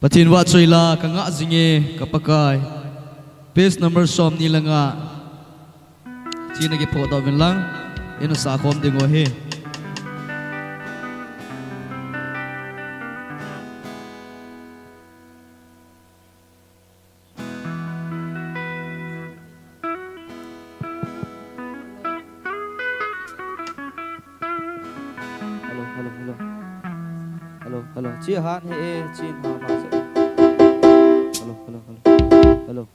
Patin wa choila ka nga zinge kapakai page number som ni langa china gi photo bin lang ino sa khom dingo he Hello. Chị hát hệ chín mà sẽ. Hello.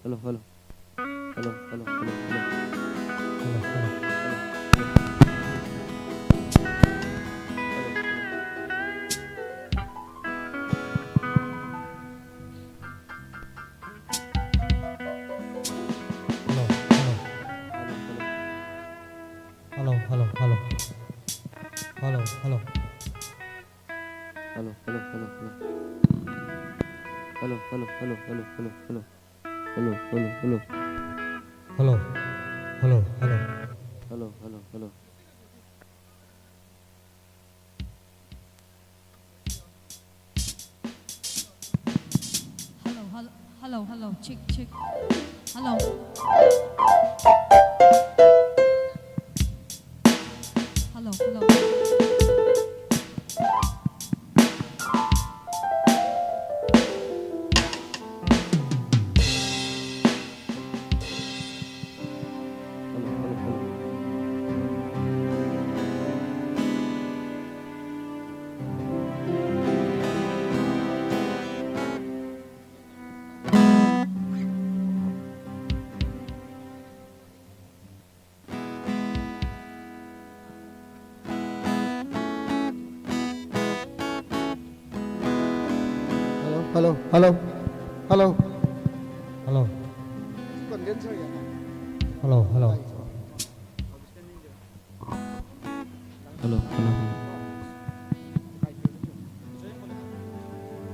Hello. Hello, check.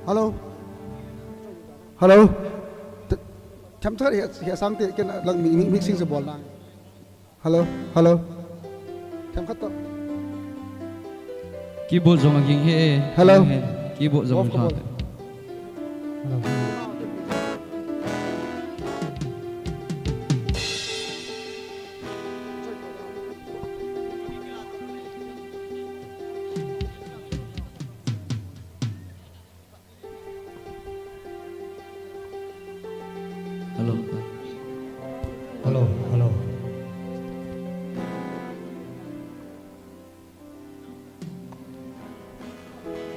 Hello. Hello. Chăm thớt hiện sáng tiện cái lần mixing rồi bỏ lại. Hello. Chăm khát tốt. keyboard zong aging he Hello. keyboard zong sa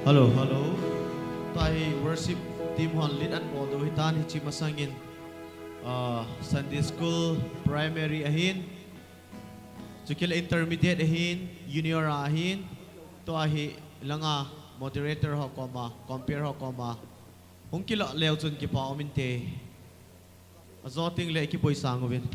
Hello. Tai worship team hon lead and all the hitan hichi masangin Sunday school primary ahin chukil intermediate ahin junior ahin to ahi langa moderator ho koma compare ho koma hungkila leo chun ki pa ominte azoting le ki boy sangovin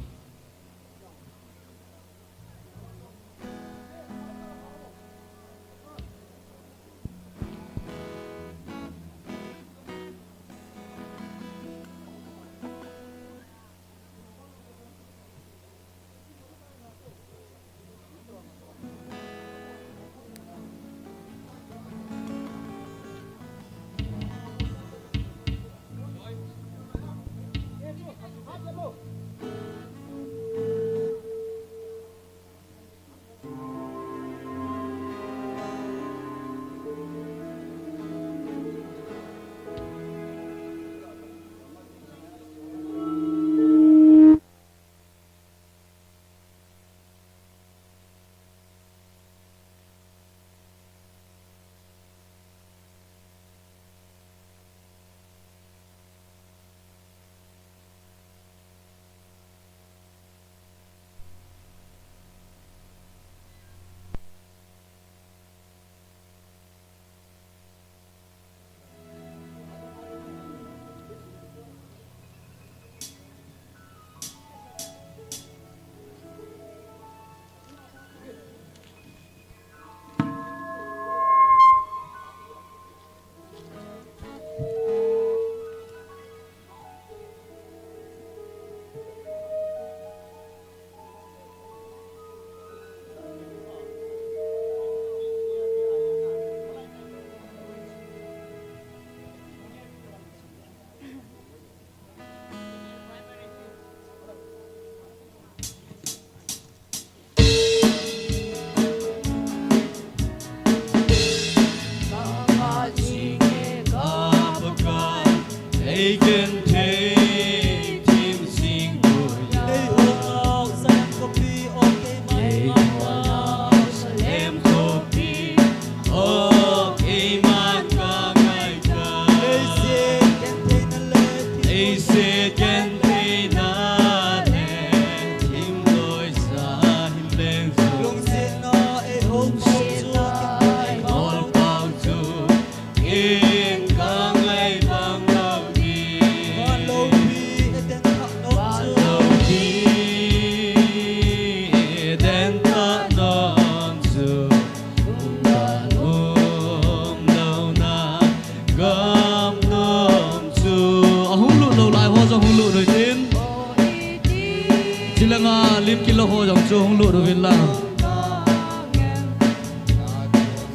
Chilanga lim kilo ho jong chung lu ru vin lang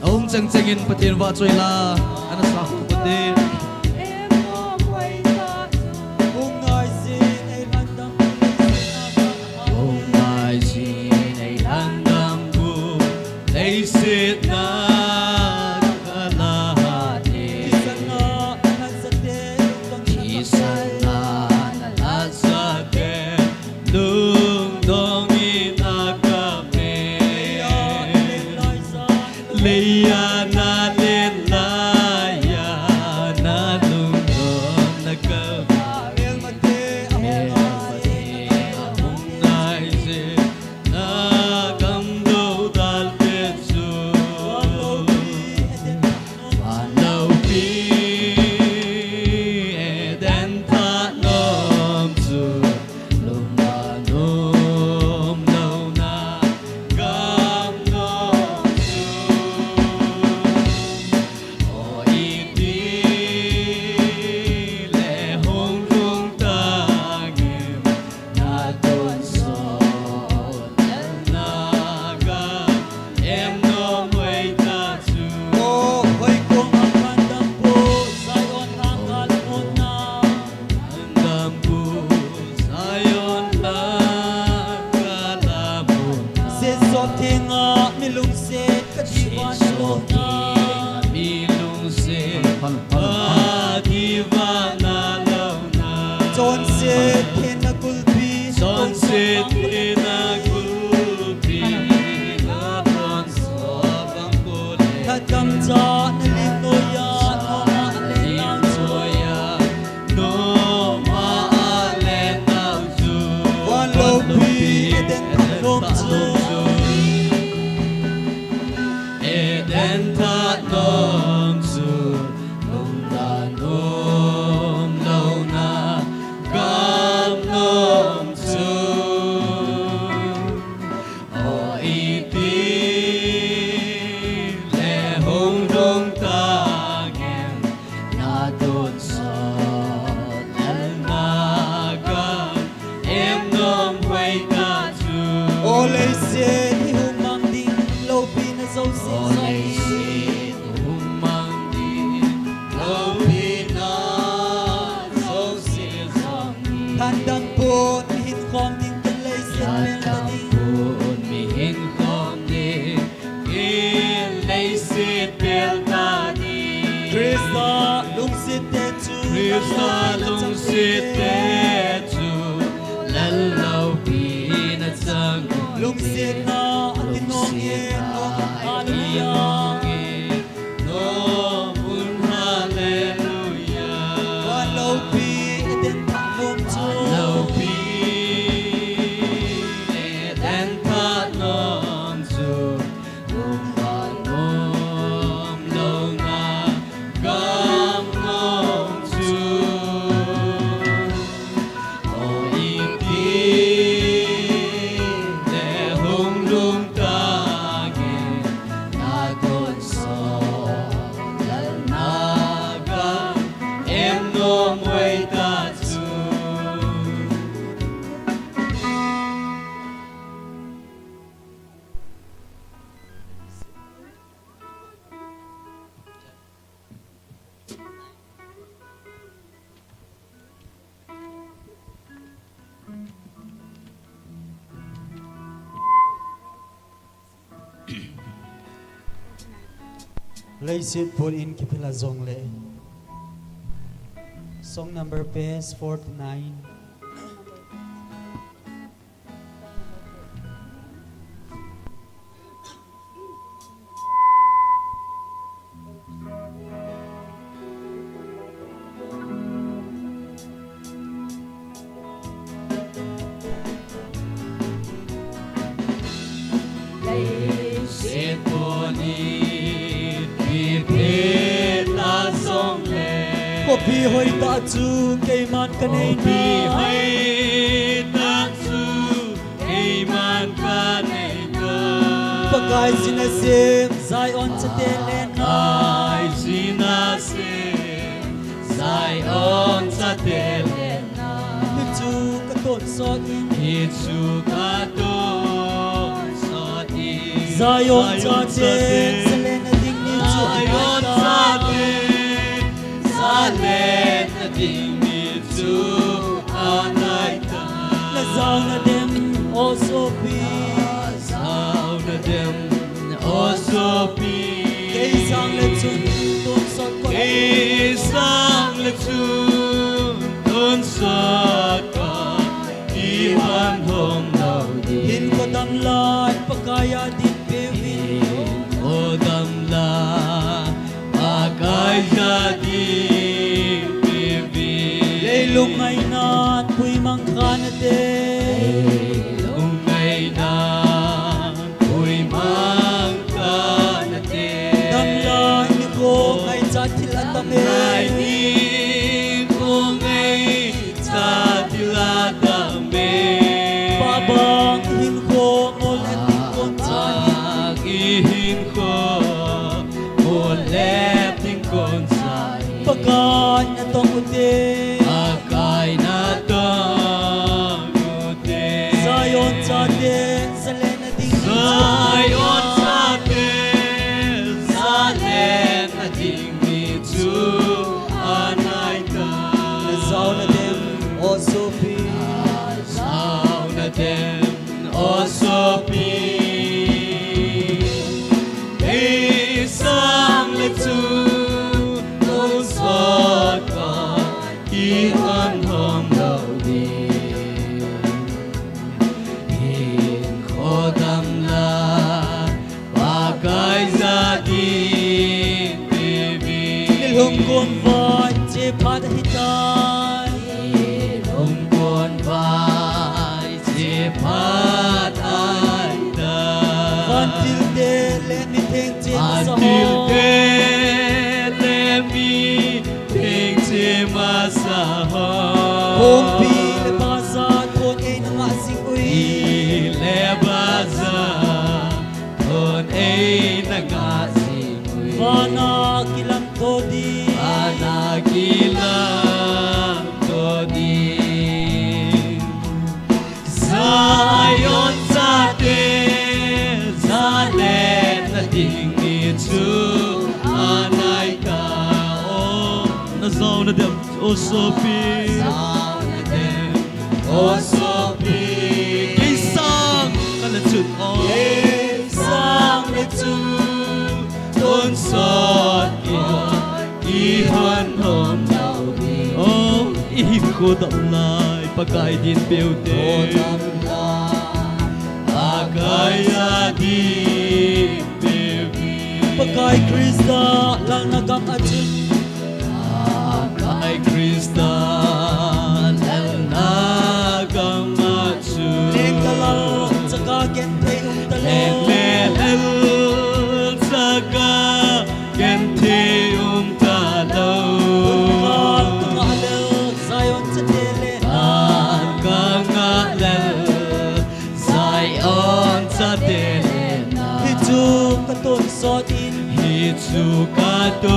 ông chang changin pathin wa choi la ana sa khu pati sit na kalahati Isana nalasake lung dongin akame Leia na lelaya na lung dong nakame Among naise na kamdo dal Laisit put in Kipila Zongle. Song number page 49. Pi hoi ta chu kei man ka nei Pi hoi ta chu kei man ka nei ka pakai sina sem zai on chate len Ai sina se Zai on sa te le na chu ka to tôn sot in Hitsukaton Sati Zion Chate Selena ding ni Zion Sati Salena ding ni Chu Anaita La zao na dem also be Sauna dem Osopi Kay sang le chun tôn sot ko Isang Lechun Don Sot Iwan Hong Nau Di Hin ko dam lai pagkaya din pevin Odam La Agay Jadi Bibi Leilong ay nat puy mangkana de Lungay na Uy Mangka Na Te Dam lai ni ko ay jatil at Ay ame Ni Kung Ay Sa Tilatame Babang hin ko ngol at ikon chan Agihin ko Ulit ting konsay Pagkat na tong uti Akay na tanguti Zion Chate Selena ding Zion Sate Salen na ding Mitsu Anaita Na zao na dem also be Sao na dem Osopi Isang Litsu Usot ka Ihan Hom Laudi Hin Kodam La Bagay Zadin Bibi Nilhong kon vai che pad hitai Ilong Kon Vai Sipat Aita Until de let me think che sa Until ho then, let me think to myself. Kung pile baza kon ay namasing uy Ilebaza, kon ay nangasikoy. Vana kilang ko di Anagilang ko din. Zion Sate, Zalen na ding Mitsu Anay ka. Oh, nazaw na dem Osopi. Nazaw na dem Osopi. Kisang kalatsun. Oh, Kisang litsun. Tonsot Ihan Hom Naudi. Oh, ihin ko damlay pagkay din beauty. Agay adi baby. Pagkay Krista lang nagang atun Agay Krista lalagang matsu. Leng talal sa kagente talo Lelel saka gente talaw. Pagkat tumalal Zion sa tele Pagkangalal Zion sa Telena Hitu katon sot in Hitsukaton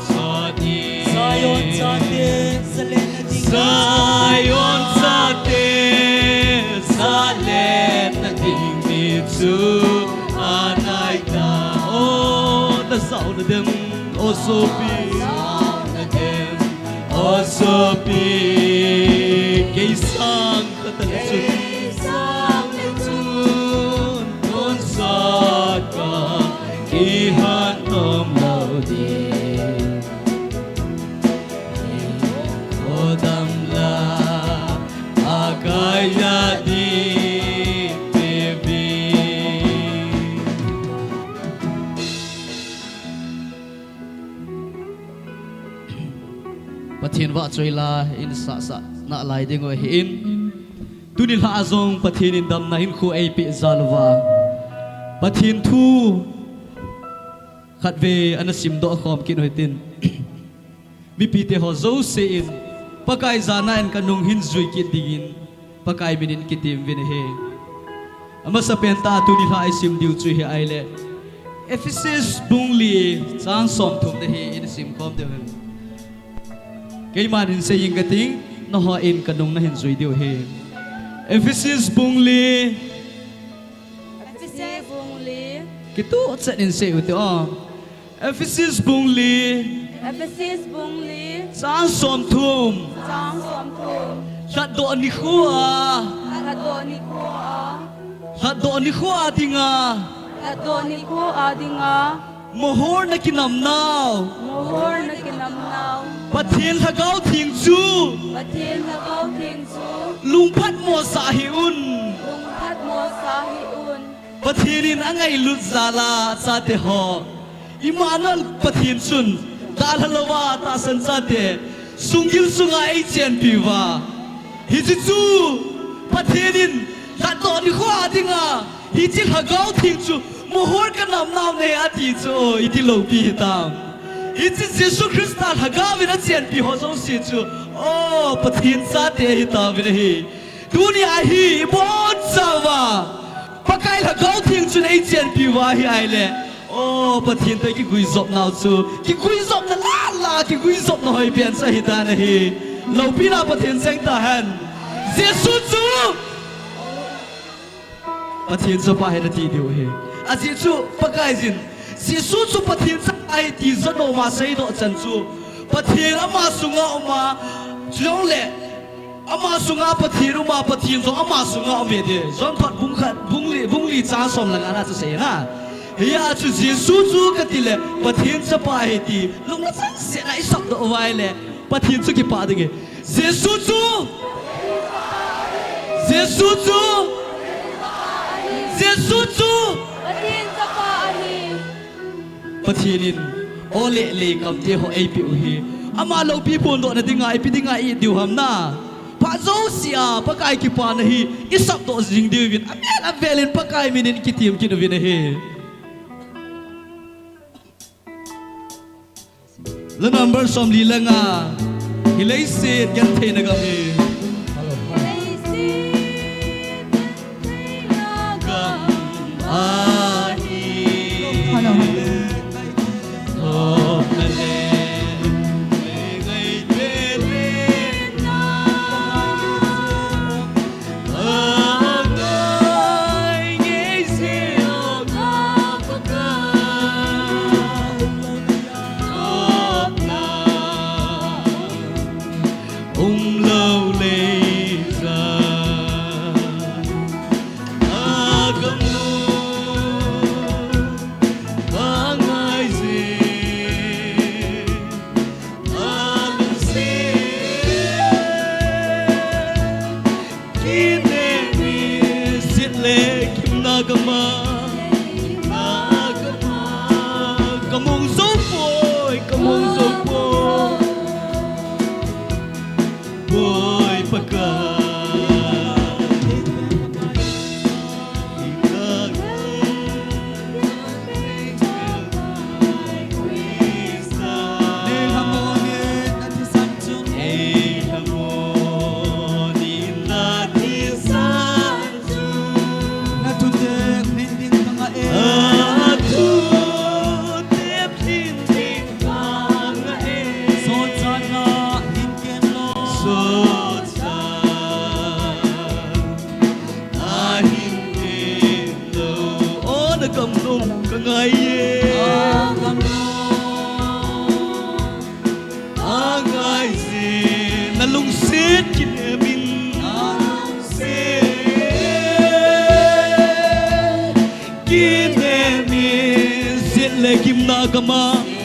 Soti Zion sa te Selena ding Zion sa Salena ding Mitsu Anaita. Oh, nasaw na dem Osopi. Nasaw na dem Osopi. Kaisang katalsun. Kaisang litsun. Konsot ka Ihan Hom Laudi. Kodam La Agay Yadi Bibi. Pathin wa choi la in sa na lai ding o hin tunil ha azong pathin in dam na hin khu ai pi zalwa pathin thu khat ve anasim do khom kin hoitin mi pi te ho zo se in pakai zana en kanung hin zui ki digin pakai minin kitim vin he ama sa penta tunil ha isim diu chu he aile Ephesus bungli chang som thum de he in sim kom de Kay manin sa yung gating nó hoa in cả nông nó hình duy điều hi Ephesus bung li Ephesus bung li cái tu sẽ in sẽ u tiêu Ephesus bung li Ephesus bung li sáng xóm thum Sang som thum lạt độ ni khua Adoni ko a lạt độ ni khua tinga Adoni ko adinga mohor na kinam nao Mohor na kinamnaw pathian thagao thing chu Patin na kau ting su lung phat mo sa hi un Lung pat mo sa hiun pathianin angai lut zala sa te ho imanal pathian sun dal halawa ta san sa te sungil sunga ai chen piwa hi chu pathianin la to ni khwa dinga hi chi thagao thing chu mohor ka nam nam ne ati chu iti lo pi tam hi chi Jesus Christ thagao vina chen pi ho so si chu o pathian sa te hi ta vina hi dunia hi bon sawa pakai thagao thing chu nei chen pi wa hi ai le o pathian te ki gui zop nau chu ki gui zop na la ki gui zop na hoi pian sa hi ta na hi lo pi na pathian seng ta han Jesus chu pathian so pa hai na ti dio hi a chu pakai jin Jesus chu pathian sa ai ti zo no ma sei do chan chu pathian ama sunga oma chong le ama sunga pathian uma pathian zo ama sunga ome de zon thot bung li cha som lang ana chu sei na ya chu Jesus chu ka ti le pathian sa pa hai ti long na sang se nai sak do wai le pathian chu ki pa de ge Jesus chu Jesus chu Jesus chu Patin sa pa ani pathianin ole le kam te ho ai pi u hi ama lo pi pon do na dinga ai pi dinga i diu ham na pa zo sia pa kai ki pa na hi isap do jing diu vin amel avelin pa kai minin ki tim ki no vin hi la number som li la nga hilai se gan the na ga hi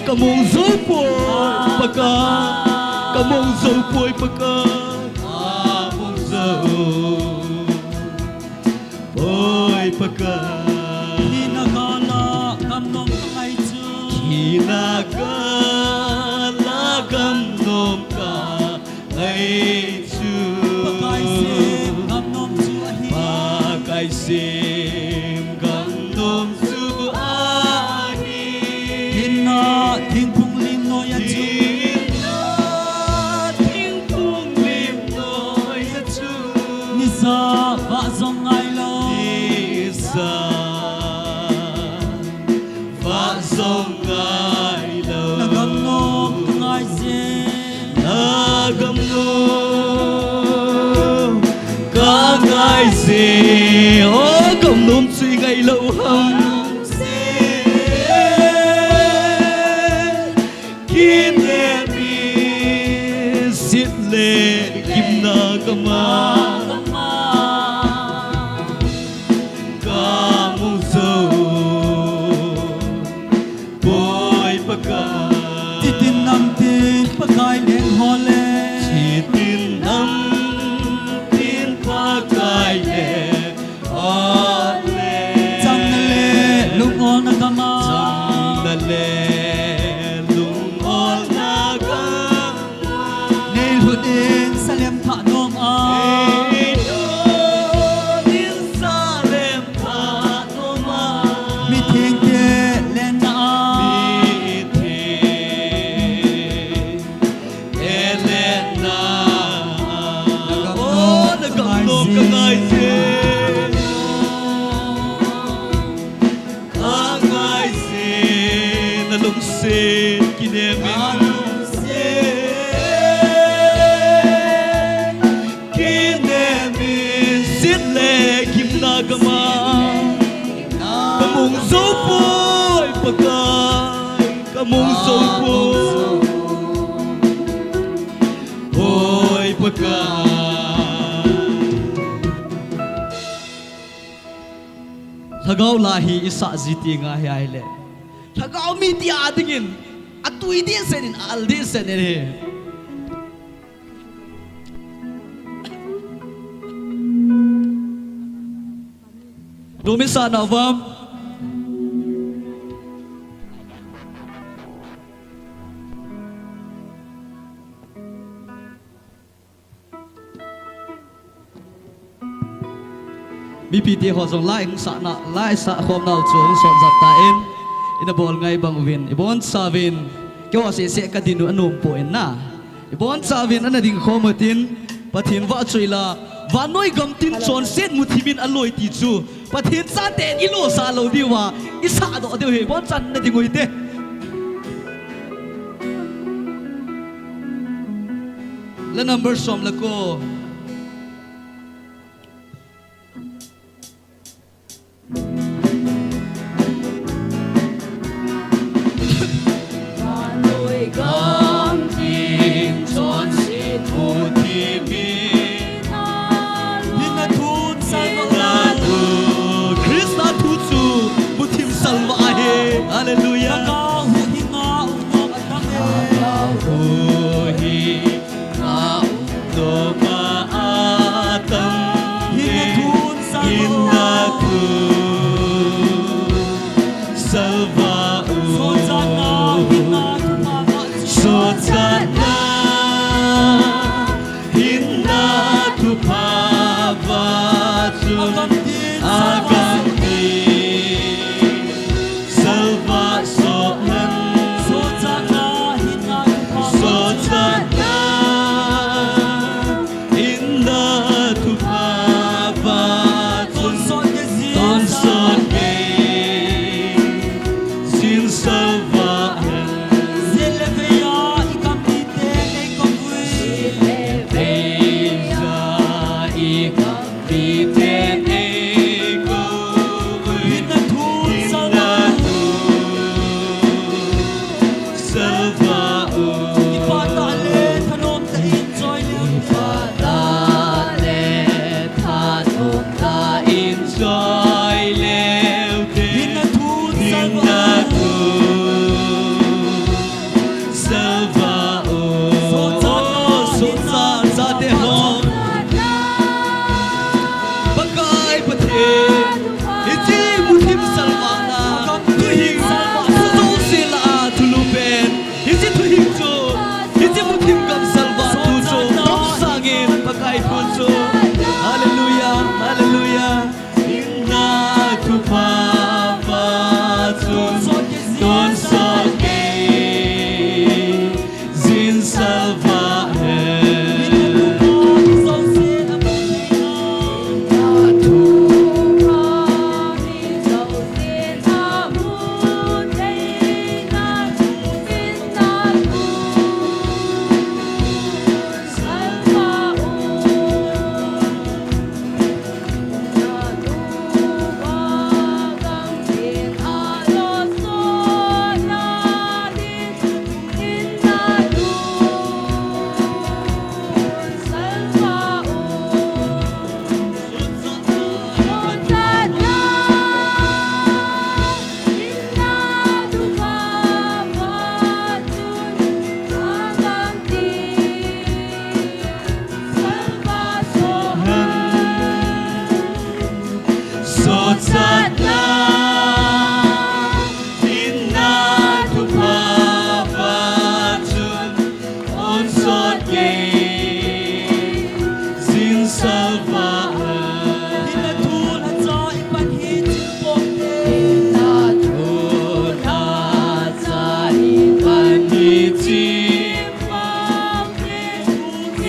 Kamong zo poi paka kamong zo poi paka kamong zo poi paka Hinagala kamnom kay chu hinagala kamnom ka ay chu Pakay sim kamnom chu ahi pakay sim kamnom chu ahi Hinna ting pung lim no ya chu Nisa va zong ngai lo Nisa va zong ngai lo Nagam nom ngai se Nagam nom ngai gì ô cầm nôm suy ngày lâu hồng kim nè mi xiết lệ kim na kama kamu dâu bôi baka Titin nam tin pakai neng hole chỉ tin năm tin pakai lệ ole Chang na le lung on na kama Chang na le lung on na kama Nail hudin salem tha nom a Mi thing te len na a Kamung dấu bôi pakai kamung dấu bôi pakai thagau lahi isa ziti nga hi le thagau mi ti adingin atui di senin al di senin Dumisa na vam BPT ho zong lai ng sa na lai sa khom nau chuang son zat ta in inabol ngai bang win ibon savin kyo se se ka dinu anum po en na ibon savin anading khomatin pathin wa chuila wa noi gam tin chon set muthimin aloi ti chu pathin sa ten ilo sa lo diwa isa do de he bon chan na dingoi te la number som la ko Hallelujah. so sadna inna tu pavatun on sot ge zin salva Hina thul ha cha ipan hi chin pom te na tu na za ipan hi chi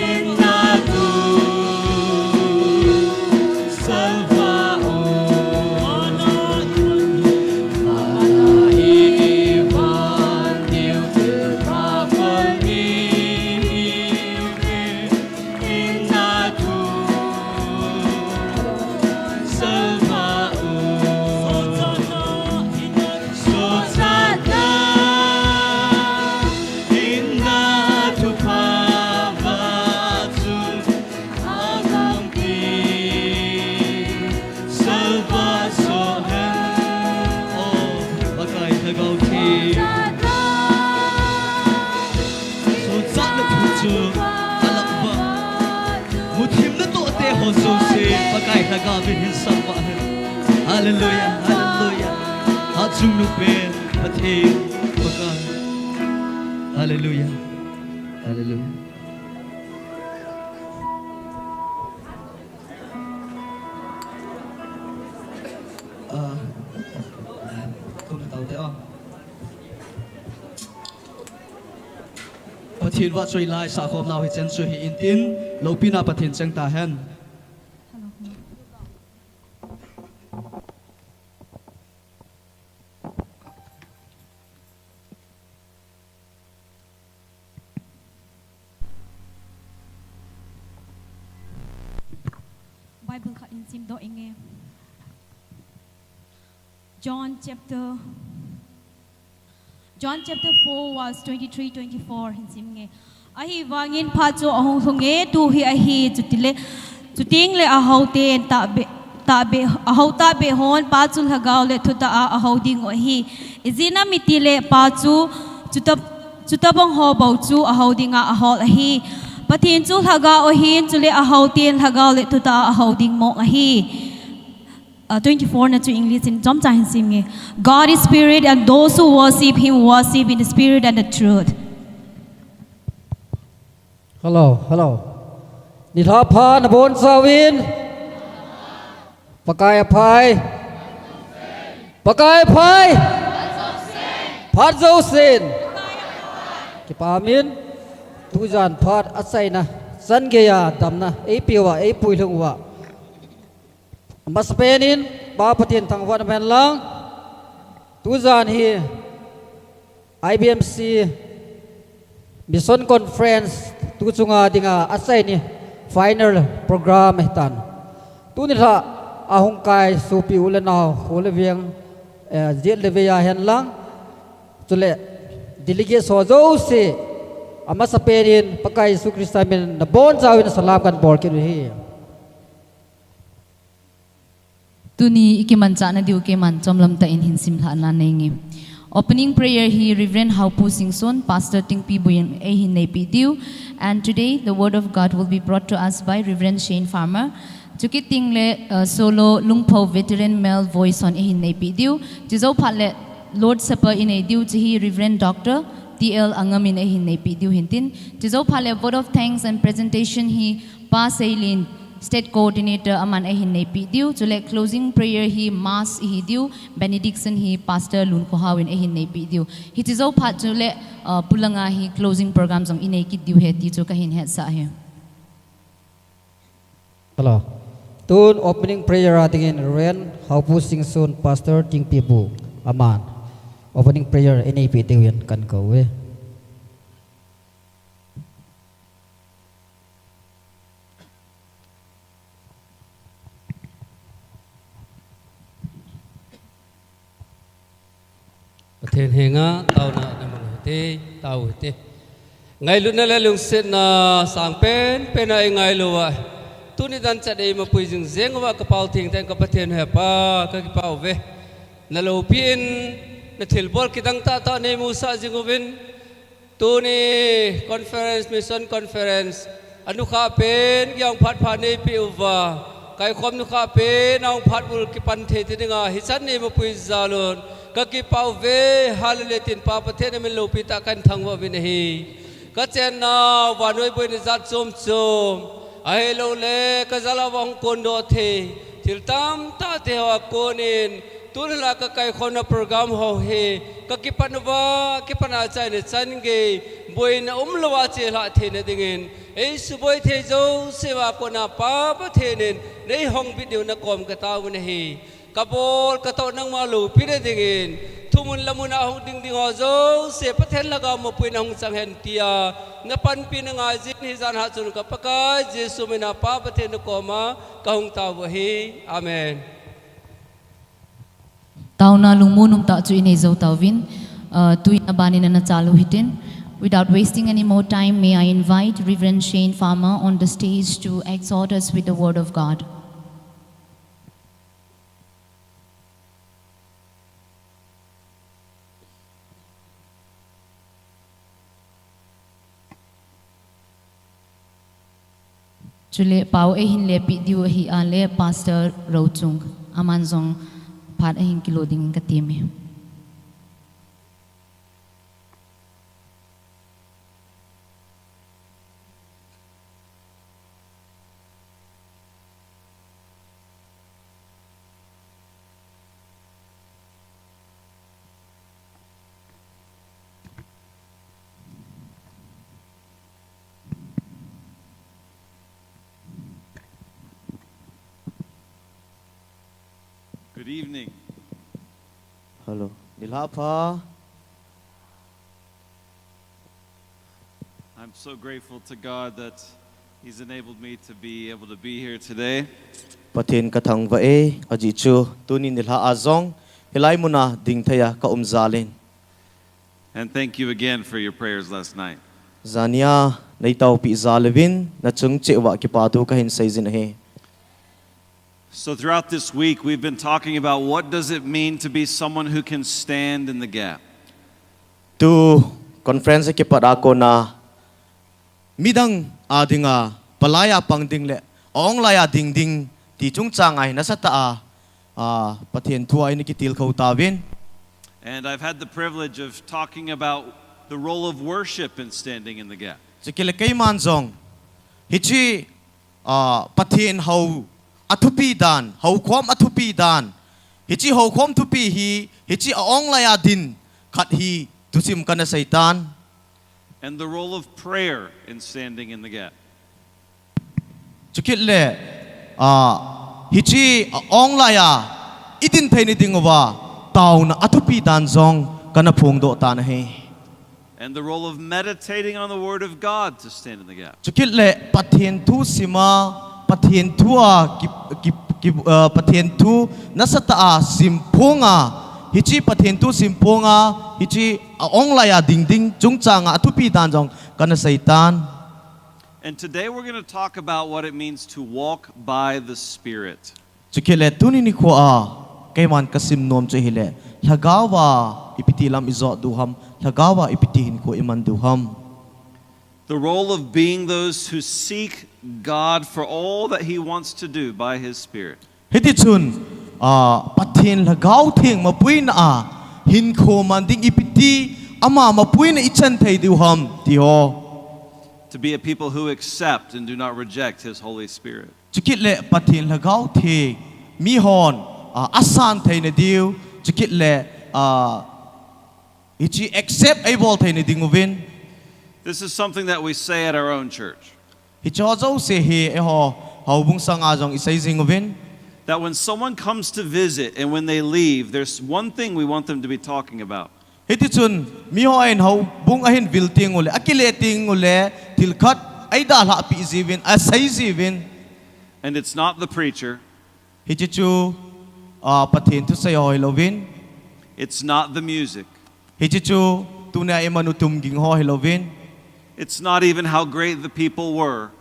inna tu salva ana ivan diu tu pravani inna tu salva so sada inna tu pavatun agampi salva sohen oh bakai thagau thi so sada thuchu alakwa muthim na to te ho so se bakai thagau bin salva hallelujah hallelujah achung nu pe pathe bakai hallelujah hallelujah không được tàu thế không pathin wa choi lai sa khom naw hi chen chu hi in tin lo pina pathin chang ta hen Bible khat in sim do enge John chapter 4 verse 23-24 hin sim nge ahi wangin pha chu ahong thonge tu hi ahi chutile chuting le ahau ten ta be ahau ta be hon pa chul hagaw le thuta ahau ding o hi izina mitile pa chu chutabong ho bau chu ahau dinga ahol ahi pathin chu haga o hin chule ahau ten hagaw le thuta ahau ding mo ahi 24 na to English in John Chahin Simge. God is spirit and those who worship him worship in the spirit and the truth. Hello, hello. Nithapha nabon sawin. Pakai apai. Pakai apai. Phat zo sin. Kipamin. Tujan phat asai na. San geya damna. Ei piwa ei puilungwa. Maspenin bapatin thangwan men lang tuzan hi IBMC mission conference tu chunga dinga asai ni final program hitan tu ni tha ahung kai supi ulanaw holeweng jet leveya hen lang chule delegate so zo se amasapenin pakai su kristamin na bon zawin salam kan bor ki hi Tuni ikimancha na diu ke man chomlam ta in hin sim thana nengi opening prayer he Reverend Haupu Singson Pastor Tingpi Buyen e hin nei pi diu and today the word of God will be brought to us by Reverend Shane Farmer chukiting le solo lungpho veteran male voice on e hin nei pi diu jizo phale Lord Supper in a diu chi Reverend Dr. TL Angam in e hin nei pi diu hintin jizo phale vote of thanks and presentation he pa Sailin State Coordinator aman ehin nei pi diu chule closing prayer hi mass hi diu benediction hi Pastor Lun ko hawin ehin nei pi diu hi chizo phat chule pulanga hi closing program jong inei ki diu he ti chu ka hin he sa he Hello. Tun opening prayer atingin Ren Haupu Singson Pastor Tingpi Bu aman opening prayer inei pi diu yan kan ko we Thiên hinga tàu na namang hiti tàu hiti ngay lúc này là lung sit na sang pen pen ai ngay luwa tu ni dan chadai ma pui jing zeng wa kapau thing ten ka pathen he pa ka ki pau ve na lo pin na thil bol kitang ta ne musa jingubin tu ni conference mission conference anu kha pen yang phat pha ne pi uwa kai khom nu kha pe naung phat bul ki pan the ti dinga hi chan ni ma pui zalon ka ki pau ve halile tin pa pa the me lo pi ta kan thang wa vin hi ka chen na wa noi boi ni zat chom chom ai lo le ka zala wang kon do the til tam ta te wa konin tun la ka kai khona program ho he ka ki panwa ki pana chai ne chan ge boi na lawa che la the ne dingin ei su boi the zo sewa ko na pa pa the nen nei hong video na kom ka taw ne hi ka bol ka to nang ma lu pi ne dingin thumun lamuna hong ding ding ho zo se pa then la ga mo pui na hong sang hen tia na pan pi na nga jin hi zan ha chun ka pa ka jesu me na pa pa the ne ko ma ka hong taw hi amen. Tao na lungmu num ta chu in ezo tawin tu in abani na chalu hitin. Without wasting any more time, may I invite Reverend Shane Farmer on the stage to exhort us with the word of God. Chule pau e hin le pi diu hi a le pastor Rochung amanzong phat a hin kilo ding ka timi. Good evening. Hello. Nilhapa. I'm so grateful to God that He's enabled me to be able to be here today. Pathin kathang va e aji chu tuni nilha azong hilai muna ding thaya ka zalin. And thank you again for your prayers last night. Zania nei tau pi zalevin na chung chewa ki patu ka hin saizin he. So throughout this week, we've been talking about what does it mean to be someone who can stand in the gap. Tu conference ke parako na midang adinga palaya pangding le ong laya ding ding ti chung changai na sa taa pathian thuai ni kitil khau tawin. And I've had the privilege of talking about the role of worship in standing in the gap. Chikile kay manzong hichi pathian hau athupi dan hau khom athupi dan hichi hau khom thupi hi hichi aong laya din khat hi tusim kana saitan. And the role of prayer in standing in the gap. Chukile hichi aong laya idin thaini dingwa taun athupi dan zong kana phung do tan he. And the role of meditating on the Word of God to stand in the gap. Chukile pathian thu sima pathian thua pathian thu nasata simpunga hichi pathian thu simpunga hichi aong laya ding ding chungchanga athupi dan jong kana saitan. And today we're going to talk about what it means to walk by the Spirit. Chukile tuni ni ko kaiman kasim nom chehile lagawa ipitilam izo duham lagawa ipitihin ko iman duham. The role of being those who seek God for all that He wants to do by His Spirit. Hiti chun pathin lagaw thing mapui na hin ko manding ipiti ama mapui na ichan thai duham tiho. To be a people who accept and do not reject His Holy Spirit. Chikile pathin lagaw thing mihon asan thai na diu chikile ichi accept able thai na dinguvin. This is something that we say at our own church. That when someone comes to visit and when they leave, there's one thing we want them to be talking about. And it's not the preacher. It's not the music. It's not even how great the people were.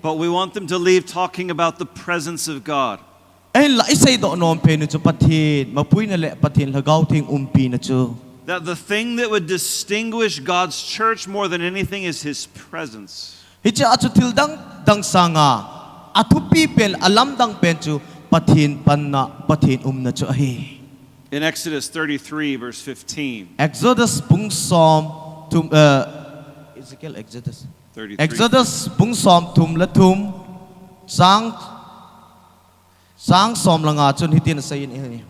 But we want them to leave talking about the presence of God. That the thing that would distinguish God's church more than anything is His presence. Hicha achu til dang sanga atupi pen alam dang pen chu pathin panna pathin umna chu ahi. In Exodus 33, verse 15. Exodus bung som tum Ezekiel Exodus 33. Exodus bung som tum la tum sang som langa chun hitin sayin hi.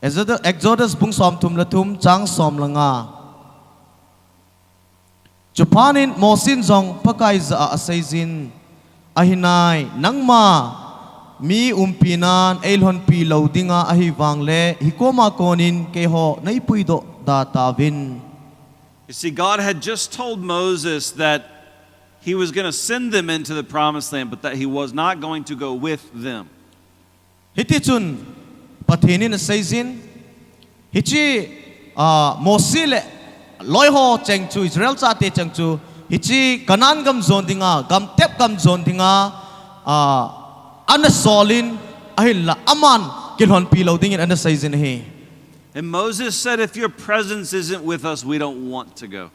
Exodus bung som tum la tum chang som langa Chupanin mosin zong pakai za asaizin ahinai nangma mi umpinan elhon pi loadinga ahi wangle hikoma konin keho naipuido datavin. You see, God had just told Moses that he was going to send them into the promised land, but that he was not going to go with them. Hitichun pathinin asaizin hichi mosile loiho chengchu Israel chate chengchu hichi kanan gam zon dinga gam tep gam zon dinga anasolin ahilla aman kilhon pilo dingin anasaizin he. And Moses said, if your presence isn't with us, we don't want to go.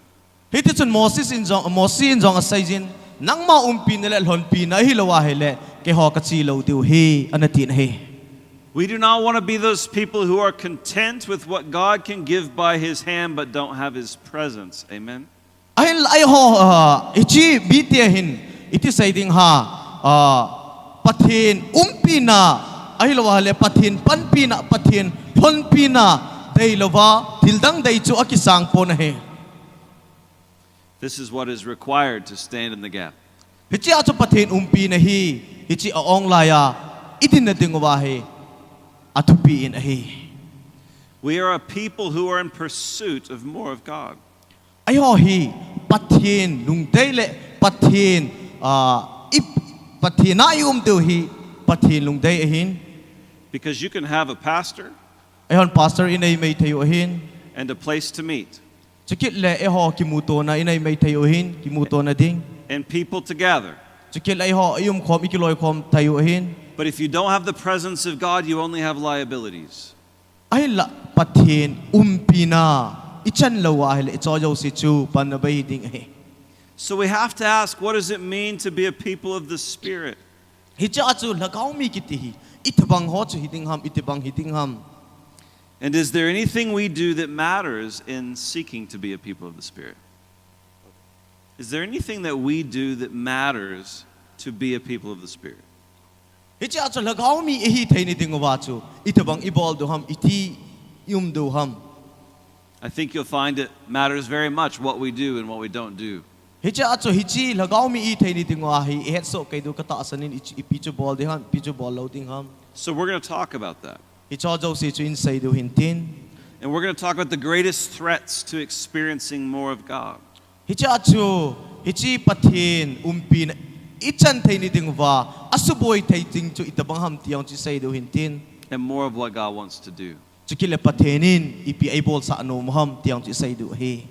Hitichun Moses in zong asaizin nang ma umpi nila lhon pi na hilawa hele ke ho kachilo diu he anatin he. We do not want to be those people who are content with what God can give by his hand but don't have his presence. Amen. Ahil ay ho ichi bitiahin iti saiding ha pathin umpina ahilawa hele pathin panpina pathin honpina deilawa tildang deichu akisang po na he. This is what is required to stand in the gap. Hichi acho pathin umpina hi hichi aong laya itin na dingwa he. We are a people who are in pursuit of more of God. Ayohi pathin lungdele pathin pathina duhi pathin lungdei ahin. Because you can have a pastor Ayon pastor inay may tayo ahin and a place to meet. Chikit le eho kimuto na inay may tayo ahin kimuto na ding. And people to gather. Chikit le eho ayum kom ikiloy kom tayo ahin. But if you don't have the presence of God, you only have liabilities. Ay la pathin umpina ichan lawahil itoyo si chu panabay ding ahi. So we have to ask, what does it mean to be a people of the Spirit? Hicha achu lagaw mi kitihi itibang ho chu hitingham itibang hitingham. And is there anything we do that matters in seeking to be a people of the Spirit? Is there anything that we do that matters to be a people of the Spirit? Hichi acho lagaw mi ehi thaini dingawachu itabang ibol duham iti yum duham. I think you'll find it matters very much what we do and what we don't do. Hichi acho hichi lagaw mi thaini dingwahi ehet so kaidu kata asanin ipichu bol diham pichu bol loading ham. So we're going to talk about that. Hicho jo si chu inside du hintin. And we're going to talk about the greatest threats to experiencing more of God. Hichi acho hichi pathin umpin ichan thaini dingwa asuboy thaiting chu itabang ham tiang chi say du hintin. And more of what God wants to do. Chukile pathenin ipi aibol sa anu maham tiang chi say du he.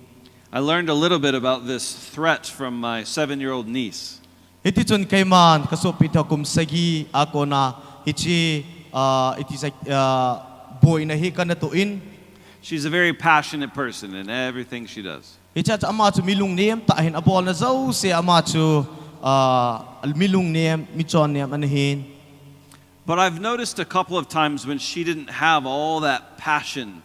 I learned a little bit about this threat from my 7-year-old niece. Hiti chun kaiman kasopit hakum sagi ako na hichi it is like boy na hi kanatuin. She's a very passionate person in everything she does. Hicha ama chu milung niem tahin abol na zau se ama chu milung niem michon niem anahin. But I've noticed a couple of times when she didn't have all that passion.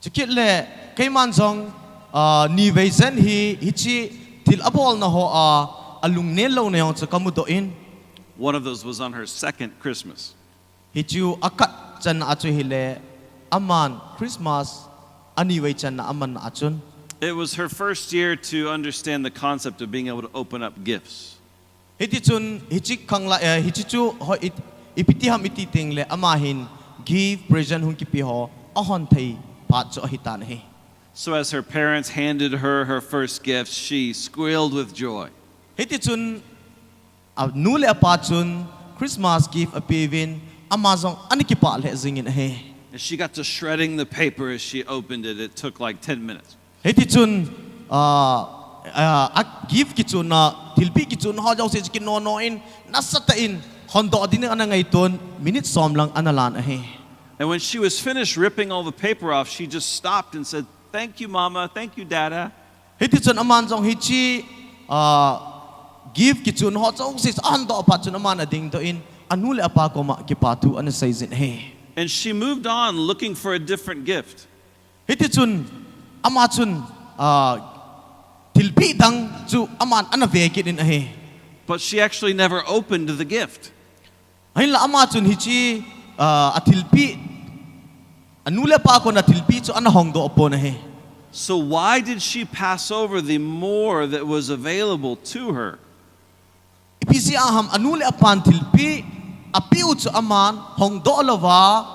Chikit le kaiman zong ni veisen hi hichi til abol na ho alung nelo na yong chu kamudoin. One of those was on her second Christmas. Hichu akat chan achu hile aman Christmas anyway chan na aman na achun. It was her first year to understand the concept of being able to open up gifts. Hiti chun hichi kangla hichi chu ho ipitiham ititing le amahin give present hun kipi ho ahon thai pat cho hitan he. So as her parents handed her her first gift, she squealed with joy. Hiti chun nule apachun Christmas gift apivin amazon anikipa le zingin he. And she got to shredding the paper as she opened it. It took like 10 minutes. Hiti chun gift kichun na tilpi kichun ho jaw se kin no no in nasatain hondo din ana ngaiton minute som lang analan he. And when she was finished ripping all the paper off, she just stopped and said, "Thank you, Mama. Thank you, Dada." hiti chun aman jong hichi give ki chun ho chong sis an do pa chun aman ading do in anule apa ko ma ki patu an saizin he. And she moved on looking for a different gift. Hiti chun ama chun tilpi dang chu aman anaveki din he. But she actually never opened the gift. Ahin la ama chun hichi atilpi anule pa ko na tilpi chu anahong do opo na he. So why did she pass over the more that was available to her? Ipisi aham anule apan tilpi apiu chu aman hong do lova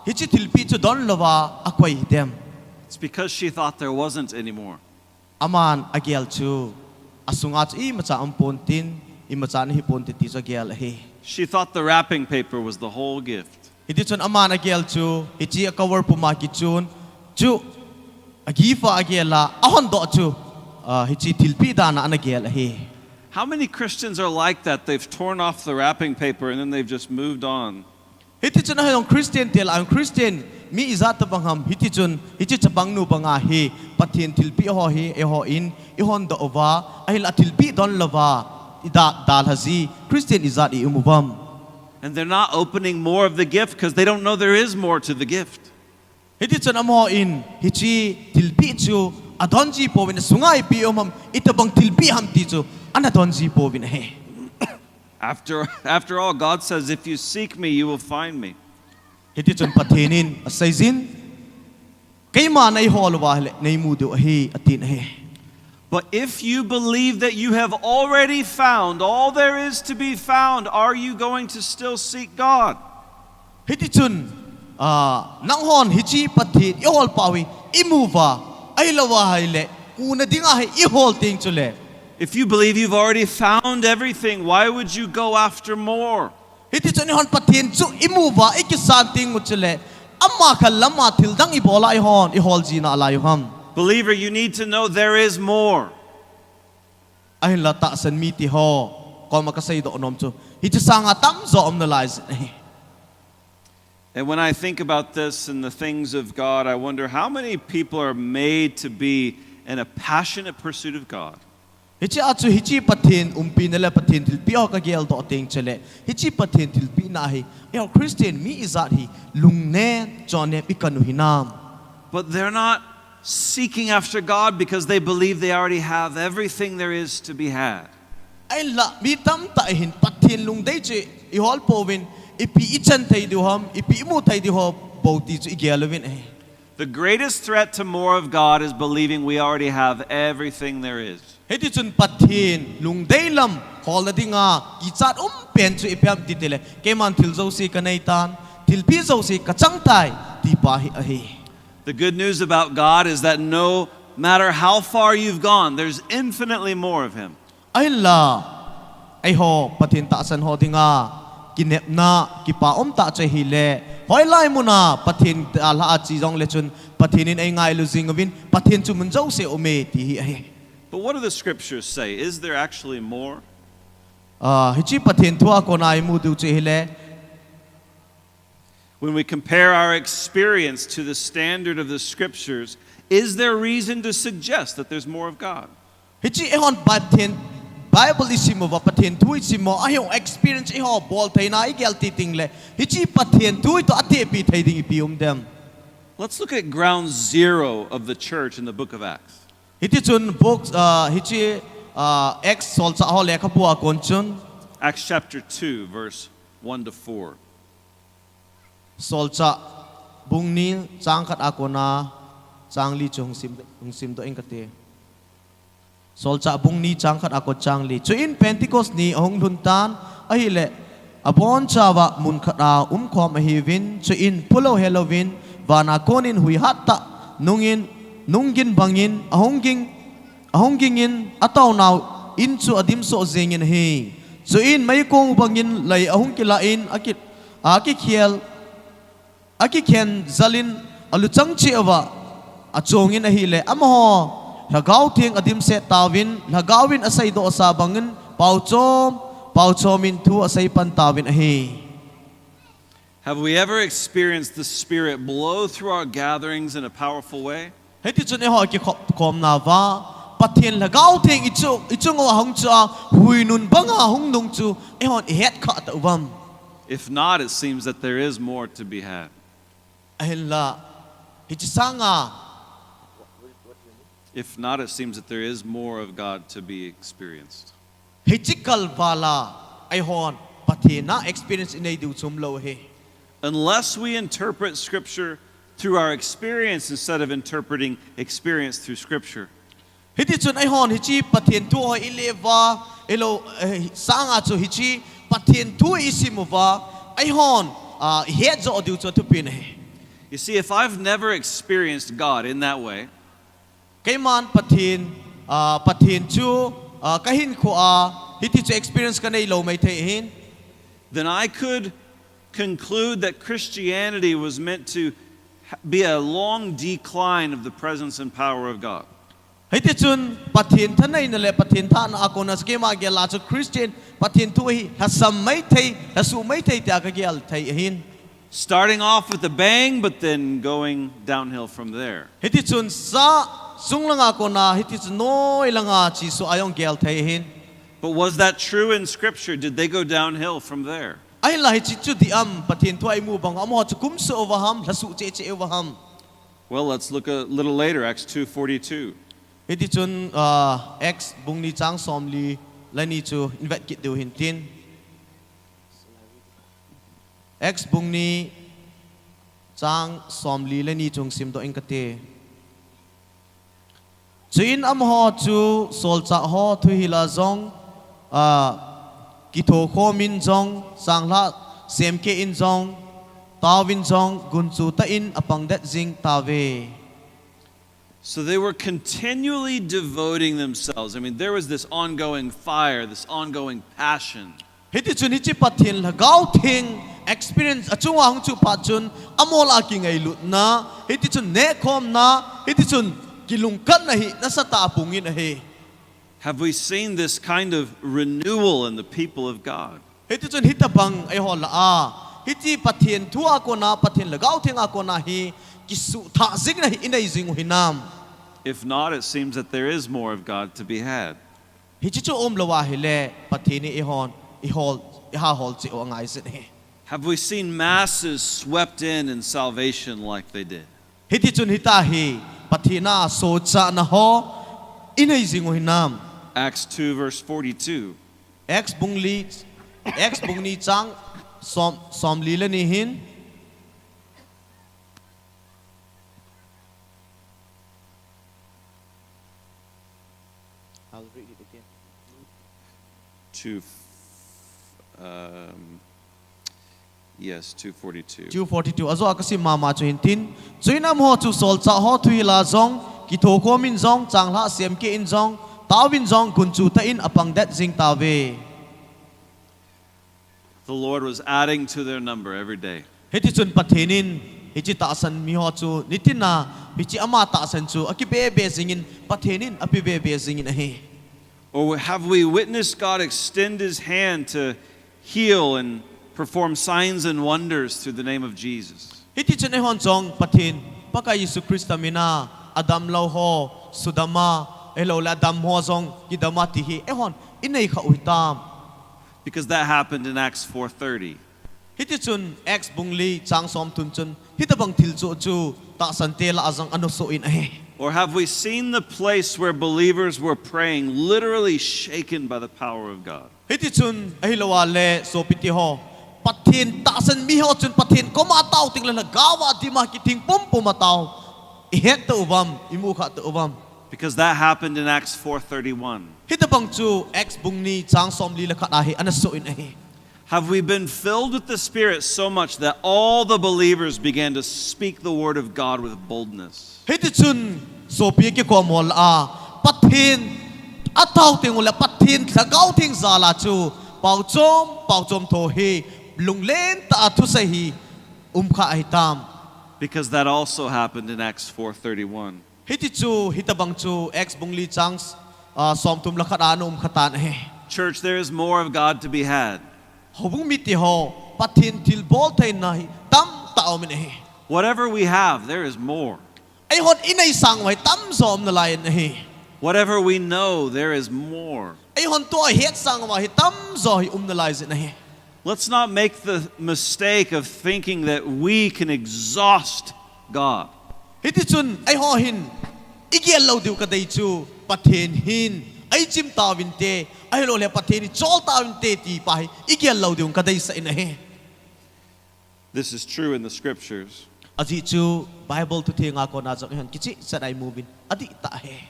hichi tilpi chu don lova akwai dem. It's because she thought there wasn't anymore. Aman agial chu asungat I macha ampontin I macha ni pontin ti chu agial he. She thought the wrapping paper was the whole gift. Iti chun aman agial chu hichi akawar pumaki chun chu agifa agiala ahon do chu hichi tilpi dana anagial he. How many Christians are like that? They've torn off the wrapping paper and then they've just moved on. Hiti chun ayong Christian tel ayong Christian mi izat bangham hiti chun hichi chabang nu banga he pathin tilpi ho he e ho in ihon do ova ahil atilpi don lova ida dal hazi Christian izat I umuvam. And they're not opening more of the gift because they don't know there is more to the gift. Hiti chun amo in hichi tilpi chu adonji po win sungai pi omam itabang tilpi ham ti chu anadonji po win he. After all, God says, if you seek me, you will find me. Hiti chun pathinin asaizin kaima nay holwa nay mudu he atin he. But if you believe that you have already found all there is to be found, are you going to still seek God? Hiti chun nanghon hichi pathin ihol pawi imuva ay lawa haile una dinga he ihol ting chule. If you believe you've already found everything, why would you go after more? Hiti chun ihon pathin chu imuva ikisan ting chule amma khalama thildang ibola ihol jina alayuham. Believer, you need to know there is more. Ahin la ta san miti ho ko makasay do onom chu hichi sanga tam zo om na lies. And when I think about this and the things of God, I wonder how many people are made to be in a passionate pursuit of God. Hichi achu hichi pathin umpi nala pathin tilpi ho ka gel do ting chele hichi pathin tilpi na hi yo Christian mi izat hi lungne chone pikanu hinam. But they're not seeking after God because they believe they already have everything there is to be had. Ay la mi tam ta hin pathin lungdei che ihol povin ipi ichan thai duham ipi mu thai duho bauti chu igelovin eh. The greatest threat to more of God is believing we already have everything there is. Heti chun pathin lungdei lam hol na dinga kichat pen chu ipyam titele keman thil zo si kanaitan tilpi zo si kachang tai ti pa hi ahi. The good news about God is that no matter how far you've gone, there's infinitely more of Him. Ay la ay ho pathin ta san ho dinga kinep na kipa ta che hile hoi lai mu na pathin ala chi jong le chun pathinin ay ngai lu zingawin pathin chu mun zo se ome ti hi ai. But what do the scriptures say? Is there actually more? Hichi pathin thua ko nai mu du che hile. When we compare our experience to the standard of the scriptures, is there reason to suggest that there's more of God? Hichi ehon pathin Bible isimo va pathin thui simo ayong experience iho bol thai na igel titing le hichi pathin thui to ate pi thai ding pium dem. Let's look at ground zero of the church in the book of Acts. Hichi chun book hichi Acts sol cha ho lekha bua kon chun Acts chapter 2 verse 1 to 4. Sol cha bung ni chang khat akona chang li chung sim to engkate. Sol cha bung ni chang khat akot chang li. Chu in Pentecost ni hong luntan ahile abon chawa mun khata khom ahivin chu in pulo Halloween wana konin hui hatta nungin bangin ahongingin ataw naw in chu adim so zengin he. Chu in mai kong bangin lai ahong kilain aki khen zalin aluchang chi awa achongin ahile amho lagaw ting adim se tawin lagawin asay do sa bangin pauchomin tu asay pantawin ahi. Have we ever experienced the Spirit blow through our gatherings in a powerful way? Heti chun eho ki khom na va pathian lagao thing ichu ngo hong chu hui nun banga hong nung chu ehon het kha ta ubam. If not, it seems that there is more to be had. Ahilla hichisanga. If not, it seems that there is more of God to be experienced. Hichikal bala ehon pathina experience in du chum lo he. Unless we interpret Scripture through our experience instead of interpreting experience through Scripture, Hiti chun ehon hichi pathian tu ho ileva elo sanga chu hichi pathian tu isimuwa ehon het zo du chu tu pin he. you see, if I've never experienced God in that way, Kaiman pathian chu kahin ko hiti chu experience kanai lo mai the hin, then I could conclude that Christianity was meant to be a long decline of the presence and power of God. Hiti chun pathian thanai na le pathian than akona skema gela chu Christian pathian tu hi hasam mai thei hasu mai thei ta ka gel thei hin. Starting off with a bang, but then going downhill from there. Hiti chun sa sunglanga kona hiti chun noi langa chi su ayong gel thei hin. But was that true in Scripture? Did they go downhill from there? Ay lahi chi chu di pathian tu ai mu bang amo chu kum su overham hasu che che overham. Well, let's look a little later, Acts 2:42. Hiti chun X bungni chang somli lani chu invite kit du hin tin. X bungni chang somli lani chung sim do ingkate. Chuin ho chu sol cha ho thu hila zong kitho kho min zong sangla sem ke in zong tawin zong gunchu ta in apang dat jing tawe. So they were continually devoting themselves. I mean, there was this ongoing fire, this ongoing passion. Hiti chun hichi pathin lagao thing experience achunga hong chu pachun amola ki ngai lut na hiti chun ne khom na hiti chun kilung kan na hi nasata pungin na hi. Have we seen this kind of renewal in the people of God? Hiti chun hitabang ai hol hiti pathin thu akona pathin lagao thing akona hi kisu tha zing na hi inai zing hinam. If not, it seems that there is more of God to be had. Hichi chu lawa hile pathini iha hol chi o ngai sin he. Have we seen masses swept in salvation like they did? Hiti chun hita hi pathina so cha na ho inai zing hinam. Acts 2 verse 42. X bungni chang som li la ni hin. I'll read it again. 242. 242 azo akasi mama chu hintin chuinam ho chu sol cha ho thui la zong ki tho ko min zong chang la sem ke in zong tawin zong kun chu ta in apang dat jing tawe. The Lord was adding to their number every day. Hiti chun pathenin hichi ta san mi ho chu nitina hichi ama ta san chu akibe be zingin pathenin apibe be zingin he. Or have we witnessed God extend His hand to heal and perform signs and wonders through the name of Jesus? Hiti chun e hon chong pathin paka Yesu Krista mina Adam lo ho sudama elo la dam ho zong kidama ti hi e hon inai kha uitam. Because that happened in Acts 4:30. Hiti chun X bungli chang som tun chun hitabang thil chu ta san te la azang ano so in he. Or have we seen the place where believers were praying literally shaken by the power of God? Hiti chun ahilawa le so piti ho pathin ta san mi ho chun pathin ko ma taw ting la gawa di ma ki ting pum pum mataw ihet to ubam imu kha to ubam. Because that happened in Acts 4:31. Hitabang chu X bungni chang som li la kha ahi ana so in he. Have we been filled with the Spirit so much that all the believers began to speak the word of God with boldness? Hiti chun so pi ki ko mol pathin ataw ting ula pathin thagau ting zala chu pau chom tho hi lunglen ta thu sai hi kha ai tam. Because that also happened in Acts 4:31. Hiti chu hitabang chu X bungli chang som tum la khat anu khatan he. Church, there is more of God to be had. Hobung miti ho pathin til bol thai nai tam taw min he. Whatever we have, there is more. Ai hon inai sang wai tam som na lai he. Whatever we know, there is more. Ai hon to het sang wa hi tam zo hi na lai zin he. Let's not make the mistake of thinking that we can exhaust God. Hiti chun ai ho hin igial lo diu ka dei chu pathen hin ai chim tawin te ai lo le pathen ni chol tawin te ti pa hi igial lo diu ka dei sa in he. This is true in the scriptures. Aji chu Bible to thinga ko na jang han kichi sa dai movin adi ta he.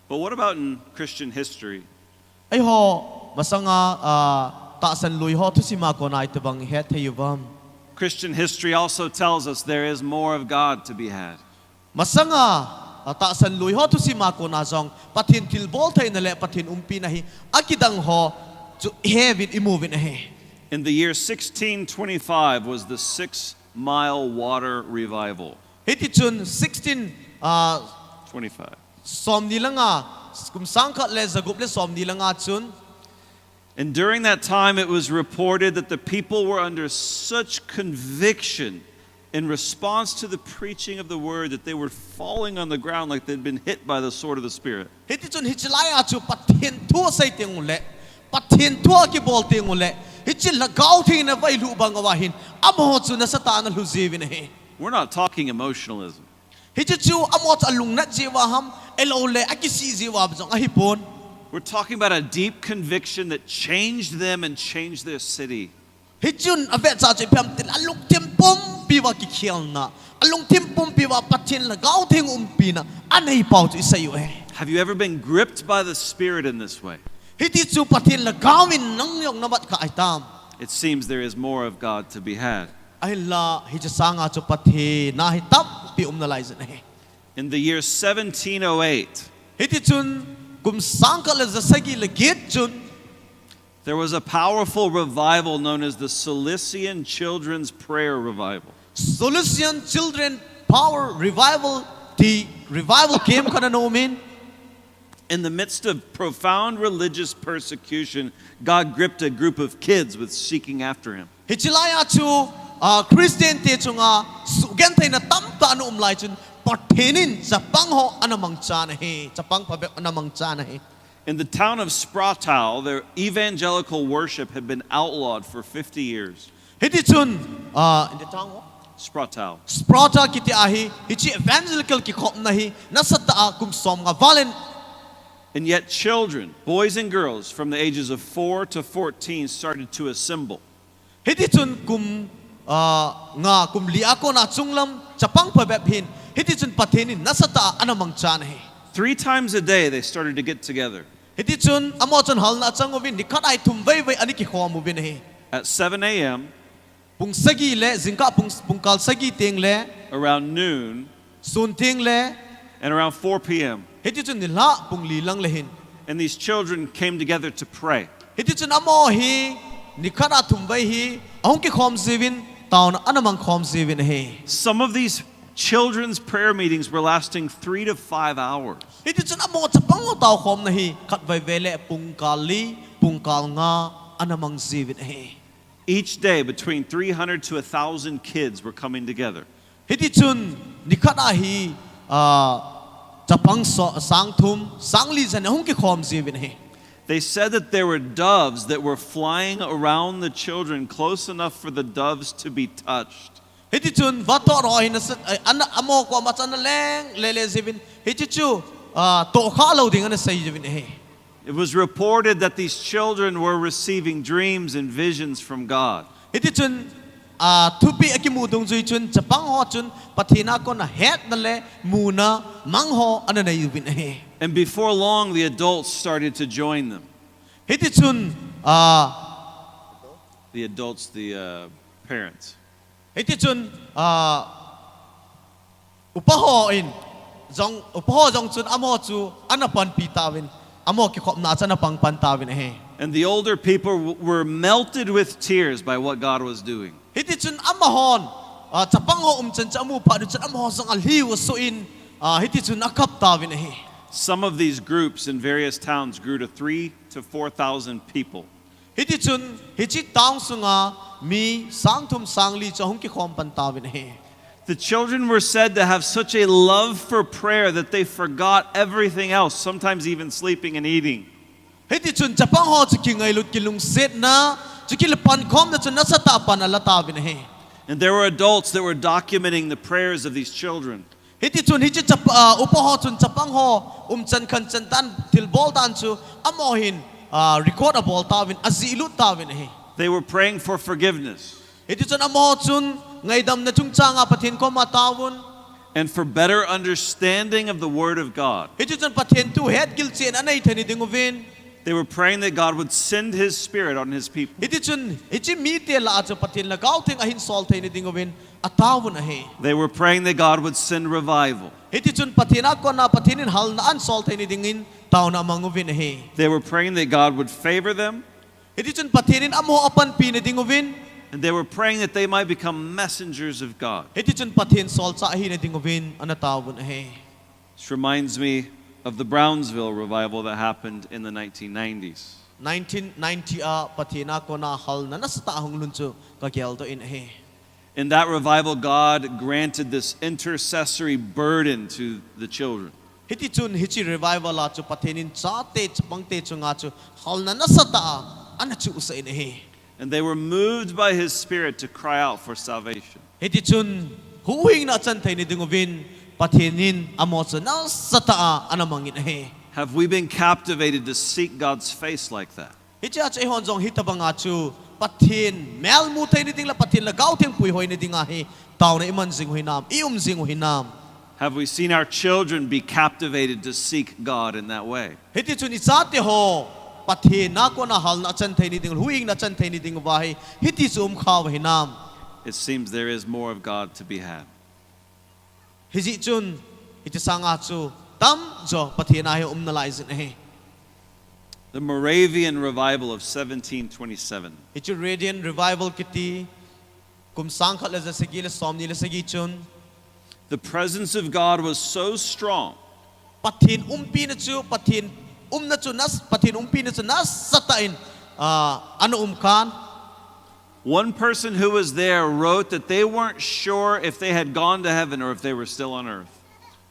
But what about in Christian history? Ai ho masanga ta san lui ho tu sima ko na ite bang het he yuvam. Christian history also tells us there is more of God to be had. Masanga ta san lui ho tu sima ko na jong pathin til bol thai na le pathin umpi na hi akidang ho chu heaven imovin he. In the year 1625 was the 6-mile water revival. Hiti chun 25. som nilanga kum sangkhat le zagup le som nilanga chun. And during that time, it was reported that the people were under such conviction in response to the preaching of the word that they were falling on the ground like they'd been hit by the sword of the Spirit. Hiti chun hichilaya chu pathin thua sai ting le pathin thua ki bol ting le hichil lagaw thing na vai lu bang awahin amo chu na satan lu jivin he. We're not talking emotionalism. Hichi chu amo cha lung na jiwa ham elo le akisi jiwa bjong ahipon. We're talking about a deep conviction that changed them and changed their city. Hichun avet sa chipam til alung timpom piwa ki khial na alung timpom piwa pathin lagaw thing umpina anai pau chu isayu he. Have you ever been gripped by the Spirit in this way? Hiti chu pathin lagawin nang yong nabat ka aitam. It seems there is more of God to be had. Ai la hicha sanga chu pathi na hitam pi na lai zan he. In the year 1708, Hiti chun kum sangka le zasagi le git chun. There was a powerful revival known as the Cilician Children's Prayer Revival. Cilician Children Power Revival. The revival came kana no mean. In the midst of profound religious persecution, God gripped a group of kids with seeking after Him. Hichilaya chu Christian te chunga sugentai na tamta anu umlai chun parthenin chapang ho anamang chana he chapang pabek anamang chana he. In the town of Sprotau, their evangelical worship had been outlawed for 50 years. Hiti chun in the town Sprotau. Sprotau kiti ahi hichi evangelical ki khop nahi nasata kum som nga valen. And yet children, boys and girls from the ages of 4 to 14 started to assemble. Hiti chun kum nga kum liako na chunglam chapang pabek hin hiti chun pathenin nasata anamang chana he. 3 times a day they started to get together. Hiti chun amo chun hal na changovin nikat ai thum vai vai ani ki khom bin he. At 7 a.m., Pung sagi le zingka pung kal sagi ting le around noon, sun ting le and around 4 p.m. hiti chun nila pung lilang lehin. And these children came together to pray. Hiti chun amo hi nikat a thum vai hi ahong ki khom zivin taun anamang khom zivin he. Some of these children's prayer meetings were lasting 3 to 5 hours. Hiti chun amo chapang taw khom na hi khat vai vele pung kali pung kal nga anamang zivin he. Each day, between 300 to 1,000 kids were coming together. Hiti chun nikat a hi chapang sang thum sang li zan ahong ki khom zivin he. They said that there were doves that were flying around the children close enough for the doves to be touched. Hiti chun vato roi na an amo ko machan leng lele zivin hiti chu to kha lo ding na sai zivin he. It was reported that these children were receiving dreams and visions from God. Hiti chun thupi akimu dung zui chun chapang ho chun pathina ko na het na le muna mang ho anana yuvin he. And before long, the adults started to join them. Hiti chun The adults, the parents. hiti chun upaho in jong upaho jong chun amo chu anapan pitawin amo ki khop na chana pang pantawin he. And the older people were melted with tears by what God was doing. Hiti chun amahon chapang ho chan chamu pa chun amo sang alhiu so in hiti chun akap tawin he. Some of these groups in various towns grew to 3,000 to 4,000 people. Hiti chun hichi taung sunga mi sang thum sang li chahung ki khom pantawin he. The children were said to have such a love for prayer that they forgot everything else, sometimes even sleeping and eating. Hiti chun chapang ho chuki ngai lut kilung set na chuki lepan khom na chun na sata pan ala ta bin he. And there were adults that were documenting the prayers of these children. Hiti chun hichi chap upo ho chun chapang ho chan khan chan tan til bol tan chu amohin record a bol ta bin azilut ta bin he. They were praying for forgiveness Hiti chun amo chun ngai dam na chung changa pathin ko matawun. and for better understanding of the Word of God. Hiti chun pathin tu het gil chen anai thani dinguvin. They were praying that God would send His Spirit on His people. Hiti chun hichi mi te la chu pathin la gaw thing ahin sol thani dinguvin atawun a he. They were praying that God would send revival. Hiti chun pathina ko na pathinin hal na an sol thani dingin taw na manguvin he. They were praying that God would favor them. Hiti chun pathinin amo apan pi na dinguvin. And they were praying that they might become messengers of God. Hiti chun pathin sol sa ahin na dinguvin anatawun a he. This reminds me of the Brownsville revival that happened in the 1990s. 1990 pathina ko na hal na nasata ahong luncho ka gyal to in he. In that revival, God granted this intercessory burden to the children. Hiti chun hichi revival la chu pathinin cha te chpang te chunga chu hal na nasata anachu usa in he. And they were moved by His Spirit to cry out for salvation. Hiti chun huwing na chan thai ni dinguvin pathinin amo chu nasata anamangin he. Have we been captivated to seek God's face like that? Hichi ach ehon jong hitabanga chu pathin mel mu thai ni ding la pathin la gaw theng pui hoi ni dinga he taw na iman jing huinam jing huinam. Have we seen our children be captivated to seek God in that way? Hiti chun isate ho pathin na ko na hal na chan thai ni ding huing na chan thai ni ding wa he hiti chu khaw hinam. It seems there is more of God to be had. Hiji chun iti sanga chu tam jo pathina he na lai zin he. The Moravian revival of 1727. Hichi radiant revival kiti kum sang khat la za segi la som ni la segi chun. The presence of God was so strong Pathin umpi na chu pathin na chu nas pathin umpi na chu nas satain ano kan. One person who was there wrote that they weren't sure if they had gone to heaven or if they were still on earth.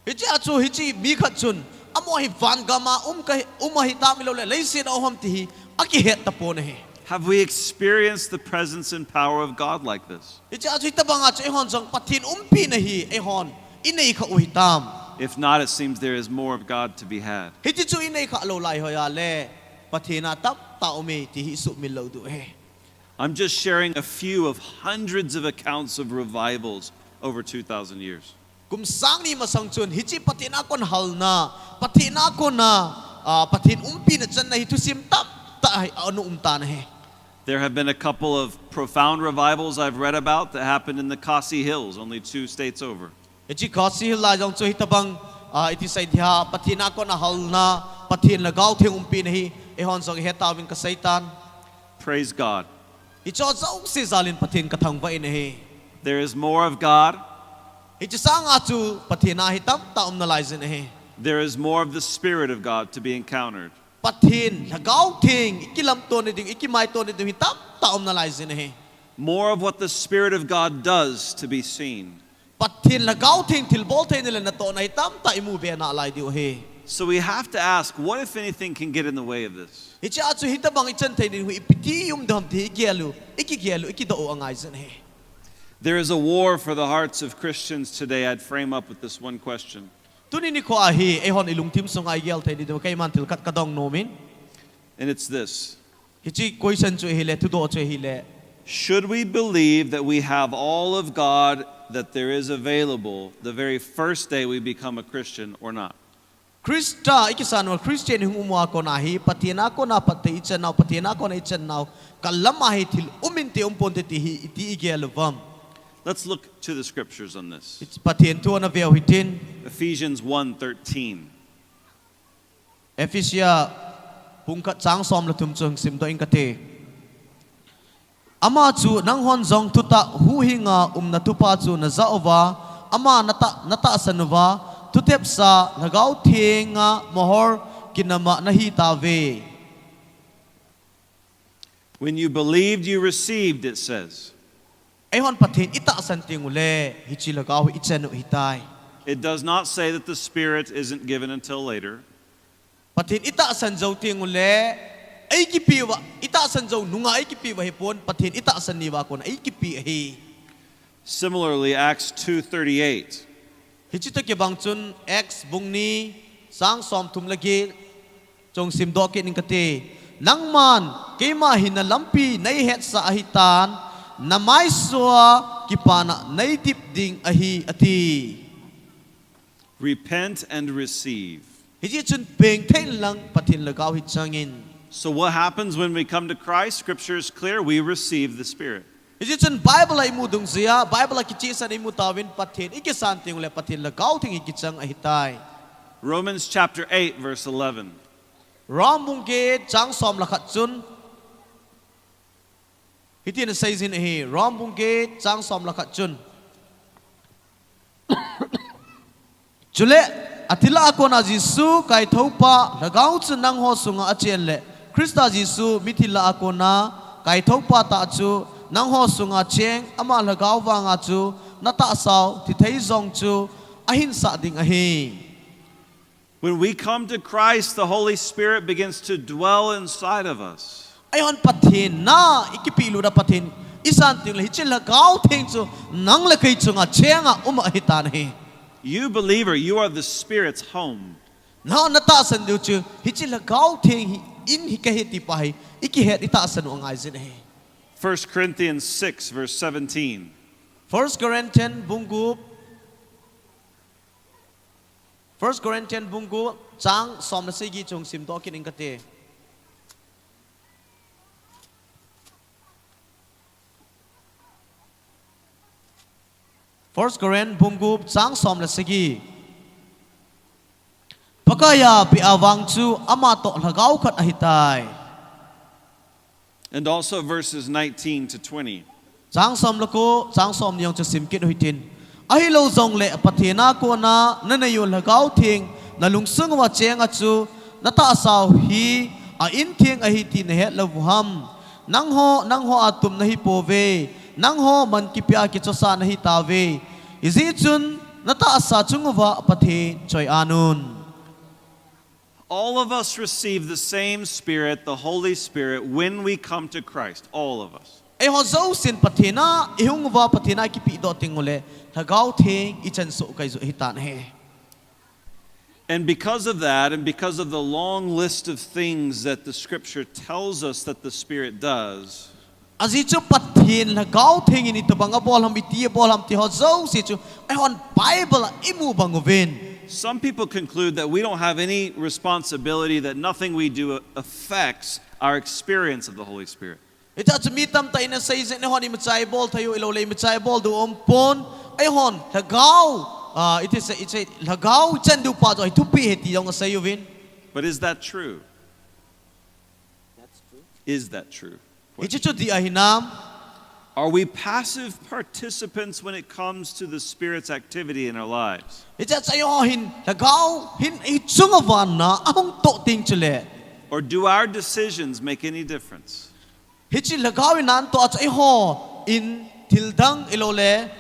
Hichi achu hichi mi khat chun amo hi van gama hi tamilo le leisi na hom ti aki het tapon he. Have we experienced the presence and power of God like this? Hichi achu tabanga che hon jong pathin umpi na hi ehon inei kha uhitam. If not, it seems there is more of God to be had. Hichi chu inei kha lo lai hoya le pathina tap ta umi ti hi su milo du he. I'm just sharing a few of hundreds of accounts of revivals over 2,000 years. Kum sang ni masang chun hichi pathina kon hal na pathina kon na pathin umpi na chan na hi tu sim tap ta anu umta na he. There have been a couple of profound revivals I've read about that happened in the Khasi Hills, only 2 states over. Hichi Khasi Hill la jong chu hitabang iti sai dia pathina kon na hal na pathin la gaw theng umpi na hi ehon song hetawin ka saitan. Praise God. Icho zong si zalin pathin ka thang va in he. There is more of God. Hichi sang achu pathina hitam ta na lai zin he. There is more of the Spirit of God to be encountered. Pathin lagaw thing ikilam to ni ding ikimai to ni ding hitam ta na lai zin he. More of what the Spirit of God does to be seen. Pathin lagaw thing tilbol thai nila na to na hitam ta imu be na lai diu he. So we have to ask, what if anything can get in the way of this? Hichi achu hitabang ichan thai ni hu ipiti dam thi gialu ikidao angai zin he. There is a war for the hearts of Christians today. I'd frame up with this one question. Tuni ni ko ahi ehon ilung tim song ai gel thai ni do kai man til kat kadong nomin. And it's this. Hichi question chu hile tu do chu hile. Should we believe that we have all of God that there is available the very first day we become a Christian or not? Krista ikisan wa Christian hung umwa ko na hi patina ko na pati ichan naw patina ko na ichan naw kalam ahi til uminte umponte ti hi iti igelvam. Let's look to the scriptures on this. It's patien tu na veo hitin. Ephesians 1:13. Ephesia pungkat sang som la tum chung sim do ingkate. Ama chu nang hon zong tuta hu hinga na tupa chu na zaova ama nata sanuwa tutep sa nagaw thinga mohor kinama nahi tave. When you believed, you received, it says. ai hon pathin ita san tingule hichi lagaw ichanu hitai. It does not say that the Spirit isn't given until later. Pathin ita san zo tingule ai kipiwa ita san zo nunga ai kipiwa hipon pathin ita san niwa kon ai kipi hi. Similarly, Acts 2:38. Hichi to ke bangchun X bungni sang som thum lagi chong sim do ke ning kate nangman keima hinalampi nai het sa ahitan namai swa kipana nai tip ding ahi ati. Repent and receive. Hichi chun peng thein lang pathin lagaw hi changin. So what happens when we come to Christ? Scripture is clear. We receive the Spirit. Hichi chun Bible ai mu dung sia Bible ki chi san ai mu tawin pathin ikisan ting le pathin lagaw thing ikichang ahitai. Romans chapter 8 verse 11. Ram bungke chang som lakhat chun hitin saizin hi ram bungke chang som lakhat chun chule atila akona jisu kai thopa lagaw chun nang ho sunga achen le Krista jisu mithila akona kai thopa ta chu nang ho sunga cheng ama lagaw wanga chu nata saw thi thei zong chu ahin sa ding ahi. When we come to Christ, the Holy Spirit begins to dwell inside of us. Ayon pathin na ikipilu da pathin isan ting le chila gao thing chu nang le kai chunga chenga hitan hi. You believer, you are the Spirit's home. Na nata san du chu hichila gao thing in hi ka heti pa hi iki het ita san ong ai zin hi. 1 Corinthians 6 verse 17. 1 Corinthians bungu 1 Corinthians bungu chang som na sigi chung sim do kin ingate. First Corinthians bungu chang som na sigi. Pakaya pi awang chu ama to lagaw khat ahitai. And also verses 19 to 20. Chang som lako chang som niong chu sim kit huitin. Ahilo zong le pathina ko na nanayon lagaw thing na lungsung wa cheng achu nata asaw hi a in thing a hi tin het lavuham nang ho atum na hi pove nang ho man kipya ki chosa na hi tawe izi chun nata asa chungwa pathe choi anun. All of us receive the same Spirit, the Holy Spirit, when we come to Christ. All of us. Ai ho zo sin pathina ihungwa pathina ki pi do tingole lagaw thing ichan so kai zo hitan he. And because of that, and because of the long list of things that the Scripture tells us that the Spirit does, azichu pathin lagaw thing ini tabanga bol ham iti bol ham ti ho zo si chu ai hon Bible imu bangovin. some people conclude that we don't have any responsibility, that nothing we do affects our experience of the Holy Spirit. Ita chumitam ta ina sai zen hon imchai bol thayo ilo le imchai bol do ompon ai hon lagaw it is lagaw chandu pa jo tupi heti yong sayo vin. But is that true? That's true. Is that true? Ichichu di ahinam. Are we passive participants when it comes to the Spirit's activity in our lives? Icha sayo hin lagaw hin ichungawan na ahong to ting chule. Or do our decisions make any difference? Hichi lagaw nan to at ai ho in tildang ilole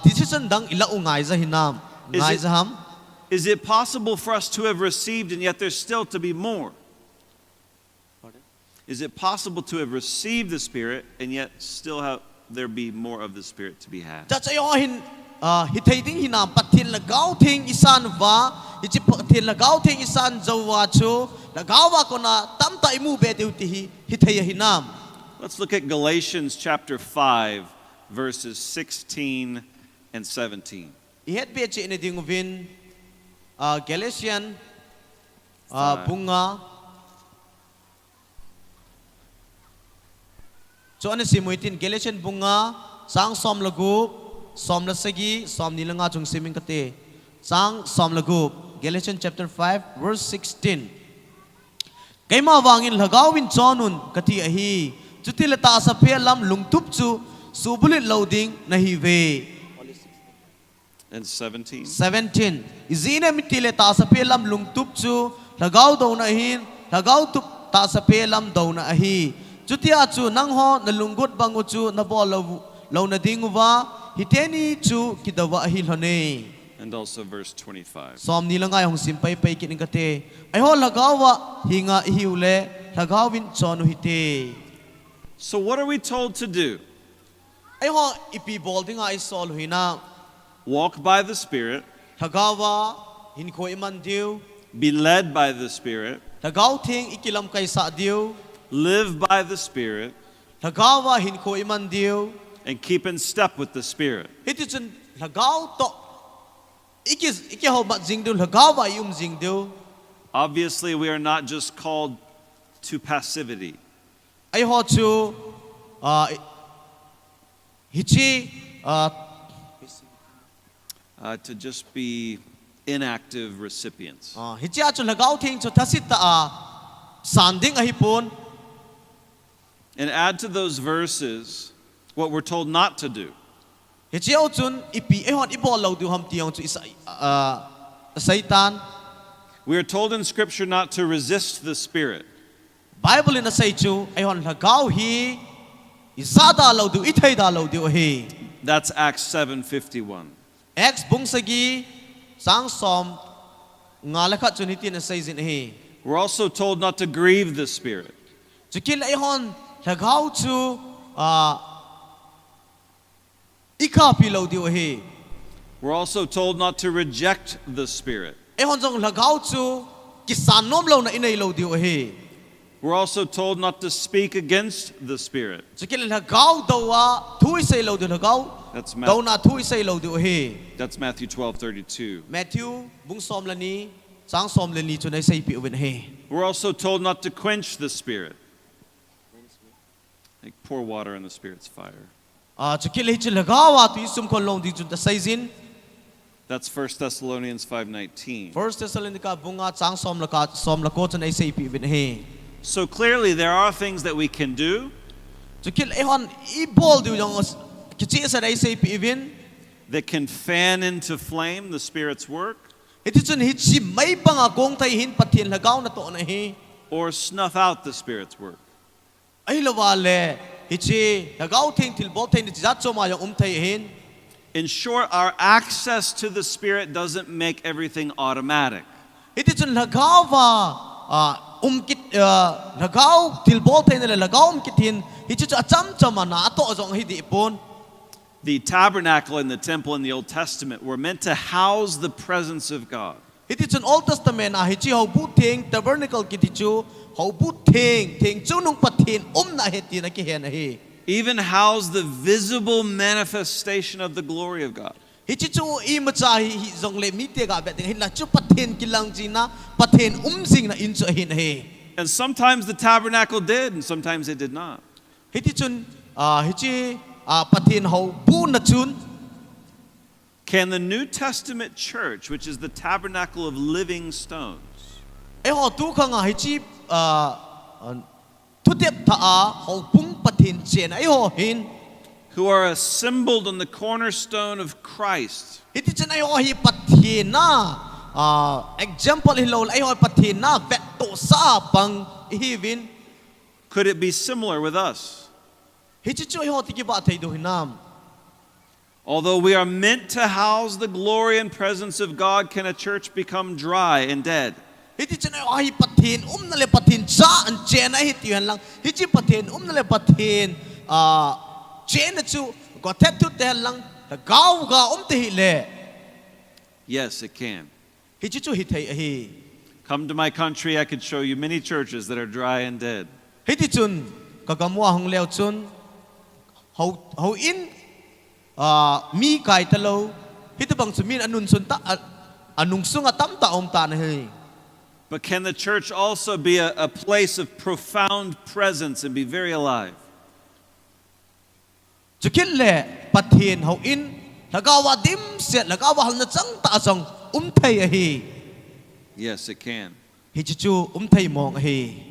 decision dang ila ungay za hinam. Ngai za ham. Is it possible for us to have received and yet there's still to be more? Is it possible to have received the Spirit and yet still have there be more of the Spirit to be had? Cha sayo hin hitay ding hinam patin lagaw ting isan va ichi patin lagaw ting isan zawa chu lagawa ko na tamta imu be deuti hitay hinam. Let's look at Galatians chapter 5 verses 16 and 17. Ihet be chi ineding vin Galatian bunga so ane simuitin Galatian bunga sang som lagu som lasagi som nilanga chung siming kate sang som lagu Galatians chapter 5 verse 16 kaima wangin lagawin chonun kati ahi chutilata sa pelam lungtup chu subulit loading nahive. And 17. Izine mitile ta sa pelam lungtup chu lagaw daw na hin lagaw tup ta sa pelam daw na ahi chutia chu nang ho nalunggot bangu chu na bol lo na dingwa hiteni chu kidawa hi lone And also verse 25. som ni langai hong simpai pai kin kate ai ho lagawa hinga hiule lagawin chonu hite. So what are we told to do? Ai ho ipi bolding ai sol hina Walk by the Spirit, lagawa hin ko iman diu be led by the Spirit, lagaw thing ikilam kay sa diu live by the Spirit, lagawa hin ko iman diu and keep in step with the Spirit. hiti chun lagaw to iki ho mat jing diu lagawa jing diu. Obviously, we are not just called to passivity. Ai ho chu hichi To just be inactive recipients. hichi chu lagaw thing chu thasita sanding ahipon. And add to those verses what we're told not to do. Hichi au chun ipi ehon ibol lo du ham tiong chu Satan. We are told in Scripture not to resist the Spirit. Bible in a say chu ehon lagaw hi isada lo du ithai da lo du hi. That's Acts 7:51. Ex bungsagi sang som ngalakha chun hitin a say zin hi. We're also told not to grieve the Spirit. Chukil ehon lagaw chu ikapi lo du hi. We're also told not to reject the Spirit. Ehon jong lagaw chu kisanom lo na inay lo du hi. We're also told not to speak against the Spirit. Chukil lagaw dawa thui say lo du lagaw. That's Daw na thui say lo du hi. Matthew 12:32. Matthew bung som lani sang som lani chu nai say pi wen he. We're also told not to quench the Spirit. Like pour water on the Spirit's fire. Chukil hi chu lagawa tu isum kon long di chu ta say zin. That's 1 Thessalonians 5:19. First Thessalonica bunga sang som lako chu nai say pi wen he. So clearly there are things that we can do Chukil ehon I bol du jong kichi sa nai say pi wen. that can fan into flame the Spirit's work Iti chun hi chi mai panga gong tai hin pathin lagaw na to na hi. or snuff out the Spirit's work. Ay lawale hichi lagaw thing til bol thing ni jat cho ma yung tai hin. In short, our access to the Spirit doesn't make everything automatic. Iti chun lagawa kit lagaw til bol thing nila lagaw kitin hichi chu acham chama na ato jong hi di pon. The tabernacle and the temple in the Old Testament were meant to house the presence of God. Iti chun Old Testament na hichi ho bu thing tabernacle kiti chu ho bu thing chu nung pathin na heti na ki hen hi. Even house the visible manifestation of the glory of God. Hichi chu I macha hi zong le mi te ga bet hin la chu pathin kilang ji na pathin sing na in chu hin he. And sometimes the tabernacle did, and sometimes it did not. Hichi chun hichi pathin ho bu na chun. Can the New Testament church, which is the tabernacle of living stones, Eho tu ka nga hichi tutep ta ho pung pathin chen ai ho hin. who are assembled on the cornerstone of Christ, Iti chun ai ho hi pathin na example hi lo ai ho pathin na vet to sa pang hi vin. could it be similar with us? Hichi chu ai ho ti ki ba thai do hinam. Although we are meant to house the glory and presence of God, can a church become dry and dead? Hiti chen ai pathin na le pathin cha an chen ai ti han lang hichi pathin na le pathin chen chu go tep tu te lang ta gaw ga te hi le Yes, it can. hichi chu hi thai hi. Come to my country, I could show you many churches that are dry and dead. Hiti chun kagamwa hong leo chun ho in mi kai talo hiti bang chu min anun sun ta anung sunga tam ta ta na hi. But can the church also be a place of profound presence and be very alive? Chukil le pathin ho in lagawa dim set lagawa hal na chang ta song thai hi. Yes, it can. Hichi chu thai mong hi.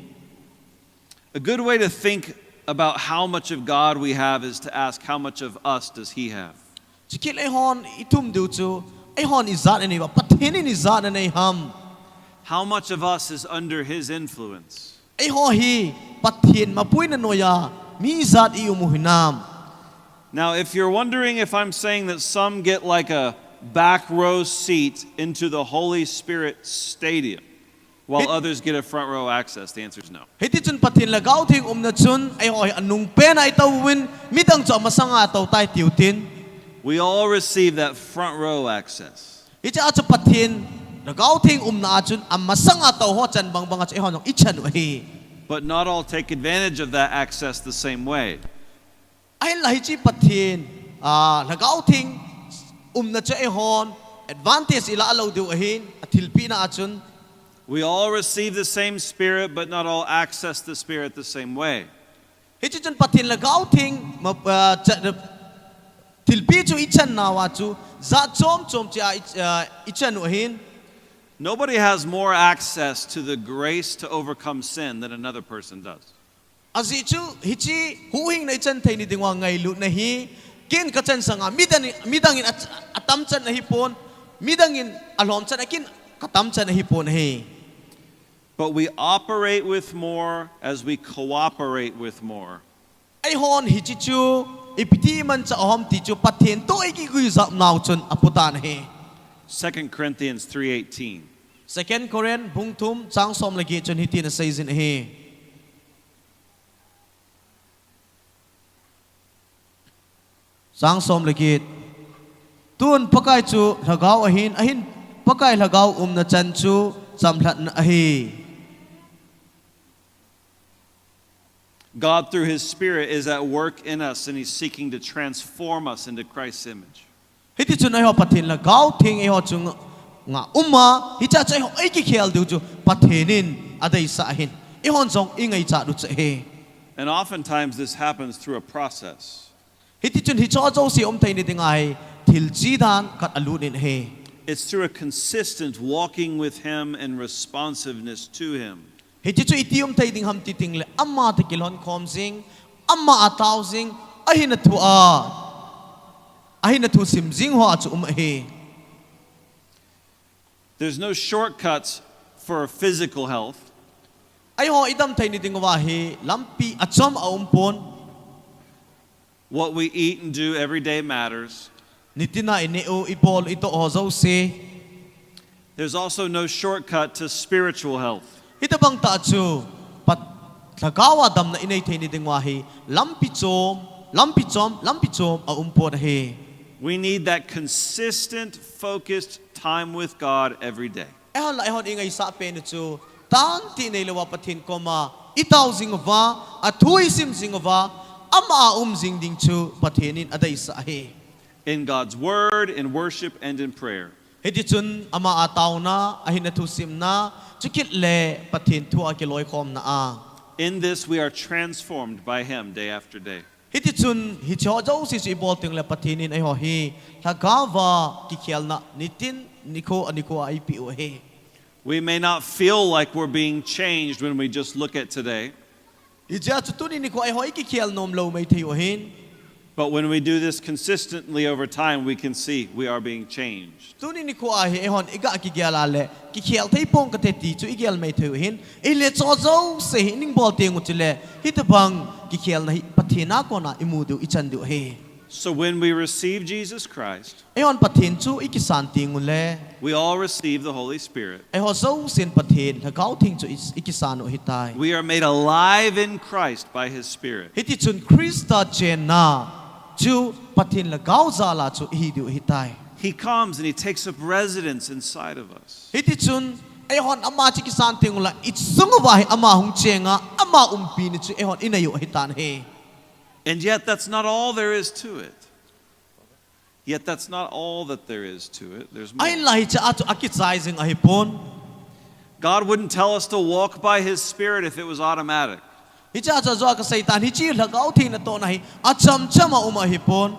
A good way to think about how much of God we have is to ask, how much of us does He have? Chukil ai hon itum du chu ai hon izat ani ba pathin ni izat ani ham. How much of us is under His influence? Ai ho hi pathin mapui na noya mi izat I umuhinam. Now, if you're wondering if I'm saying that some get like a back row seat into the Holy Spirit stadium while others get a front row access, the answer is no. Hiti chun pathin lagaw thing na chun ay hoy anung pena itawin midang cho masanga taw tay tiutin. We all receive that front row access. Iti acho pathin lagaw thing na chun am masanga taw ho chan bang bang acho honong ichan hi. But not all take advantage of that access the same way. Ay lahi pathin lagaw thing na cho hon advantage ila alaw diu ahin atilpi na achun. We all receive the same Spirit, but not all access the Spirit the same way. Hiti chun pathin lagaw thing tilpi chu ichan na wa chu za chom cha ichan ahin. Nobody has more access to the grace to overcome sin than another person does. Azi chu hichi huhing na ichan thay ni dingwa ngay lu na hi kin kachan sanga midangin atam chan na hipon midangin alhom chan akin katam chan na hipon hi. But we operate with more as we cooperate with more. Ay hon hichi chu ipiti man cha ahom ti chu pathen to ay kikuyusap naw chun aputan hi. 2 Corinthians 3:18. 2 Korean bungtum chang som lagi chun hiti na saizin hi. Sang som lagi tun pakai chu lagaw ahin pakai lagaw na chan chu samlat na ahi. God, through His Spirit, is at work in us, and He's seeking to transform us into Christ's image. Hiti chun ay ho pathin lagaw thing ay ho chung nga hicha chay ho ay kikhel du chu pathenin aday sa ahin. Ihon song ingay cha du he. And oftentimes this happens through a process. Hiti chun hicho zo si tay ni dingay tilji dan kat alunin he. It's through a consistent walking with Him and responsiveness to Him. Hiti chu itium tay ding ham titing le amma te kilhon khomsing amma atawsing ahin na tu simjing ho achu he. There's no shortcuts for physical health. Ay ho idam tay ni dingwa he lampi achom aumpon. What we eat and do every day matters. Nitina ineo ipol ito ozo se. There's also no shortcut to spiritual health. Ito bang tachu pat lagawa dam na inay tay ni dingwa he lampi chom aumpon he. We need that consistent, focused time with God every day. Ehon ingay sa pen chu tan ti nay lawa pathin ko ma itaw zingwa athui sim zingwa ama zing ding chu pathenin aday sa he. In God's word, in worship, and in prayer. Hiti chun ama ataw na ahin na tusim na chukit le pathin tu akiloy kom na a. In this we are transformed by Him day after day. Hiti chun hicho jo si ibolting le pathinin ay ho hi lagawa kikial na nitin niko ay piu he. We may not feel like we're being changed when we just look at today. Ija chutuni niko ay ho kikial nom lo may tayo hin. But when we do this consistently over time, we can see we are being changed. Tuni ni ko ahi ehon iga kigialale kikial tay pong kateti chu igial may tuhin ile chozo se hining bolting utile hitabang kikial na pathina ko na imudu ichandu he. So when we receive Jesus Christ, ehon pathin chu ikisanting ule we all receive the Holy Spirit. Eho so sin pathin lagaw ting chu ikisano hitay. We are made alive in Christ by His Spirit. Hiti chun Krista chen na chu pathin lagaw zala chu hidu hitay. He comes and He takes up residence inside of us. Hiti chun ehon ama chikisanting ula itsungubahi ama hung chenga ama umpi ni chu ehon inayo hitan he. And yet that's not all there is to it. Yet that's not all that there is to it. There's more. Ay lahi cha atu akitsizing ahipon. God wouldn't tell us to walk by His Spirit if it was automatic. Hicha cha zo ka saitan hichi lagaw thi na to nahi acham chama umahipon.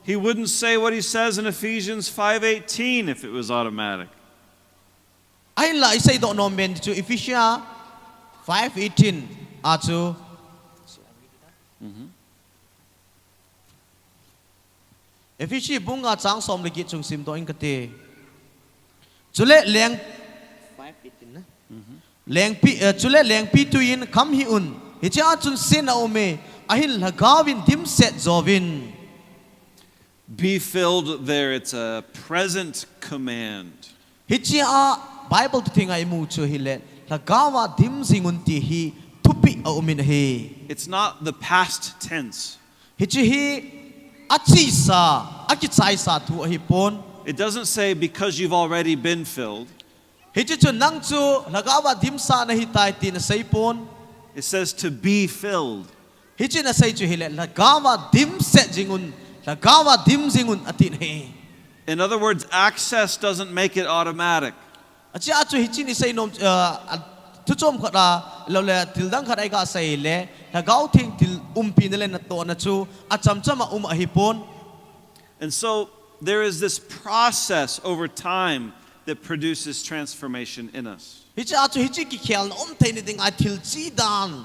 He wouldn't say what He says in Ephesians 5:18 if it was automatic. Ay la isay do no men to Ephesians 5:18 atu. Ephesians bunga chang som legi chung sim do ingkate. Chule leng 5:18 na. Chule leng pi tuin kam hi un. Hicha chun sin a ome ahin lagawin dim set zovin. Be filled there, it's a present command. Hichi a Bible tu tinga imu chu hile lagawa dim zingun ti hi tupi a umin he. It's not the past tense. Hichi hi achi sa akichai sa tu hi pon. It doesn't say because you've already been filled. Hichi chu nang chu lagawa dim sa na hi tai ti na sei pon. It says to be filled. Hichi na sei chu hile lagawa dim se jingun lagawa dim zingun atin he. In other words, access doesn't make it automatic. Achi achu hichi ni sei nom tu chom khara lo le til dang khara ka sei le lagaw thing til umpi na le na to na chu acham chama a hi pon. And so there is this process over time that produces transformation in us. Hichi achu hichi ki khel na thei ni ding a thil chi dan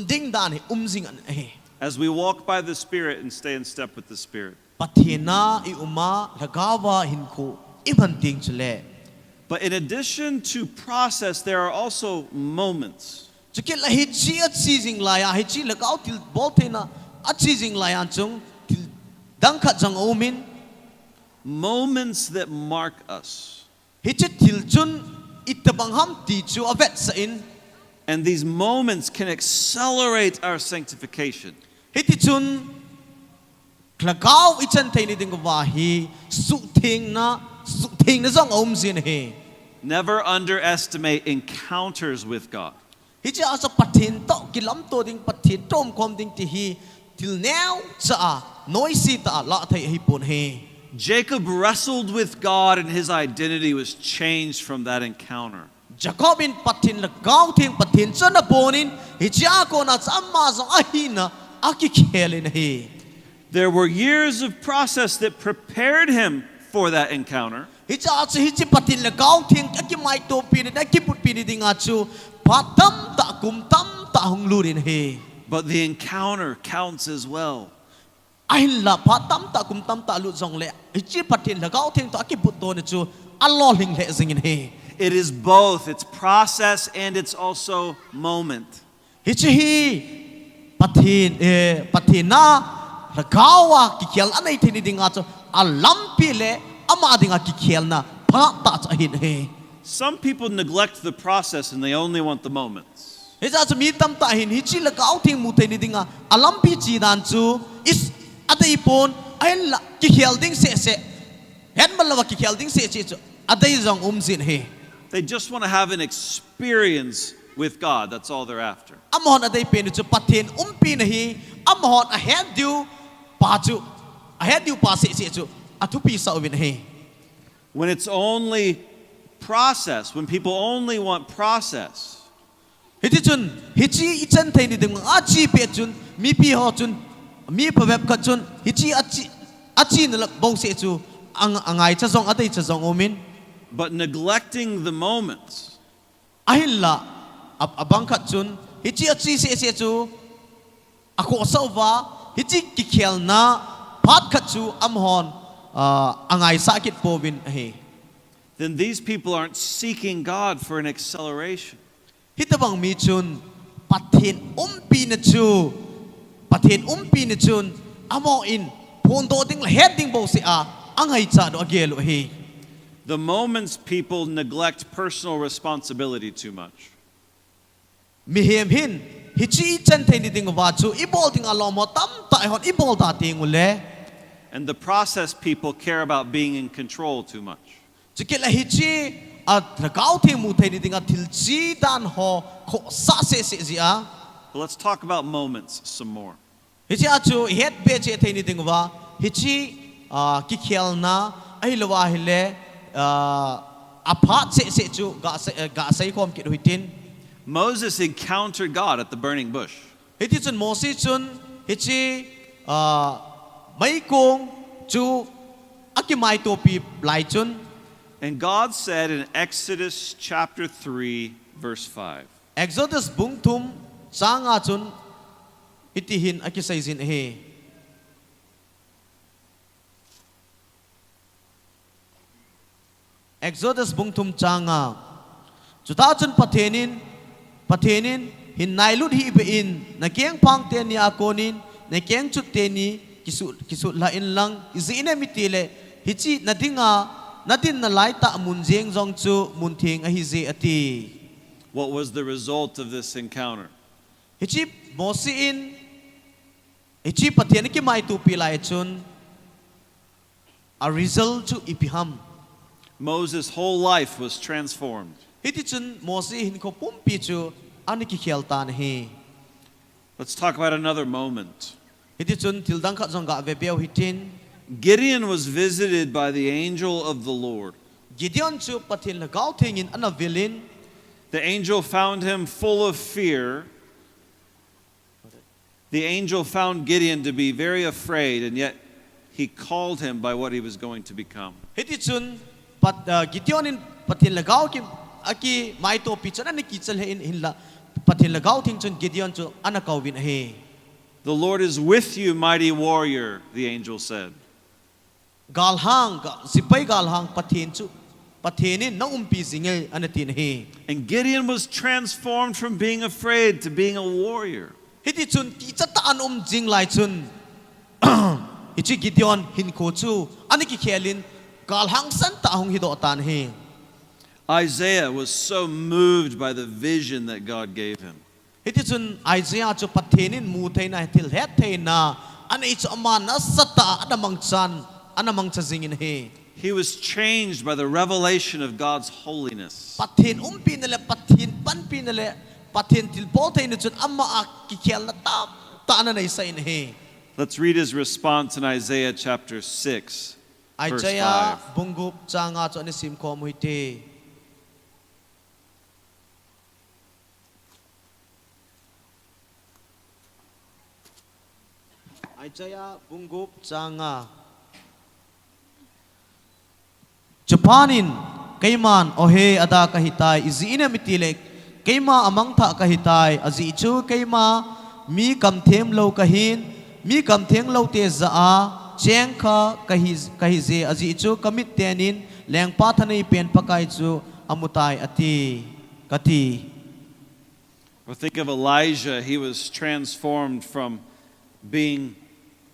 ding dan he jing an he. As we walk by the Spirit and stay in step with the Spirit. Pathina I uma lagawa hinku iman ding chule. But in addition to process, there are also moments. Chukil la hichi achi jing la ya hichi lagaw til bol thena achi jing la ya chung til dang khat jang omin. Moments that mark us. Hichi til chun itabang ham ti chu avet sa in. And these moments can accelerate our sanctification. Hiti chun klagaw ichan thei ni ding wa hi su thing na zong om zin he. Never underestimate encounters with God. Hichi asa pathin to kilam to ding pathin tom kom ding ti hi till now cha noisy ta la thei hi pon he. Jacob wrestled with God and his identity was changed from that encounter. Jacobin pathin lagaw thing pathin chana bonin hichi ko na chamma zong ahina aki khelin he. There were years of process that prepared him for that encounter. Hichi hichi pathin lagaw thing aki mai to pin na ki put pin ding achu patam ta kum tam ta hung lurin he. But the encounter counts as well. Ahin la patam ta kum tam ta lu zong le hichi pathin lagaw thing to aki put to na chu allo ling le zingin he. It is both. It's process and it's also moment. Hichi hi pathin na lagawa ki khel anai thini ding achu alam pi le ama ding ki khel na pha ta cha hin he. Some people neglect the process and they only want the moments. Hicha chu mi tam ta hin hichi lagaw thing mu thini ding a alam pi chi dan chu is adai pon ain la ki khel ding se se hen malawa ki khel ding se chu adai zong zin he. They just want to have an experience with God. That's all they're after. Amon adai pen chu pathin pi na hi amon a head du pa chu a head du pa se chu atu pi sa win he. When it's only process, when people only want process, Hichi chun hichi ichan thei ni ding a chi pe chun mi pi ho chun mi pa web ka chun hichi achi na lak bo se chu angai cha zong adai cha zong omin. but neglecting the moments. Ahin la abang khat chun hichi achi se chu ako sa wa hichi ki khel na phat khat chu amhon angai sakit povin he. Then these people aren't seeking God for an acceleration. Hitabang mi chun pathin pi na chun amo in pondo ding la heading bo se a angai cha do agelo he. The moments people neglect personal responsibility too much. Mihem hin hichi chan thei ni ding wa chu ibol ding alomo tam ta hon ibol ta ting ule. And the process people care about being in control too much. Chikela hichi at lagaw thing mu thei ni ding a thil chi dan ho kho sa se zia. But let's talk about moments some more. Hichi achu het be che thei ni ding wa hichi ki khel na ai lawa hile aphat se chu ga sai khom ki huitin. Moses encountered God at the burning bush. Hichi chun Moses chun hichi mai kong chu akimai topi lai chun. And God said in Exodus chapter 3 verse 5. Exodus bung thum sanga chun itihin akisai zin he. Exodus bung thum changa chuta chun pathenin hin nailut hi be in na keng phang te ni akonin na keng chut te ni kisu la in lang izi ina mitile hichi nadin na lai ta munjeng jong chu munthing a hi je ati. What was the result of this encounter? Hichi mosi in hichi pathian ki mai tu pilai chun a result to ipiham. Moses' whole life was transformed. Hiti chun mosi hin ko pumpi chu ani ki kheltan hi. Let's talk about another moment. Hiti chun tildang kha jong ga ve beu hitin Gideon was visited by the angel of the Lord. Gideon chu pathin la gau thing in ana vilin. The angel found him full of fear. The angel found Gideon to be very afraid, and yet he called him by what he was going to become. Hiti chun Gideon in pathin la gau ki aki mai to pichana ni kichal he in hinla pathin la gau thing chun Gideon chu ana kau vin he. The Lord is with you, mighty warrior, the angel said. Galhang sipai galhang pathin chu pathinin na umpi zinge anatin he. And Gideon was transformed from being afraid to being a warrior. Hiti chun ki chataan jing lai chun hichi Gideon hin ko chu ani ki khelin galhang san ta hong hido tan he. Isaiah was so moved by the vision that God gave him. Hiti chun Isaiah chu pathinin mu theina til het theina ani chu amana sata adamang chan anamang chazingin he. He was changed by the revelation of God's holiness. Pathin pinale pathin pan pinale pathin til po theina chun amma a ki khel na ta na nei sa in he. Let's read his response in Isaiah chapter 6, verse Isaiah 5. bungup changa chu ani sim ko mu te. Isaiah bungup changa Japanin kaiman ohe ada kahitai izina mitilek kaima amang tha kahitai azi chu kaima mi kam them lo kahin mi kam theng lo te za a cheng kha kahi je azi chu kamit tenin leng pa thanei pen pakai chu amutai ati kati. Or think of Elijah. He was transformed from being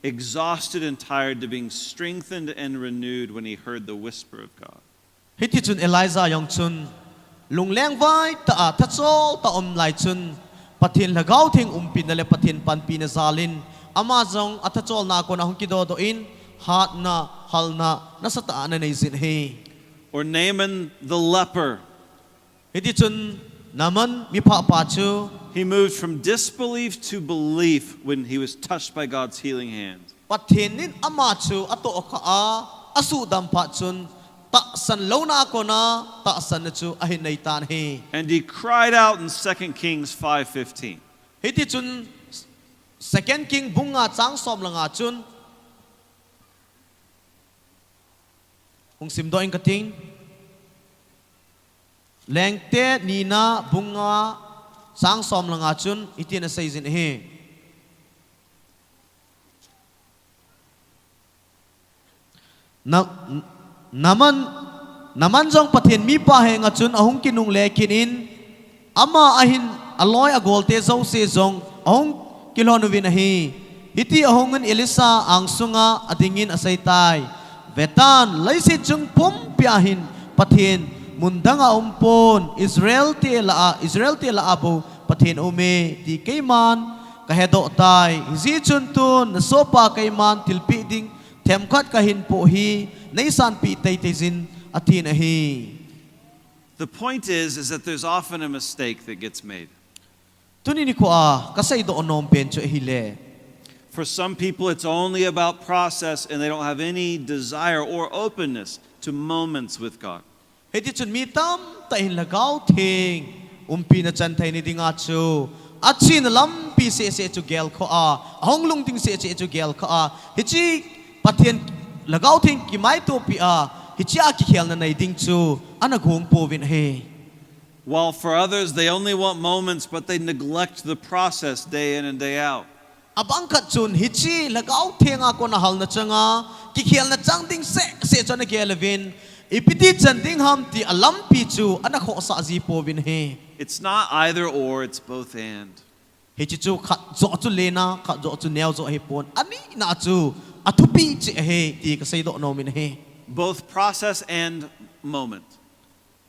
exhausted and tired to being strengthened and renewed when he heard the whisper of God. Hiti chun Elijah yong chun lung leng vai ta thachol ta lai chun pathin lagaw thing pinale pathin pan pina zalin ama jong athachol na ko na hong kido do in hat na hal na nasata na nei zin he. Or Naaman the leper. Hiti chun naman mi pha pa chu He moved from disbelief to belief when he was touched by God's healing hand. Pathinin ama chu ato ka a asu dam pha chun ta san lo na ko na ta san chu a hin nei tan he. And he cried out in 2 Kings 5:15. Hiti chun 2 King bunga chang som langa chun hong sim do in kating lengte nina bunga sang som langa chun itina season he. Naman jong pathin mi pa he nga chun ahung kinung lekin in ama ahin aloy agolte zo se jong ahung kilonu win hi hiti ahungun Elisa ang sunga adingin asaitai vetan laisi chung pum piahin pathin mundanga umpon Israel te la abo pathin ume ti kaiman kahedo tai zi chun tun na sopa kaiman tilpi ding temkat kahin po hi naisan pi tay tezin atin ahi. The point is that there's often a mistake that gets made. Tunini ko kasay do onom pencho hile. For some people, it's only about process and they don't have any desire or openness to moments with God. Hedi chun mitam tahin lagaw thing na chan tay ni dinga chu achin lampi se chu gel ko ahong lung ting se chu gel ko hichi pathian lagaw thing ki mai to pi hichi ki khel na nei ding chu anagong po vin he. While for others, they only want moments, but they neglect the process day in and day out. Abangkat chun hichi lagaw thing ako na hal na changa ki khel na chang ding se chon na gelvin ipiti chan ding ham ti alam pi chu anakho sa ji po vin he. It's not either or, it's both and. Hichi chu khat zo chu lena khat zo chu neo zo he pon ani na chu athupi chi he ti ka sei do no min he Both process and moment.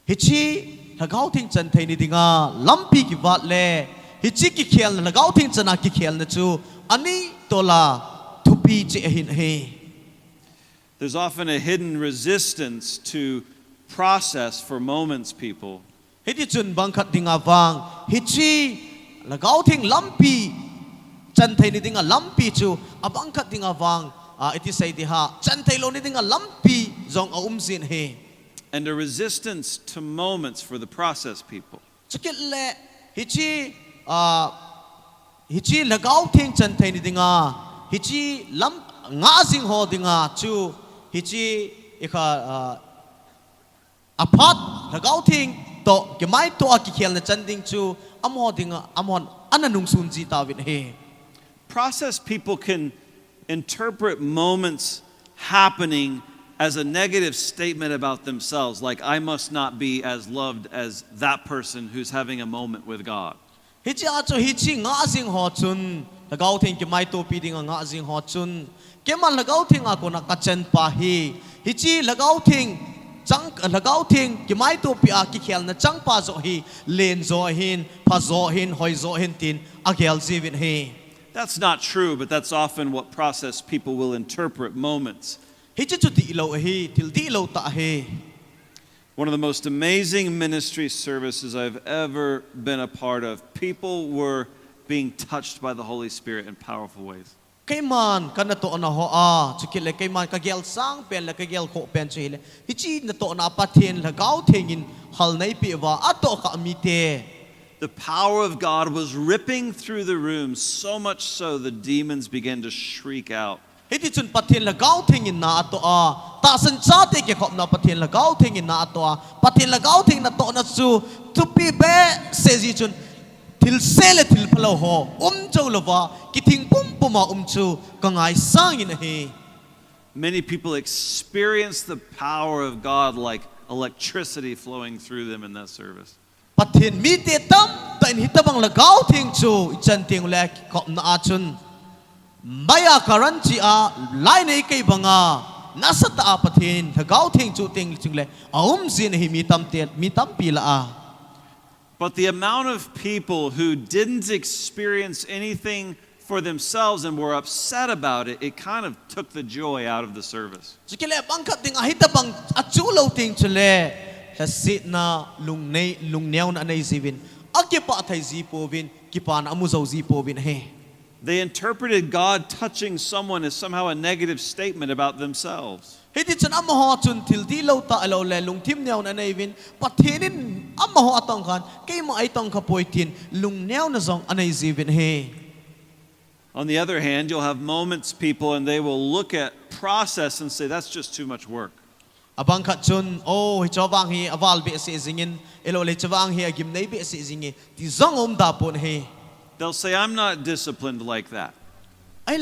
hichi lagau thing chan thei ni dinga lampi ki wat le hichi ki khel na lagau thing chana ki khel na chu ani tola thupi chi hin he. There's often a hidden resistance to process for moments, people. Hiti chun bangkhat dinga wang hichi lagau thing lampi chan thei ni dinga lampi chu abangkhat dinga wang iti sei di ha chan thei lo ni dinga lampi zong a sin he. And a resistance to moments for the process people. Chukit le hichi hichi lagau thing chan thei ni dinga hichi lam nga sing ho dinga chu hichi ikha aphat lagau thing to ke mai to a ki khel na chan ding chu amho dinga amon ananung sun ji ta win he. Process people can interpret moments happening as a negative statement about themselves, like I must not be as loved as that person who's having a moment with God. Hichi acho hichi nga sing ho chun lagau thing ke mai to pi ding nga sing ho chun ke man lagau thing a ko na ka chen pa hi hichi lagau thing chang lagau thing ke mai to pi a ki khel na chang pa zo hi len zo hin pa zo hin hoi zo hin tin a khel jivin he. That's not true, but that's often what process people will interpret moments. Hichi chu di lo hi til di lo ta he. One of the most amazing ministry services I've ever been a part of. People were being touched by the Holy Spirit in powerful ways. Kaiman kana to na ho a chukile kaiman ka gel sang pen la ka gel kho pen chile hichi na to na pathen lagau thengin hal nei pi wa ato ka mi te. The power of God was ripping through the room, so much so the demons began to shriek out. Hiti chun pathen lagau thengin na ato a ta san cha te ke khop na pathen lagau thengin na ato a pathen lagau theng na to na chu tupi be seji chun til sele til palo ho chau lova ki thing pum puma chu kangai sang in he. Many people experienced the power of God like electricity flowing through them in that service. Pathen mi te tam ta in hitabang lagau theng chu chan ting le khop na a chun Baya karanchi a lai nei kai banga nasata a pathin thagau thing chu ting chingle zin hi mi tam pila a. But the amount of people who didn't experience anything for themselves and were upset about it, it kind of took the joy out of the service. Chikile bangkat ding a hitabang a chulo ting chule hasit na lung neon na nei zivin akipa thai zi povin kipan amuzau zi povin he. They interpreted God touching someone as somehow a negative statement about themselves. Hiti chan amaho chun til di lo ta alo le lung tim neo na nevin pathenin amaho atong kan kay mo ay tong kapoitin lung neo na zong anay zivin he. On the other hand, you'll have moments people and they will look at process and say that's just too much work. Abang kat chun oh hicawang hi aval be si zingin elo le chawang hi agim nei be si zingi ti zong da pon he. They'll say, I'm not disciplined like that. I'm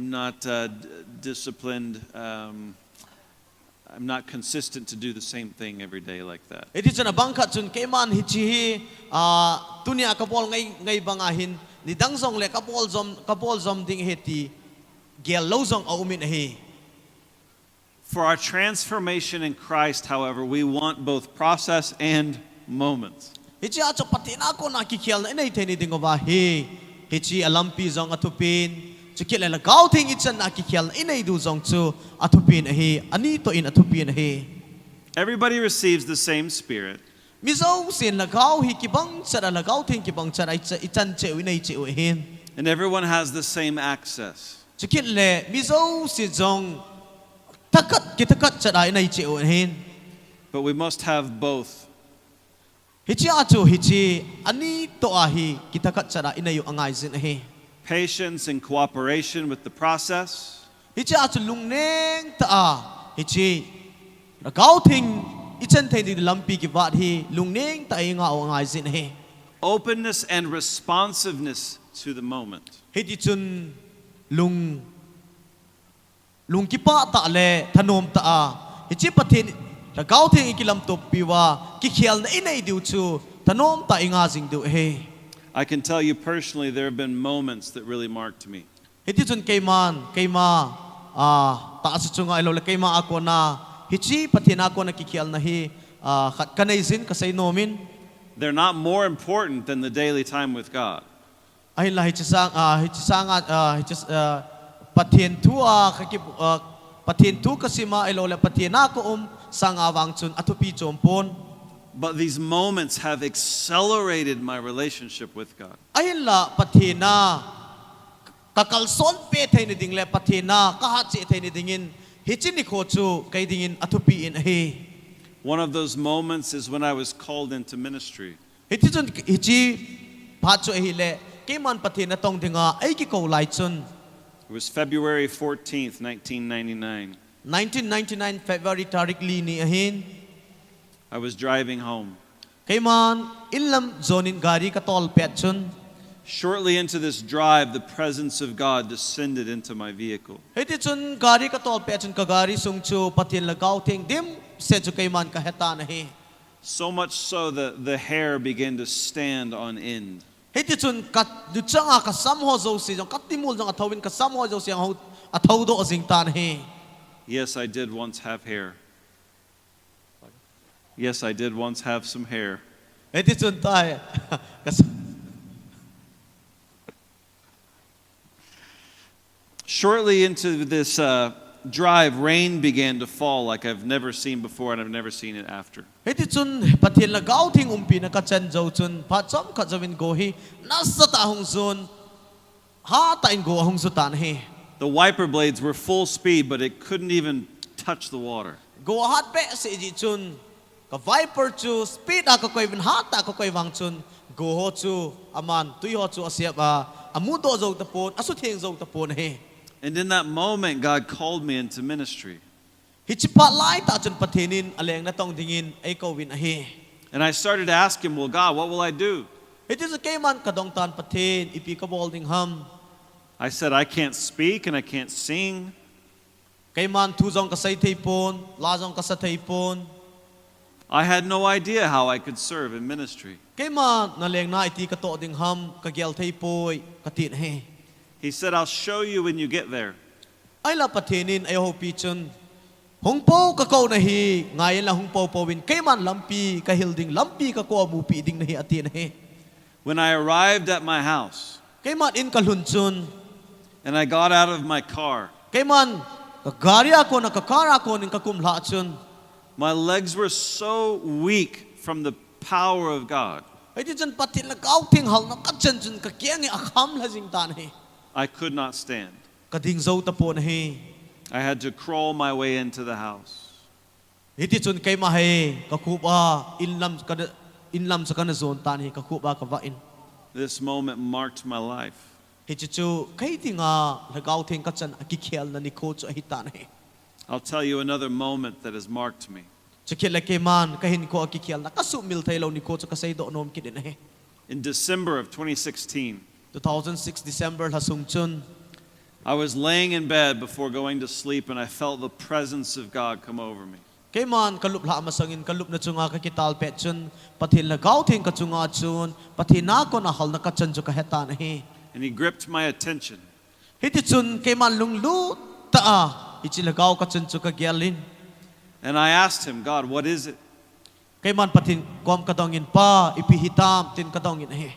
not disciplined. I'm not consistent to do the same thing every day like that. For our transformation in Christ, however, we want both process and moments. Hichi acho patina ko na kikial na inay teni dingo ba he hichi alampi zong atupin chukile la gau thing itchan na kikial na inay du zong chu atupin he anito in atupin he. Everybody receives the same Spirit. Mizo sin la gau hi kibang chara la gau thing kibang chara ichan che inay che hin. And everyone has the same access. Chukile mizo si zong takat kitakat chara inay che hin. But we must have both. Hichi acho hichi ani to ahi kita katsara inayo angay zin he. Patience and cooperation with the process. Hichi acho lungneng ta hichi ragau thing ichan thai di lampi ki wat hi lungneng ta nga angay zin he. Openness and responsiveness to the moment. Hichi chun lung kipa ta le thanom ta hichi pathin ragau thing ikilam to piwa ki khial na inay diu chu tanom ta inga jing du he. I can tell you personally, there have been moments that really marked me. Hiti chun keima ta asachunga ilo le keima ako na hichi pathina ako na kikial na hi kanaizin kasay nomin. They're not more important than the daily time with God. Ay la patientu patientu kasima ilo le patiena ko sanga wangchun atupi chompon. But these moments have accelerated my relationship with God. Ay la patiena kakalson pe thay ni ding le patiena kahatsi thay ni dingin hichi ni khochu kay dingin atupi in hi. One of those moments is when I was called into ministry. Hichi pacho ehile keman patiena tong dinga ay ki ko lai chun. It was February 14th, 1999. 1999 February tarik li ni ahin. I was driving home. Keman ilam zonin gari katol pet chun. Shortly into this drive, the presence of God descended into my vehicle. Hiti chun gari katol pet chun kagari sungchu patien lagaw ting dim se chu keman kaheta na hi. So much so that the hair began to stand on end. Hiti chun kat du changa kasam ho zo si jong katimul jong athawin kasam ho zo si ang athaw do asing tan hi. Yes, I did once have hair. Yes, I did once have some hair. Hiti chun tay Shortly into this drive, rain began to fall like I've never seen before and I've never seen it after. Hiti chun patien lagaw ting umpi na kachan zo chun pachom kachawin go hi nasa tahong zon ha tain go ahong zutan hi. The wiper blades were full speed, but it couldn't even touch the water. Go hat pe si ji chun ka viper chu speed ako koy bin hat ako koy wang chun go ho chu aman tui ho chu asiap amudo zo tapon asu theng zo tapon he. And in that moment, God called me into ministry. Hichipa lai ta chun pathenin aleng na tong dingin ay ko win ahe. And I started to ask him, well, God, what will I do? It is a keman kadong tan pathen ipi ka bolding ham. I said, I can't speak and I can't sing. Keman tu zong kasay teipon, la zong kasa teipon. I had no idea how I could serve in ministry. Keman naleng na iti ka to ding ham kagyal teipoy katin he. He said, I'll show you when you get there. Ay la pathenin ay ho pichun. Hungpo ka ko na hi ngayon la hungpo powin keman lampi ka hilding lampi ka ko amupi ding na hi atin he. When I arrived at my house, keman in kalunchun. And I got out of my car, keman kagari ako nakakara ako ning kakumla chun. My legs were so weak from the power of God. Ay di jan patin lagaw ting hal na kachan chun kakyang akham la jing tan he. I could not stand. Kading zo tapon he. I had to crawl my way into the house. Iti chun kay mahe kakuba inlam sa kana zon tan he kakuba kawain. This moment marked my life. Iti chu kay tinga lagaw ting kachan akikyal na ni coach ahitan he. I'll tell you another moment that has marked me. Chikila kay man kahin ko akikyal na kasumil tayo ni coach kasay do nom kidin he. In December of 2016, 2006 December hasungchun. I was laying in bed before going to sleep and I felt the presence of God come over me. Kay man kalup la masangin kalup na chunga kakital pet chun patin lagaw ting kachunga chun patin ako na hal na kachan jo kahetan he. And he gripped my attention. Hiti chun kay man lunglu taa ichi lagaw kachan jo kagyalin. And I asked him, God, what is it? Kay man patin kom kadongin pa ipihitam tin kadongin he.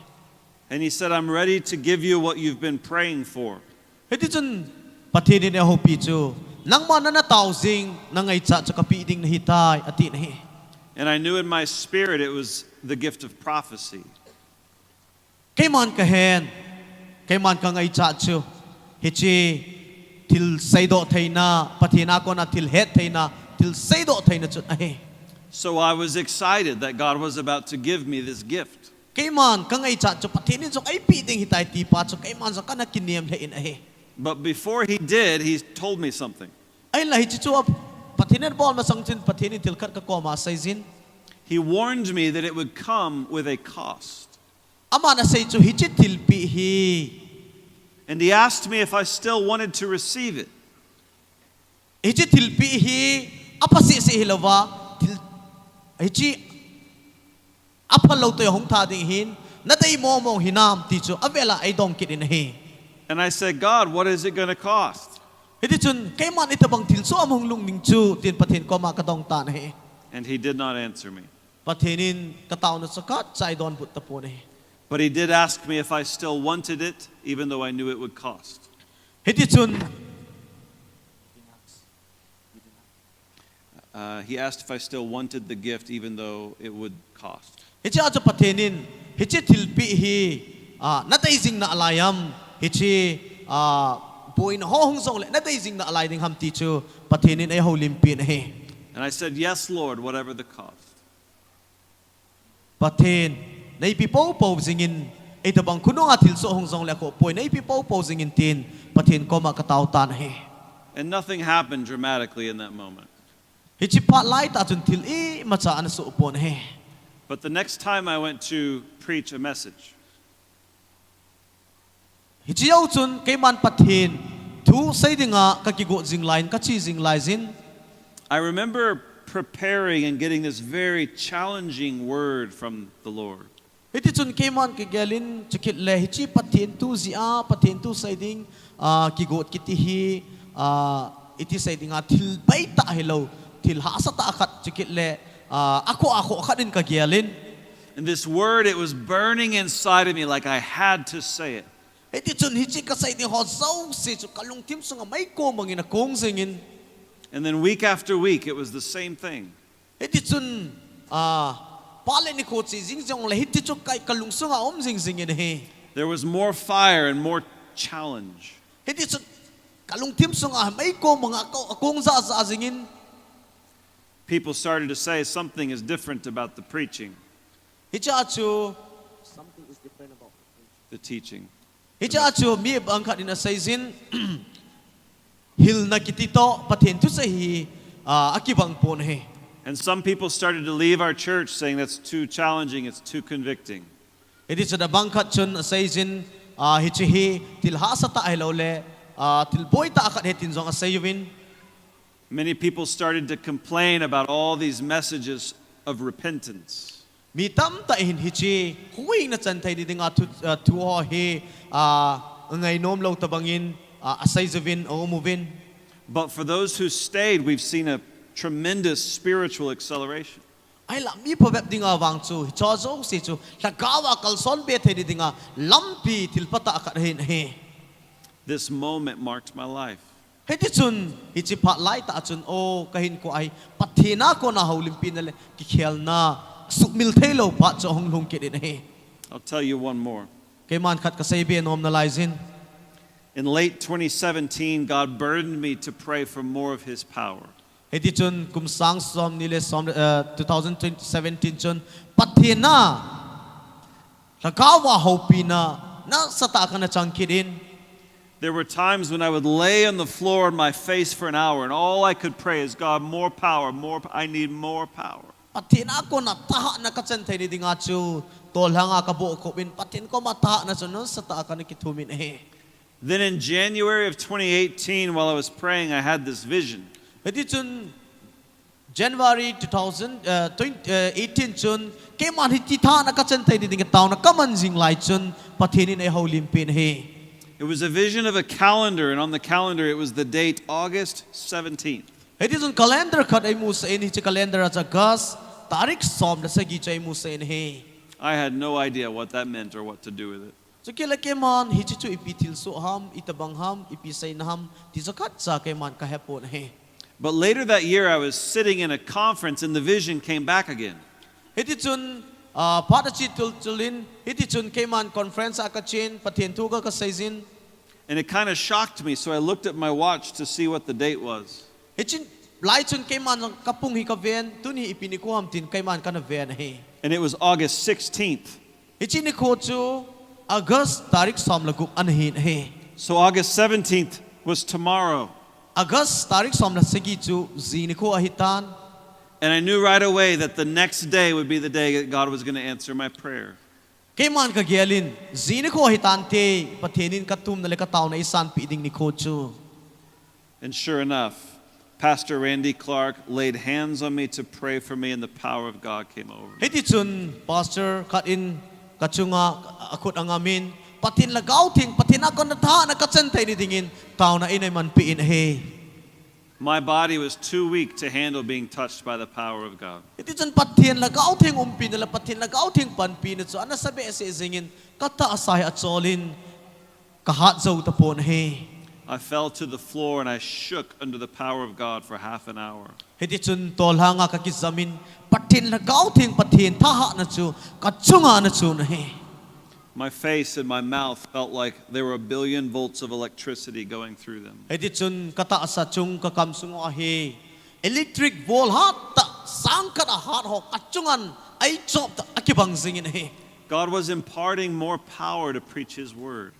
And he said, I'm ready to give you what you've been praying for. Hiti chun patinin e ho pichu nang man na tausing nangay cha kapiding na hitay atin he. And I knew in my spirit it was the gift of prophecy. Kay man kahen kay man ka ngay cha chu hichi til saydo thay na patina ko na til het thay na til saydo thay na chun ahe. So I was excited that God was about to give me this gift. Kay man ka ngay cha chu patinin so ay piding hitay ti pa so kay man sa kana kiniem lein ahe. But before he did, he told me something. Ay la hichi chu patinin bol masangchin patinin til kar ka ko ma saizin. He warned me that it would come with a cost. Ama na say chu hichi tilpi hi. And he asked me if I still wanted to receive it. Hichi tilpi hi apa si hilawa til hichi apalaw to hong ta ding hin na dai mo mo hinam ti chu avela ai dong kit in he. And I said, God, what is it going to cost? Hiti chun kay man itabang til so among lung ning chu tin pathin ko ma kadong tan he. And he did not answer me. Pathinin kataw na sakat sa idon but tapo he. But he did ask me if I still wanted it, even though I knew it would cost. Hiti chun He asked if I still wanted the gift, even though it would cost. Hichi aja pathinin hichi tilpi hi na dai jing na alayam hichi poin hong song le na dai jing na alay ding ham ti chu pathinin ai ho limpi na he. And I said, yes, Lord, whatever the cost. Pathin na ipipo po zingin itabang kuno nga til so hong song le ko poin na ipipo po zingin tin pathin ko makataw tan he. And nothing happened dramatically in that moment. Hichi pat lai ta chun til macha an so upon he. But the next time I went to preach a message, Hichi yaw chun kay man pathin tu say dinga kakigo jing line kachi jing lai zin. I remember preparing and getting this very challenging word from the Lord. Hiti chun kay man kigelin chikit le hichi pathin tu zia pathin tu say ding kigot kiti hi iti say dinga til bay ta hello til hasa ta akat chikit le ako akat din kagelin. And this word, it was burning inside of me like I had to say it. Hiti chun hichi kasay ding ho saw si chu kalung tim sunga may ko mangina kong singin. And then week after week, it was the same thing. Hiti chun pale ni ko chi jing jong le hiti chu kai kalung sunga jing singin he. There was more fire and more challenge. Hiti chun kalung tim sunga may ko mga kong za zingin. People started to say something is different about the preaching, Hichi achu something is different about the teaching. Hichi achu mi bangkat ina say zin hil na kitito pathin tu sahi akibang pon he. And some people started to leave our church saying that's too challenging, it's too convicting. Hiti chada bangkat chun say zin hichi hi til hasa ta hello le til boy ta akat hetin zong asayuin. Many people started to complain about all these messages of repentance. Mi tam ta hin hichi huwing na chan tay di nga tu ho he ngay nom lo tabangin asay zavin o umuvin. But for those who stayed, we've seen a tremendous spiritual acceleration. Ay la mi pa bep dinga wang chu cho zo si chu lagawa kalson be the di nga lampi tilpata akat hin he. This moment marked my life. Hiti chun hichi pat lai ta chun o kahin ko ay pathina ko na haulimpi na le kikhel na sukmil thelo pat cho hong lung kidin he. I'll tell you one more. Kay man khat kasay be nom na laizin. In late 2017, God burdened me to pray for more of His power. Hiti chun kum sang som nile som 2017 chun pathina lagawa haupi na sata ka na changkidin. There were times when I would lay on the floor on my face for an hour, and all I could pray is, God, more power, I need more power. Patin ako na taha na katsantay ni dinga chu tol hanga kabuo ko bin patin ko mataha na sunon sa ta ka nakitumin he. Then in January of 2018, while I was praying, I had this vision. Hiti chun January 2018 chun kay man hiti ta na katsantay ni dinga taw na kamanjing lai chun patinin ay haulimpin he. It was a vision of a calendar, and on the calendar it was the date August 17th. Hiti chun calendar kat ay musa in hiti calendar at agas tarik som na sagi chay musa in he. I had no idea what that meant or what to do with it. So kila kay man hiti chu ipitil so ham itabang ham ipisay na ham tisakat sa kay man kahepon he. But later that year I was sitting in a conference and the vision came back again. Hiti chun padachi tulin hiti chun kay man conference akachin patientuga kasayzin. And it kind of shocked me, so I looked at my watch to see what the date was. Hichin lai chun kay man kapung hikaven tuni ipinikuham tin kay man kanaven he. And it was August 16th. Hichin ko chu August tarik som lagup anhin he. So August 17th was tomorrow. August tarik som na sagi chu ziniko ahitan. And I knew right away that the next day would be the day that God was going to answer my prayer. Kay man kagyalin ziniko ahitan te pathenin katum na lekataw na isan piding ni kochu. And sure enough, Pastor Randy Clark laid hands on me to pray for me, and the power of God came over me. Hiti chun pastor kat in kachunga akut angamin patin lagaw ting patin akon na tha na kachantay ni dingin tao na inay man piin he. My body was too weak to handle being touched by the power of God. Iti jan patin lagaw ting nila patin lagaw ting panpinit so ana sabi ese zingin kata asay at solin kahat zaw tapon he. I fell to the floor and I shook under the power of God for half an hour. Hiti chun tol hanga kakizamin patin lagaw ting patin taha na chu kachunga na chu na he. My face and my mouth felt like there were 1 billion volts of electricity going through them. Hiti chun kata asa chung kakamsungo ahe electric volt hat ta sangkat ahat ho kachungan ay chop ta akibang zingin he. God was imparting more power to preach His word.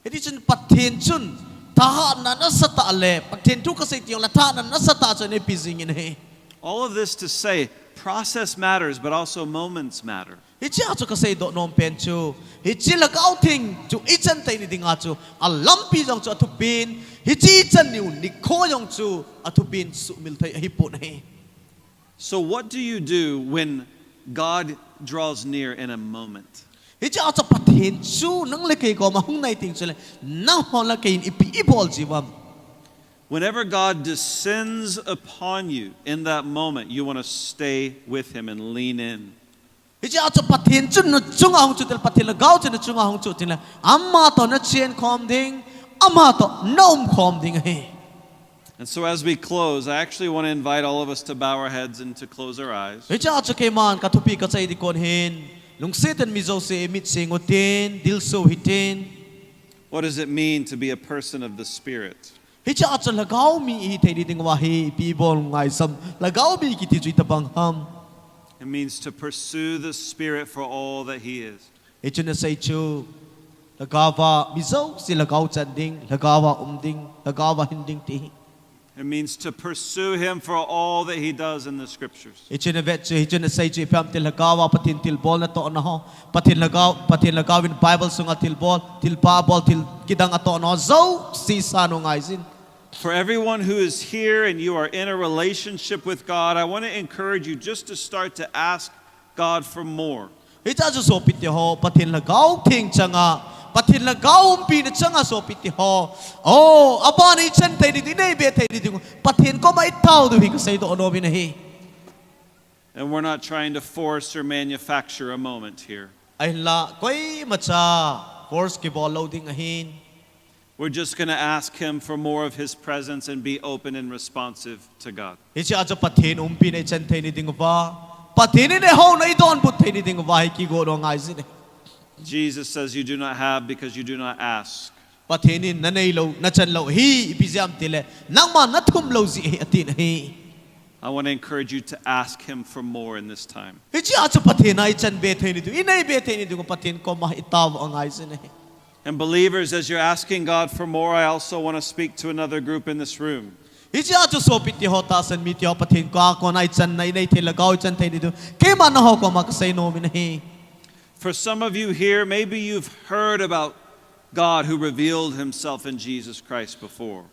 Hiti chun patin chun taha na nasata ale patin tu kasi tiyong lata na nasata chun epizingin he. All of this to say, process matters, but also moments matter. Hichi acho kasi do nom penchu. Hichi lagaw ting chu ichan tay ni dinga chu alampi jong chu atupin. Hichi ichan niu nikho jong chu atupin sumil tay hipon he. So what do you do when God draws near in a moment? Hichi acho patin chu nang lekay ko mahung nay ting chule nang hola kain ipi ipol jiwam. Whenever God descends upon you in that moment, you want to stay with Him and lean in. Hichi acho patin chun na chunga hong chu tel patin lagaw chun na chunga hong chu tin la amma to na chien khom ding amma to nom khom ding he. And so as we close, I actually want to invite all of us to bow our heads and to close our eyes. Hichi acho kay man katupi ka chay di kon hin lung setan mizo se mit singotin dil so hitin. What does it mean to be a person of the Spirit? Hicha acho lagaw mi itay di ding wahi pibol ngay sam lagaw mi kiti ju itabang ham. It means to pursue the Spirit for all that He is. Hicho na say chu lagawa mizo si lagaw chanding lagawa umding lagawa hinding ti. It means to pursue Him for all that He does in the Scriptures. Hicho na vet chu hicho na say chu ipam til lagawa patin tilbol na to na ho patin lagawin Bible sunga tilbol tilpabol til kidang ato no zo si sano ngay sin. For everyone who is here and you are in a relationship with God, I want to encourage you just to start to ask God for more. Hicha ju so piti ho patin lagaw ting changa patin lagaw umpi na changa so piti ho. Oh, aba ni chen tay di nay be tay di patin ko mai tao du hi ka say do ono binahi. And we're not trying to force or manufacture a moment here. Ay la koi macha force ki ball loading ahin. We're just going to ask Him for more of His presence and be open and responsive to God. Hicha ajo patin umpi na chen tay ni ding ba patin ni ho na idon but tay ni ding ba hi ki go do ngai sin. Jesus says you do not have because you do not ask. Patinin na nay lo na chan lo hi ipizam tile nang ma na thum lo zi atin hi. I want to encourage you to ask Him for more in this time. Hichi acho patin ay chan be tay ni du inay be tay ni du patin ko ma itaw ang ay sin hi. And believers, as you're asking God for more, I also want to speak to another group in this room. Hichi acho so piti ho ta san miti ho patin ko ako na chan na inay tila gaw chan tay ni du kay man ho ko makasay no min hi. For some of you here, maybe you've heard about God who revealed Himself in Jesus Christ before.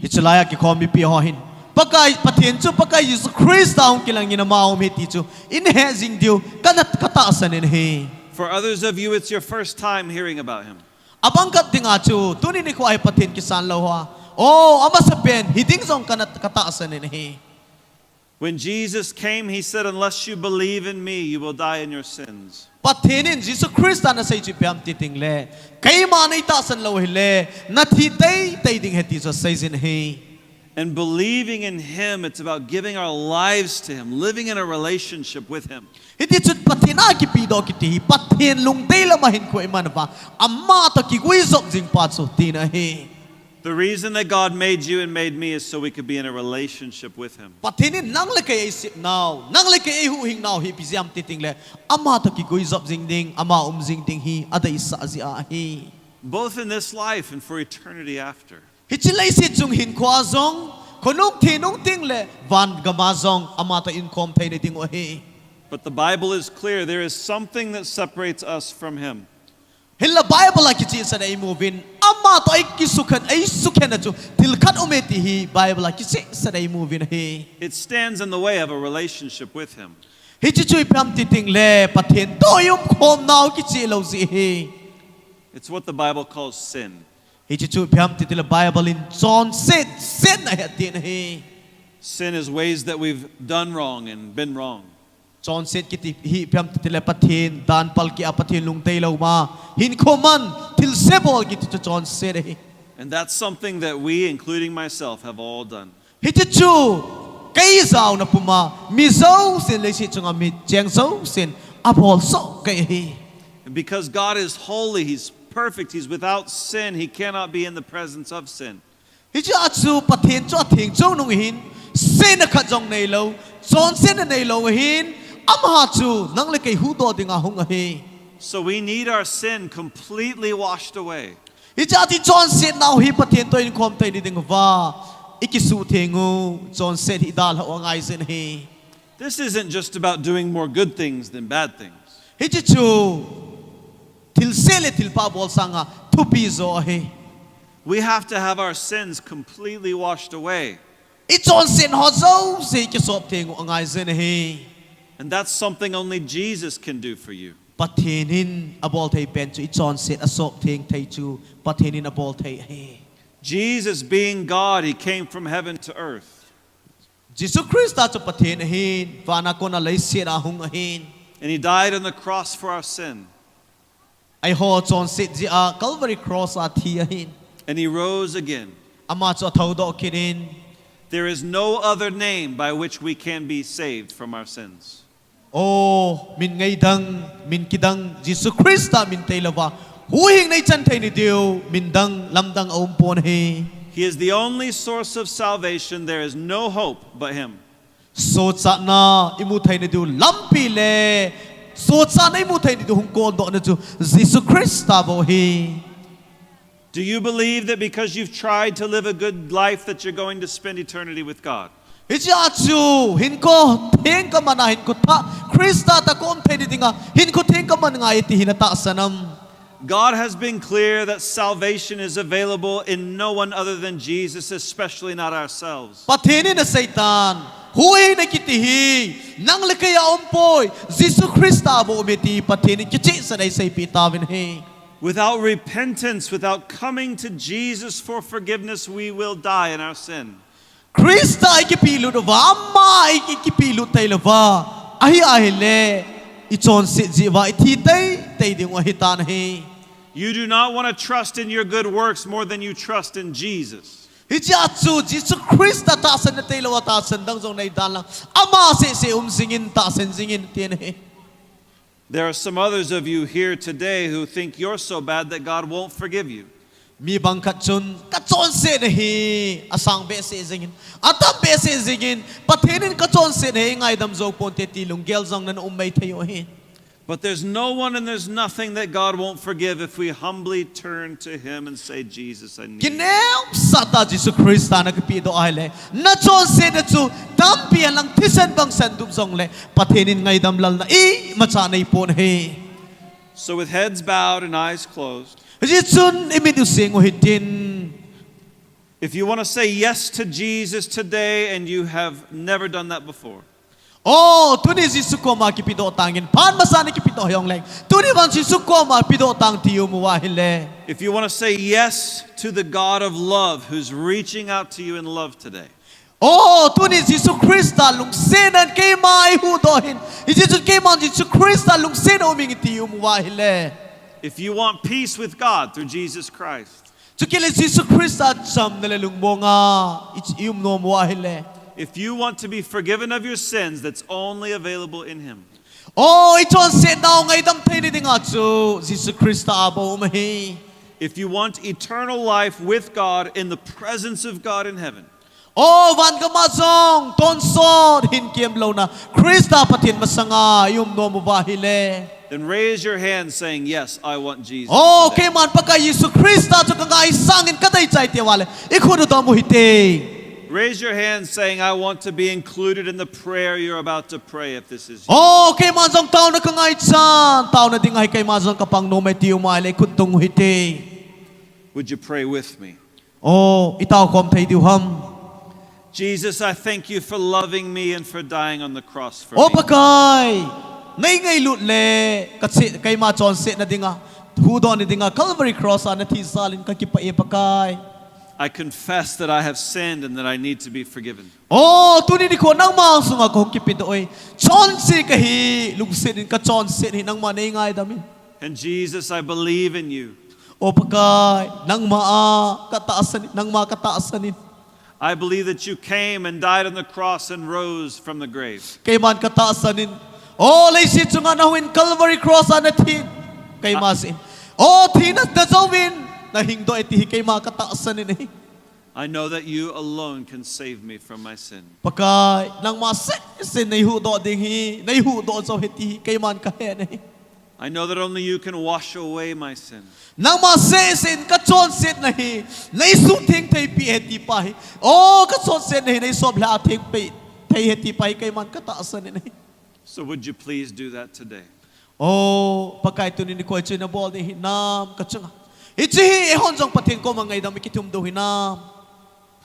Hichalaya ki ko mi pi ho hin. Pagka patin chu pagka Jesus Christ taong kilang ginamaom hiti chu inhezing diu kanat kataasan in hi. For others of you, it's your first time hearing about Him. Abangkat di nga chu tunin ko ay patin kisan law ha. Oh, ama sabihin hiding song kanat kataasan in hi. When Jesus came, He said, unless you believe in me, you will die in your sins. Patinin Jesus Christ na sa ichipiam titing le. Kay manay taasan law hile natitay tay ding heti sa saysin hi. And believing in Him, it's about giving our lives to Him, living in a relationship with Him. Hindi chut patina ki pido kiti patin lung tela mahin ko iman ba amma to ki guizok jing patso tina hi. The reason that God made you and made me is so we could be in a relationship with Him. Patinin nang le kay isip now nang le kay huhing now hi piziam titing le amma to ki guizok jing ding amma jing ding hi ada isa azia hi. Both in this life and for eternity after. Hichilay si chung hin kwa zong konung tinung ting le van gamazong amma to income tay ni ding ohi. But the Bible is clear. There is something that separates us from Him. Hilla Bible like it is na imovin amma to ay kisukan ay sukan na chu tilkat umeti hi Bible like it is na imovin hi. It stands in the way of a relationship with Him. hi chi chui pham ti ting le pathian toyum khom nau ki chi lo zi hi It's what the Bible calls sin. hi chi chui pham ti la Bible in John said sin na ha tin hi Sin is ways that we've done wrong and been wrong. John said ki ti hi pham ti la pathian dan pal ki a pathian lung tei lo ma hin khoman til sebol ki ti John said hi And that's something that we, including myself, have all done. hi chi chu kai zau na puma mi zo sin le si chunga mi cheng zo sin apol so kai hi And because God is holy, He's perfect, He's without sin, He cannot be in the presence of sin. hi chi a chu pathian chu a thing chu nung hin sin na khat jong nei lo John sin na nei lo hin am ha chu nang le kai hu do dinga hung hi So we need our sin completely washed away. hi cha ti John sin now hi pathian to in khom tai ni ding wa ikisu thengu John said hi dal ha ngai sin hi This isn't just about doing more good things than bad things. hi chi chu til sele til pa bol sanga thu pi zo hi We have to have our sins completely washed away. I John sin ho zo se ki sop thengu ngai sin hi And that's something only Jesus can do for you. pathianin abol thei pen chu I John said a sop theng thei chu pathianin abol thei hi Jesus, being God, He came from heaven to earth. Jesus Christ ta chu pathian hin vana ko na lai se ra hung hin And He died on the cross for our sin. ai ho John said ji a Calvary cross a thi hin And He rose again. ama chu thau do kinin There is no other name by which we can be saved from our sins. oh min ngai dang min kidang Jesus Christ ta min tei lawa hu hing nei chan thei ni deu min dang lam dang om pon he He is the only source of salvation. There is no hope but Him. so cha na imu thei ni deu lam pi le so cha na imu thei ni deu hung ko do na chu Jesus Christ ta bo he Do you believe that because you've tried to live a good life that you're going to spend eternity with God? Icha chu hin ko theng ka mana hin ko tha Krista ta kom thei ni dinga hin ko theng ka man ngai ti hin ta sanam God has been clear that salvation is available in no one other than Jesus, especially not ourselves. pathini na satan hui na kiti hi nang le kaya ompoi Jesus Krista bo meti pathini kichi sa dai sai pi tawin he Without repentance, without coming to Jesus for forgiveness, we will die in our sin. Krista ki pilu do wa amma ki pilu tai lo wa ahi ahi le I chon si ji wa I thi tai ding wa hitan he You do not want to trust in your good works more than you trust in Jesus. Icha chu Jesus Krista ta san tai lo ta san dang jong nei dan lang ama se singin ta san singin tien he There are some others of you here today who think you're so bad that God won't forgive you. mi bang khat chun ka chon se na hi asang be se zingin atam be se zingin pathenin ka chon se na hi ngai dam zo pon te ti lung gel jong nan mai thayo hi But there's no one and there's nothing that God won't forgive if we humbly turn to Him and say, Jesus, I need you. kineu sata Jesus Christ na ka pi do ai le na chon se na chu tam pi lang thisen bang san dup jong le pathenin ngai dam lal na I ma cha nei pon he So with heads bowed and eyes closed, ji chun imi du sing hitin if you want to say yes to Jesus today and you have never done that before, oh tuni Jesus ko ma ki pi do tangin phan ma sa ni ki pi do hyong le tuni bang Jesus ko ma pi do tang ti mu wa hile if you want to say yes to the God of love who's reaching out to you in love today, oh tuni Jesus Christ ta lung senan ke mai hu do hin Jesus ke man Jesus Christ ta lung sen o ming ti mu wa hile if you want peace with God through Jesus Christ, chukile Jesus Christ ta cham na lung monga ium no mu wa hile if you want to be forgiven of your sins, that's only available in Him. oh ichon se now ngai dam thai ni dinga chu Jesus Christ ta bo ma hi If you want eternal life with God in the presence of God in heaven, oh van ka ma song ton so hin kiem lo na Christ ta pathin masanga yum no mu wa hile then raise your hand saying, yes, I want Jesus. oh today. ke man pa ka Jesus Christ ta chu ka ngai sangin ka dai chai te wale ikhudu do mu hite Raise your hand saying, I want to be included in the prayer you're about to pray if this is you. oh ke man jong taw na ka ngai chan taw na ding ai kai ma jong ka pang no mai tiu mai le khut tung hite Would you pray with me? oh itaw kom thei diu ham Jesus, I thank you for loving me and for dying on the cross for O me. pakai ngay lut le katsi kay ma chon se na dinga hu don ni dinga Calvary cross an thi salin ka ki pa e pakai. I confess that I have sinned and that I need to be forgiven. Oh, tu ni ko nang ma sunga ko ki pit oi chon se ka hi lung se din ka chon se ni nang ma nei ngai dami. And Jesus, I believe in you. O pakai nang ma ka taasan nang ma ka taasanin. I believe that you came and died on the cross and rose from the grave. Kay man ka taasanin. Oh, lay si chunga na huin Calvary cross an thi kay ma sin. Oh, thinas da zawin na hingdo iti kay ma ka taasanin eh. I know that you alone can save me from my sin. Pakai nang ma sin nay hu do ding hi nay hu do zo heti kay man ka he nei. I know that only you can wash away my sin. Nang ma sin ka chon sit na hi nay su thing thei pi heti pa hi. Oh, ka chon sit nei nay sob la thing pi thei heti pa hi kay man ka taasanin nei. So would you please do that today? Oh, pakai tu ni ko chi na bol ni nam ka chunga. Ichi hi ehon jong pathing ko mangai dam kitum do hinam.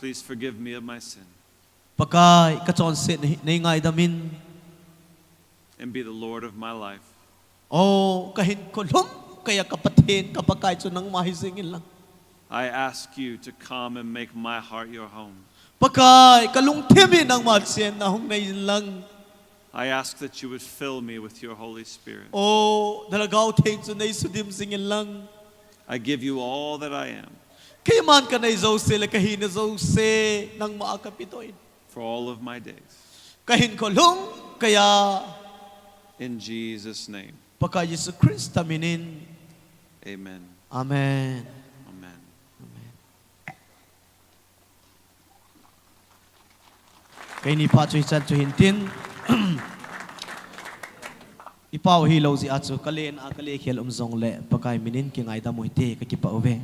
Please forgive me of my sin Pakai ka chon sit nei ngai damin. and be the Lord of my life. Oh, kahin ko lum kaya kapathin kapakai chu nang mahisingin lang. I ask you to come and make my heart your home. Pakai kalung timi nang matsien na hong nay lang. I ask that you would fill me with your Holy Spirit. Oh, dalagaw ting chu nay sudim singin lang. I give you all that I am Kay man ka nay zo sila kahin zo se nang maakapitoin. for all of my days. Kahin ko lum kaya In Jesus' name, pakai Yesu Krista minin. amen. Amen. Amen. Kay ni pa chui chan chui tin. Ipaw hilaw si atso kalen akale khel umzong le pakai minin ki ngai da moite ka ki pa ove.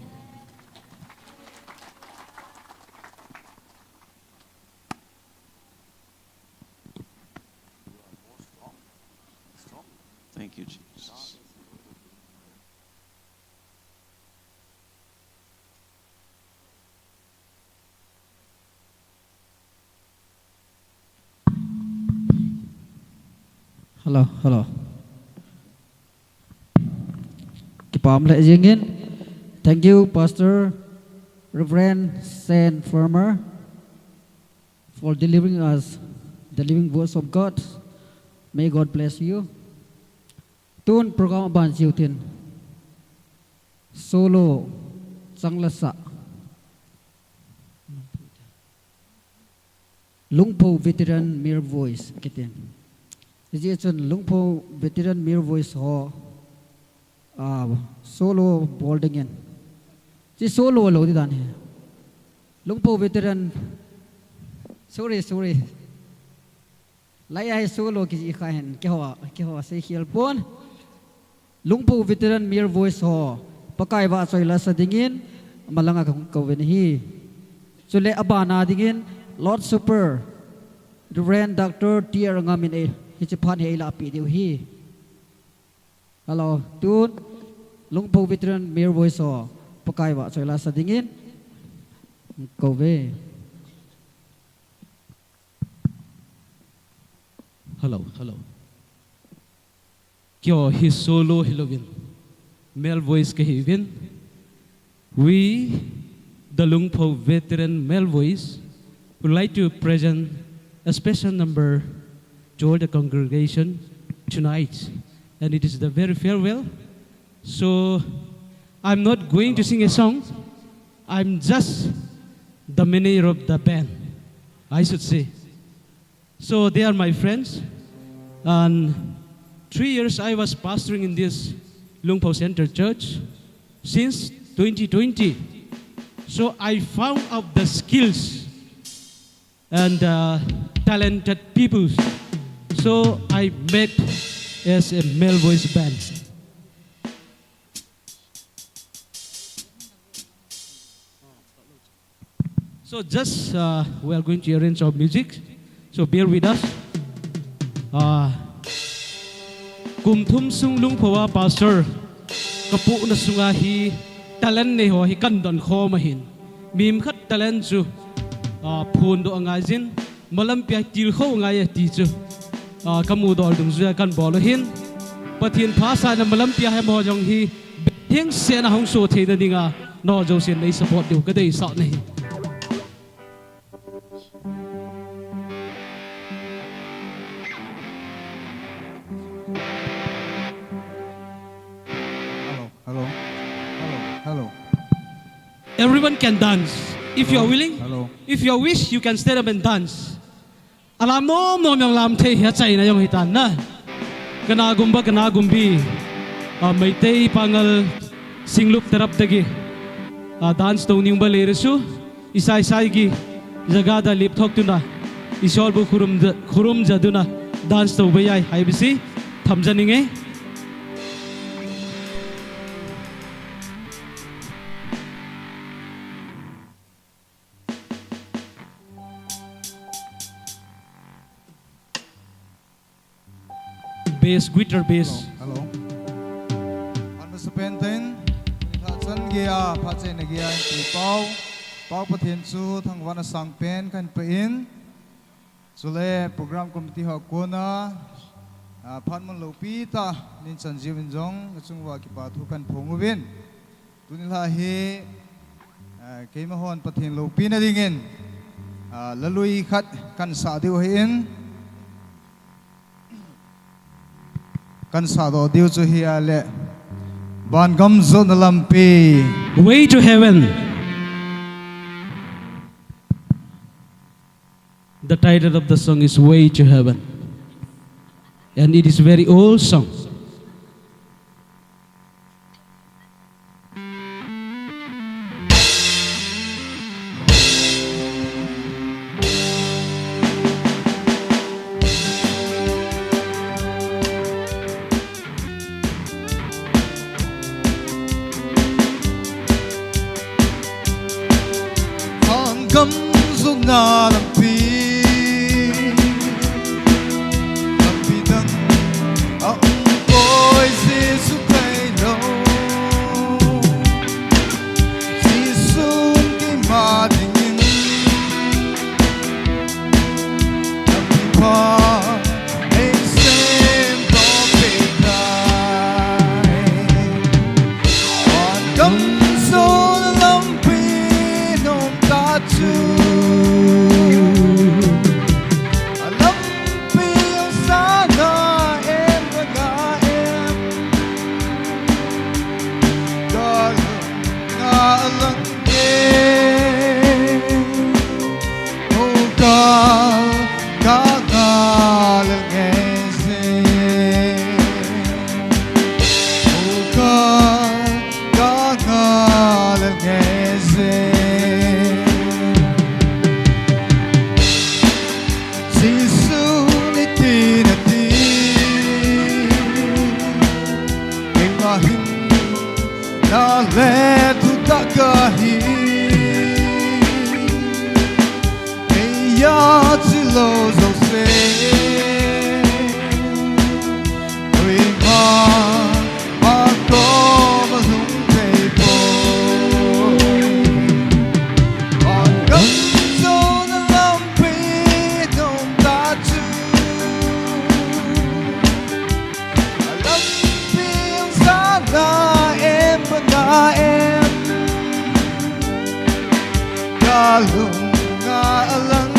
Thank you, Jesus. Hello. Kipam le jingin. Thank you, Pastor Reverend Saint Farmer, for delivering us the living words of God. May God bless you. Tun program ban siutin. Solo sanglasa. Lungpo veteran mere voice kitin. Jadi chun lungpo veteran mere voice ho solo boldingen. Ji solo lo di dan he. Lungpo veteran sorry. Lai ai solo ki khahen ke ho se khial pon. Lungpo veteran mere voice ho pakai ba soila sadingin malanga ko ven hi. Chule abana dingin Lord Super Reverend Dr. Tier ngamin e hichipan he ila pi diu hi. Hello, tun lungpo veteran mere voice ho pakai ba soila sadingin ko ve. Hello. Kyo his solo hilovin. Male voice kahivin. We, the Lungpo veteran male voice, would like to present a special number to all the congregation tonight. And it is the very farewell. So I'm not going to sing a song. I'm just the manager of the band, I should say. So they are my friends. And 3 years I was pastoring in this Lungpo Center Church since 2020. So I found out the skills and talented people. So I met as a male voice band. So just we are going to arrange our music. So bear with us. Kumthum sung lungphawa pastor kapu na sunga hi talent ne ho hi kan don kho ma hin mim khat talent chu phun độ ngay zin malam pia til khâu ngay ti chu kamu dol dung zua kan bol hin pathin pha sa na malam pia hai mo jong hi hieng se na hong so the na dinga no jo sen nei support du ka dei sa nei Hello. Everyone can dance if you are willing. Hello. If you wish, you can stand up and dance. Alam mo yang lam the ya chai na yung hitan na. Kana gumbi. May tay pangal singlup terap dagi. Dance to ning baleresu. Isay gi jagada lip thok tu na. Isol bu khurum jadu na. Dance to bayai haibisi thamjaninge. Bass, guitar bass. Hello. An sa penten, thasan gia phache na gia ti pau pathian chu thangwana sangpen kan pain. Sule program committee ha kona phanmon lopi ta nin sanjivin jong chungwa ki pa thu kan phongubin. Tunila he keima hon pathian lopi na dingin. Lalui khat kan sa diu hin. Kan sa do diu chu hi ale ban gam zo na lampi Way to Heaven. The title of the song is Way to Heaven, and it is very old song. gam zo na lampi lampi dang a boy Jesus tay no Jesus ki ma dingin lampi pa ay sem to petai gam zo na lampi nong ta chu let tu takahi ya chilo zo se oi ma ko ma hum te po gam zo na lampi dong ta chu lampi sa na em em galung ngalang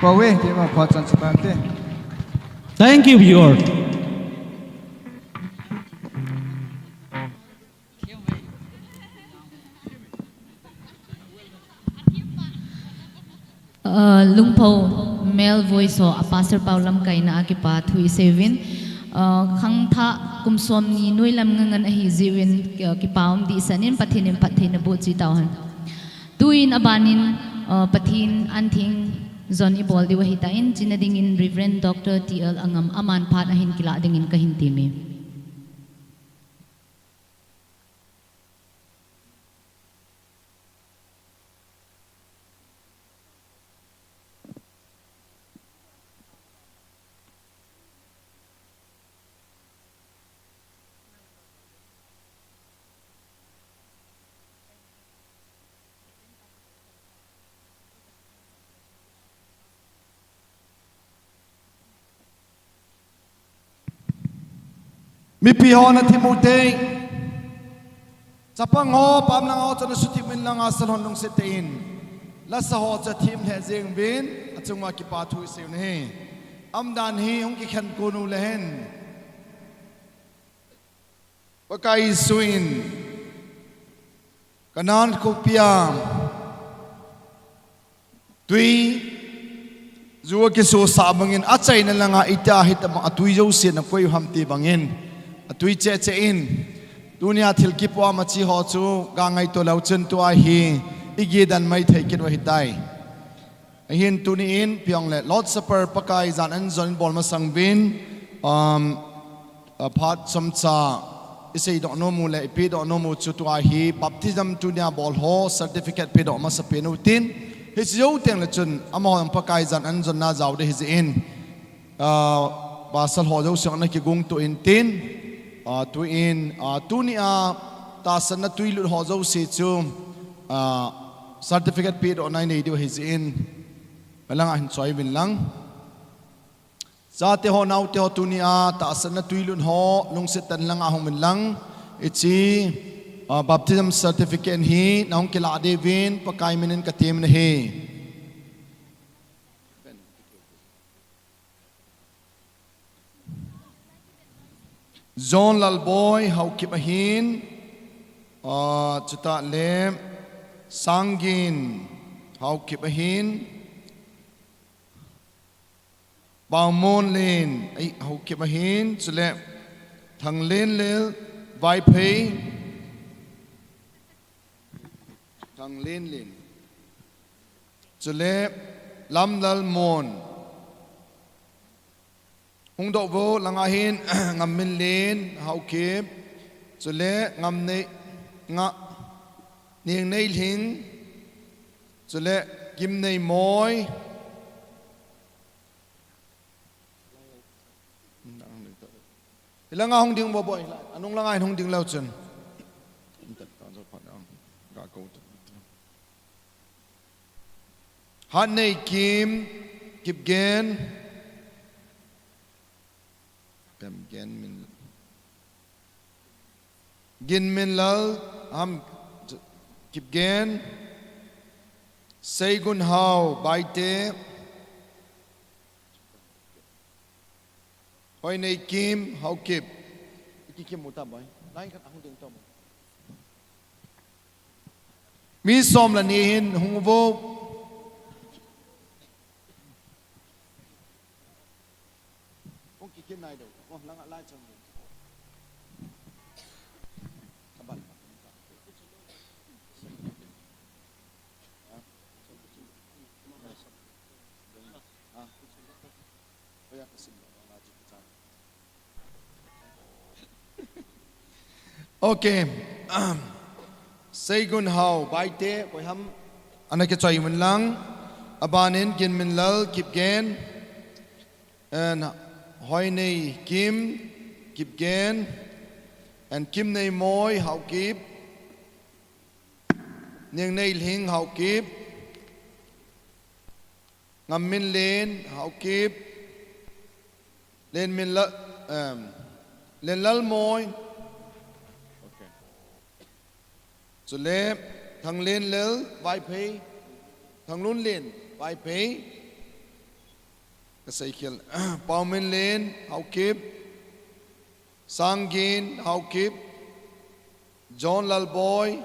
pawe ti ma phat chan chpan te Thank you, viewer. Lungpo male voice ho a pastor paulam kaina akipa thui sevin khang tha kumsom ni noilam ngangan a hi ziwin ki paum di sanin pathinim pathina bu chi tawhan tuin abanin pathin anthing zon i bol di wahitain chinading in Reverend Dr. TL Angam aman phat ahin kila dingin kahin timi mi pi ho na Timothy chapang ho pam lang ho chana suti min lang asal hon long setein la sa ho cha thim he jeng bin achungwa ki pa thu se ne am dan hi hong ki khan ko nu lehen pakai suin kanan ko piam tui zuwa ki so sa bangin achai na langa ita hit ma atui jo se na koi ham ti bangin atui che che in dunia thil ki po ma chi ho chu ga ngai to lau chen to a hi igi dan mai thai kin wa hitai hin tu ni in piang le Lord Supper pakai zan an zon bol ma sang bin phat som cha isei do no mu le pi do no mu chu to a hi baptism dunia bol ho certificate pe do ma sa pe no tin his yo teng le chun amon pakai zan an zon na zaw de his in basal ho jo sang na ki gung to in tin tu in tu ni ta san na tui lu ho zo se chu certificate paid on nine do his in balang an choi bin lang za te ho nau te ho tu ni ta san na tui lu ho lung se tan lang a hong bin lang ichi baptism certificate hi naung ke la de vin pakai minen ka tem na he John Lalboy how keep a hin chuta le sangin how keep a hin Baumon len ai how keep a hin chule thang len le vai pei thang len chule lam dal mon hung do vô langa hin ngam min len hau kip chule ngam nei nga nieng nei hing chule kim nei moi langa hung ding bo boy anung langa hung ding lau chen han nei kim kip gen gin min lal ham kip gen say gun how bai te hoi nei kim how kip ki kim muta bai lai kan hung ding tom mi som la ni hin hung vo Kim này đâu, lăng lại trong okay, say gun how bai te koi ham anh cái chơi mình lăng abanin gin min lal kip gen and hoi nei kim kip gen and kim nei moi hau kip nieng nei hing hau kip ngam min len hau kip len min la len lal moi okay so le thang len lel vai pei thang lun len vai pei Kasaikhel Paumin Lin HOIKIM Sangin HOIKIM John Lalboy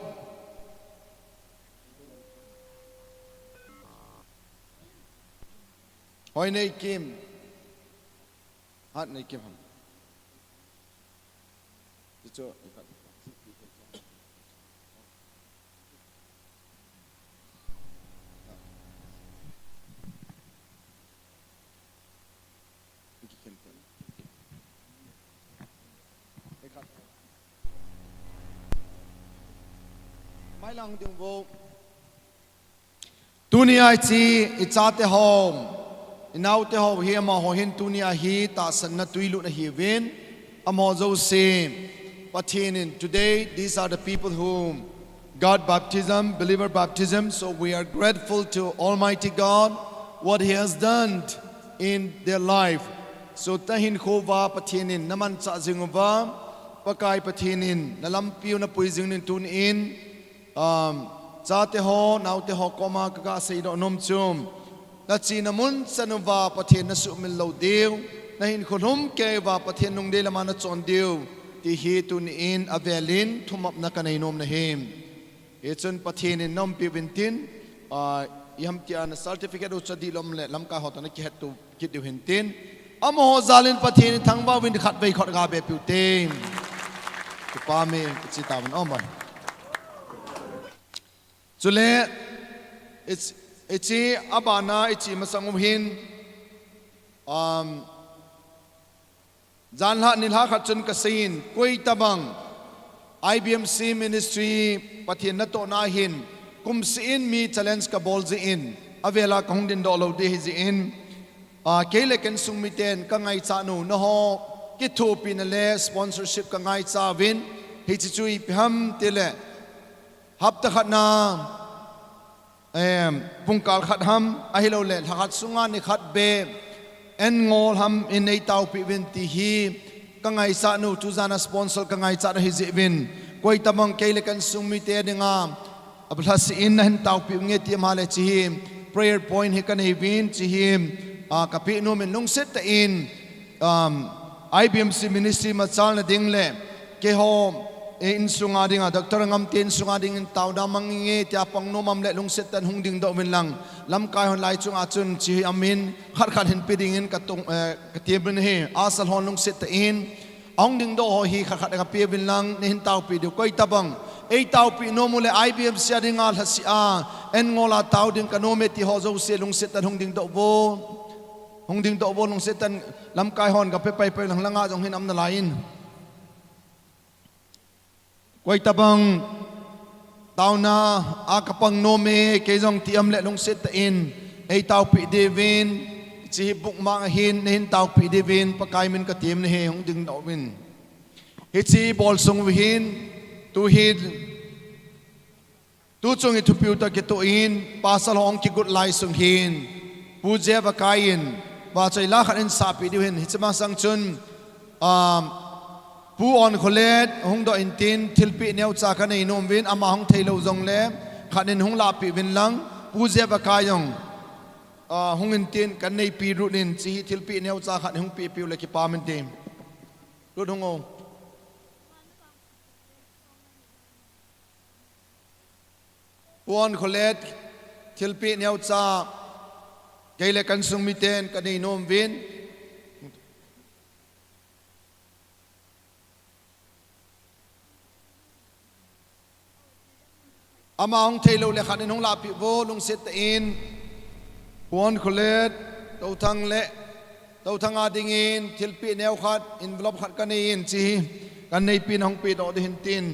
HOIKIM Hát này Kim hẳn Mai lang tiếng vô Dunia chi ichate home Inau te ho hi ma ho hin dunia hi ta san na tuilu na hi win amo zo se patinin today these are the people whom God baptism believer baptism so we are grateful to Almighty God what he has done in their life so tahin khova patinin naman cha jingwa pakai patinin nalampiu na puijing nin tun in cha te ho nau te ho koma ka sei do nom chum na china mun sanuwa pathen na sumil lo deu na hin khonum ke wa pathen nung de lama na chon deu ti hi tun in avelin thumap na kanai nom na hem e chon pathen in nom pi bintin yam ti an certificate u chadi lom le lam ka hot na ki het tu ki du hintin am ho zalin pathen thangwa win khat bei khot ga be pu te pa me chi ta ban om ban chule Ichi abana ichi masangum hin janha nilha khatun kasin koi tabang Ibmc ministry pathin na to na hin kum sin mi challenge ka bolzi in avela kong din dolo de hi in kele ken sung mi ten ka ngai cha nu no ho ki thu pin le sponsorship ka ngai cha win hi chi chui pham tele hap ta khat na pungkal khat ham ahilo le khat sunga ni khat be en ngol ham in nei tau pi win ti hi kangai sa nu tu jana sponsor kangai cha hi ji win koi tamang kele kan sumi te dinga ablas in hen tau pi nge ti ma le chi prayer point hi kan hi win chi hi ka pi no men nung set ta in Ibmc ministry ma chal na ding le ke ho in sunga dinga doctor ngam tin sunga ding in tau da mangi tia pang no mam le lung set tan hung ding do win lang lam kai hon lai chung a chun chi amin khat khat hin pi ding in ka tung ka tie bin he asal hon lung set ta in ong ding do ho hi khat khat ka pi win lang ni hin tau pi du koi tabang ei tau pi no mu le Ibmc ding al hasi a en ngola tau ding ka no me ti ho zo se lung set tan hung ding do bo hung ding do bo lung set tan lam kai hon ka pe pai pai lang langa jong hin am na lain Quay tabang tao na akapang nome kay jong tiam le long set in ay tao pi devin chi buk ma hin nin tao pi devin pakai min ka tim ne he hong ding do win he chi bol song hin tu hid tu chung itu piu ta ke to in pasal hong ki good lai song hin pu je ba kain ba chai la khan in sa pi devin hi chama sang chun pu on kholet hung do in tin thilpi neu cha ka nei nom win ama hong thailo jong le khanin hung la pi win lang pu je ba ka yong hung in tin kan nei pi ru nin chi thilpi neu cha khan hung pi piu le ki pa min tim ru dong o pu on kholet thilpi neu cha keile kan sung mi ten ka nei nom win ama hong thailo le khanin hong la pi vo lung set in pon kholet to thang le to thang a ding in thilpi neu khat envelope khat kan in chi kan nei pin hong pi do de hin tin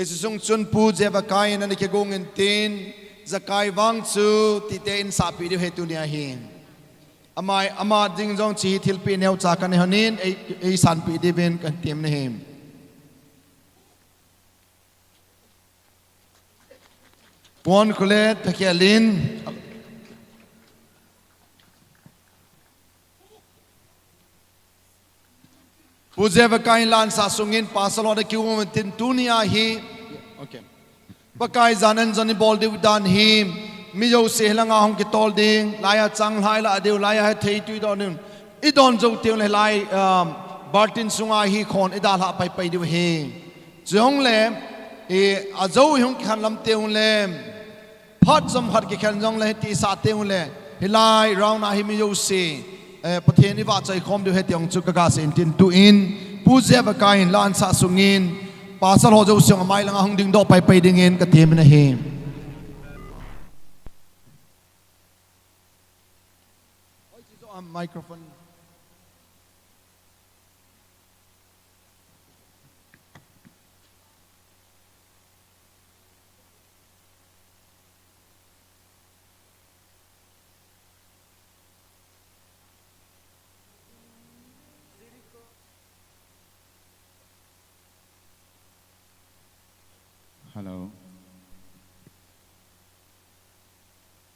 esung chun pu je ba kai na ke gong in tin zakai wang chu ti te in sa pi de he tu nia hi amai ama ding jong chi thilpi neu cha kan hanin ei san pi de ben kan tim ne hem Pon kulet takialin Puze vakai lan sa sungin pasal oda ki women tin dunia hi okay Pakai zanan zani bol de dan hi mi yo se langa hong ki tol ding laya chang lai la deu laya thei tu do nin I don zo teu le lai Bartin sunga hi khon idal ha pai pai du he jong le e a zo hong khan lam teu le phat som khat ki khan jong le ti sa teu le hilai round a hi mi yo se pathen iwa chai khom du he tiang chu ka ga se tin tu in pu je ba kain lan sa sungin pasal ho zo siang mai langa hong ding do pai pai ding in ka tem na he microphone. Hello.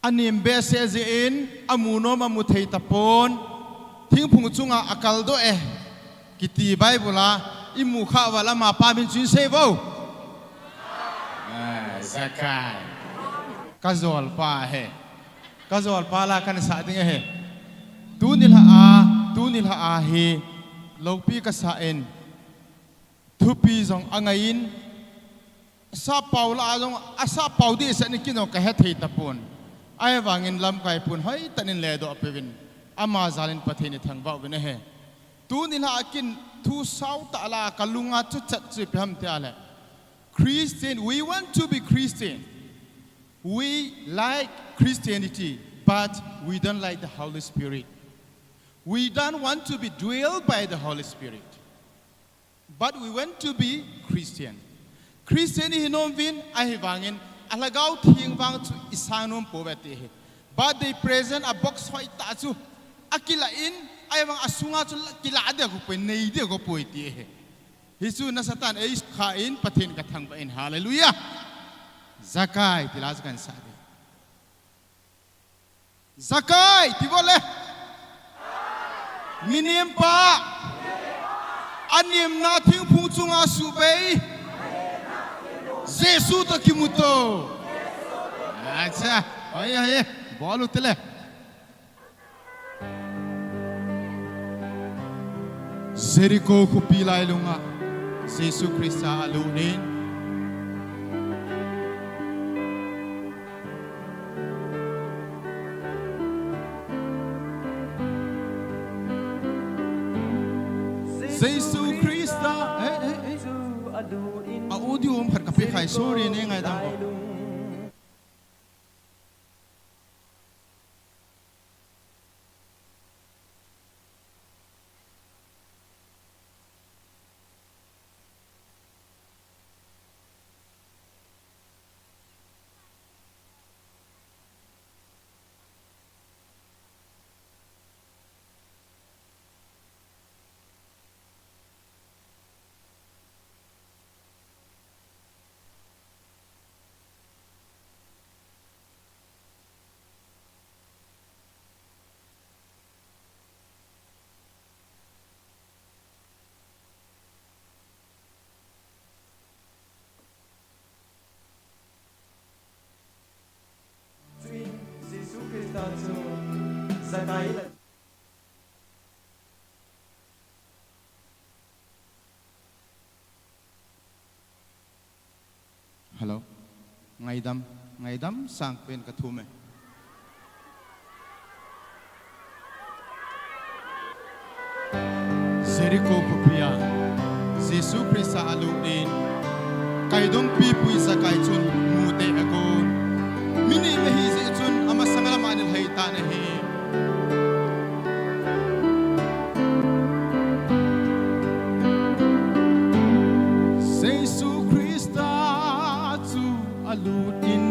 Anim bese in amuno mamuthei tapon thing phung chunga akal do kiti bible imu kha wala ma pa min chin se bo zakai kazol pa kazol pa la kan sa ding tunil ha he lopi ka sa en thupi jong angain sa paula jong asa paudi se ni kino ka he thei tapon ai wangin lam kai pun hoi tanin le do apevin ama zalin pathini thang ba bene he tu ni la akin thu sau ta la kalunga chu chat chu pham te ale Christian, we want to be Christian, we like Christianity, but we don't like the Holy Spirit. We don't want to be dwelled by the Holy Spirit, but we want to be Christian. Christian hinom vin ai wangin alagaw thing wang chu isanum povete he but they present a box hoi ta chu akila in ay wang asunga chu kila ade ko pe nei de ko poiti he hisu na satan ai kha in pathin ka thang ba in hallelujah zakai tilas kan sa de zakai tibole minim pa anim na thing phu chunga su bei Jesus to kimuto. Acha, aye, bolu tele. Jericho kupilai lunga, Jesus Christa alunin. Jesus Christa, audio om khat ka pe khai sorry ne ngai dam Hello, ngai dam sang pen ka thume Jericho kupia Jesus Christa aluin kai dong pi pui sa kai chun mu te agon mini mehi se chun ama sangala manil hai ta ne he Jesus Christa chu aluin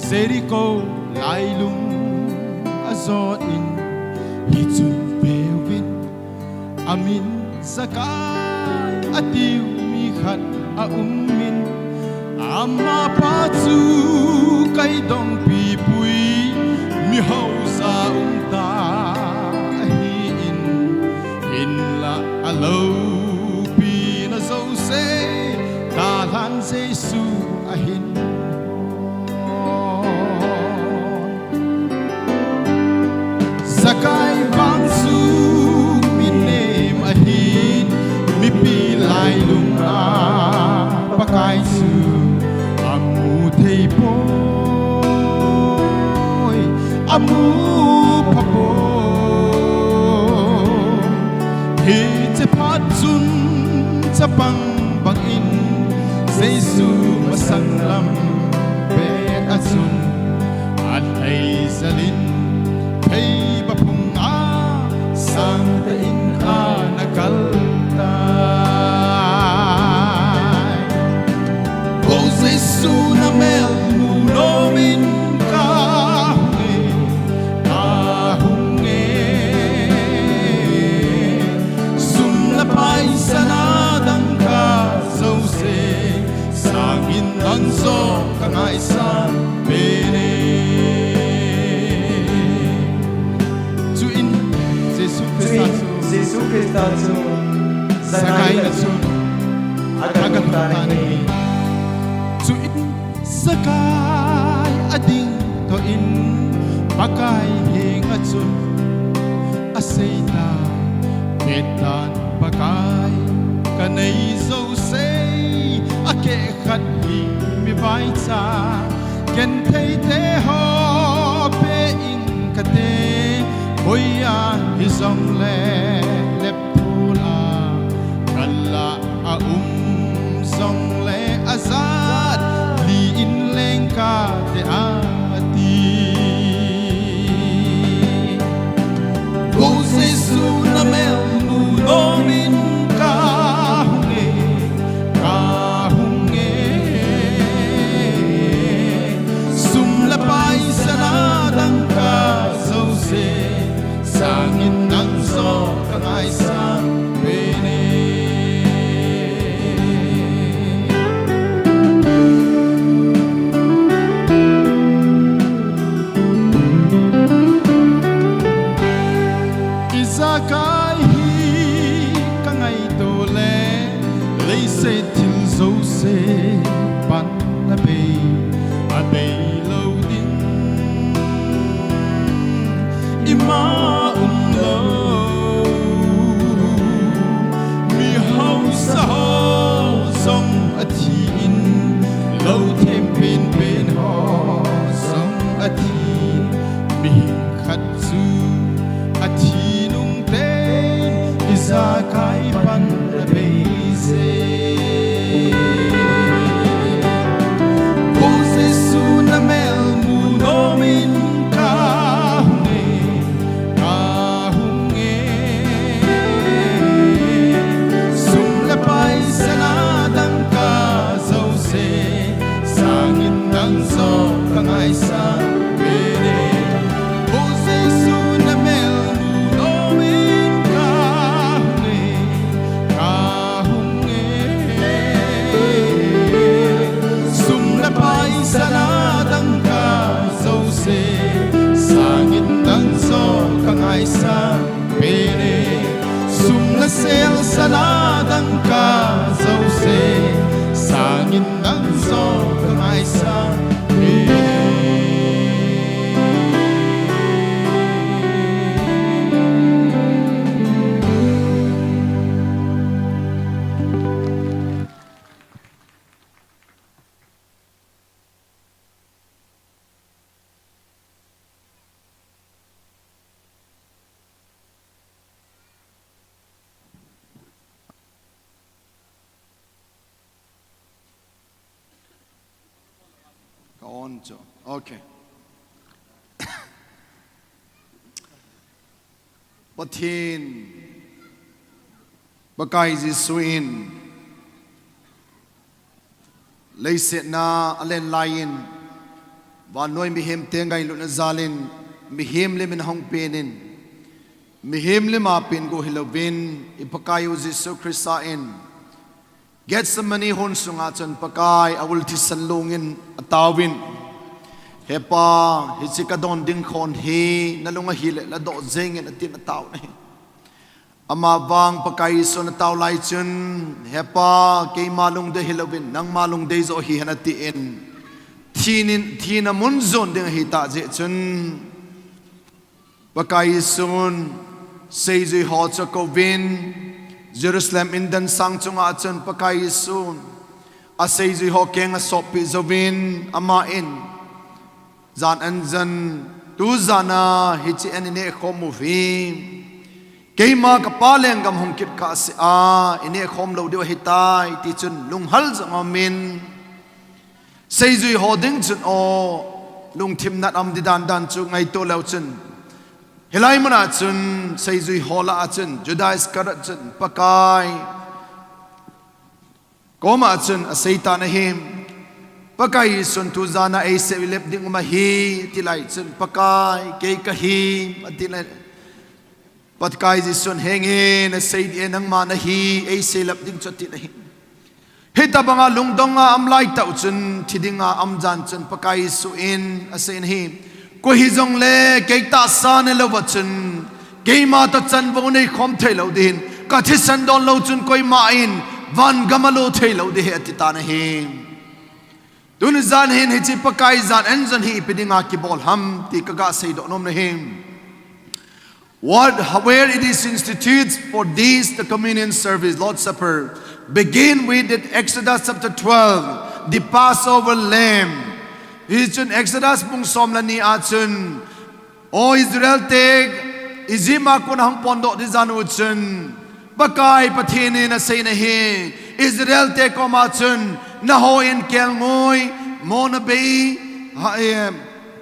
Jericho lailung azot in hichun pewin amin zakai atiu mi khat a min ama pa chu kai dong pi pui mi hau sa ta hi in la alo pi na so se ta lan se su a hin pakai su amu thei boy amu papo hi che phat chun chapang bang in Jesu masang lam be achun at ai zalin thei bapung a sang te in a nakal tai o Jesu na mel mu no min ka hunge sum la pai sana dang ka zo se sangin dan so ka ngai sa bene Jesu Krista su Sakai na su agatutani Su in sakai ading to in pakai hinga su Aseita metan pakai kanay zo say Ake khat hi mi bai cha Ken thei te ho pe in kate Hoya hizong le lep thula kalla a song le azad li in leng ka te ati Go Jesu na mel mu no min ka hunge sum la pai sana dang ka zo se sangin nang so kangai sang bene Izakai hi kangai to le lei se til zo se pan na be a be lo din ima sa ho song a thi in lo thêm pin bên ho song a thi mi khat su a thi nung te isa kai pan la be se o Jesu na mel mu no min ka pai sana dang ka zo se sangin dang so kangai sa bene o Jesu na mel mu no min ka hunge sum la pai sana dang ka zo se sangin dang so kangai sa bene sum la sel sana dang ka zo se sangin dang so kangai sa Okay. Pathin Bakai Jisuin Leiset na alen lain Vanoi mihem tengai luna zalin Mihem le min hong penin Mihem le mapin go hilovin Ipakayu Jisu Krista in Get some money hon sungatan pakai awul tisalungin atawin Hepa hisikadon ding kon he nalunga hile la do zengin atin ataw ne Amawang pakai so na taw lai chun hepa kay malung de hilovin nang malung de zo hi hanatiin thina munzon ding hita je chun pakai sun seizui ho chakovin Jerusalem in dan sang chunga chun pakai sun a sei zui ho keng a sop pi zovin ama in zan an zan tu zana hi chi an ne khom mu vi keima ka paleng gam hong kip ka se a ine khom lo de hi tai ti chun lung hal zang min sei zui ho ding chun o lung thim nat am di dan dan chu ngai to lo chun helai mana chun sei zui ho la chun judais karat chun pakai koma chun a seitan him pakai sun tu zana ai se lep ding ma hi tilai chun pakai ke ka hi atilai patkai ji sun hengin a sei di nang ma na hi ai se lep ding choti na hi hita banga lungdonga amlai tau chun thidinga amjan chun pakai su in a sein hi ko hi jong le ke ta sa ne lo wa chun ke ma ta chan bo nei khom thei lo din ka thi san don lo chun koi ma in van gamalo thei lo de he ti ta na hi dun zan hin hi chi pakai zan en zan hi pidinga ki bol ham ti ka ga sei do nom na hi where it is institutes for this the communion service Lord's Supper begin with it Exodus chapter 12 the Passover lamb ichun Exodus pung somla ni achun o Israel tek izima kun hang pondo di zanu chun bakai pathini na sei na hi Israel tek ko ma chun na ho in kel ngoi mona be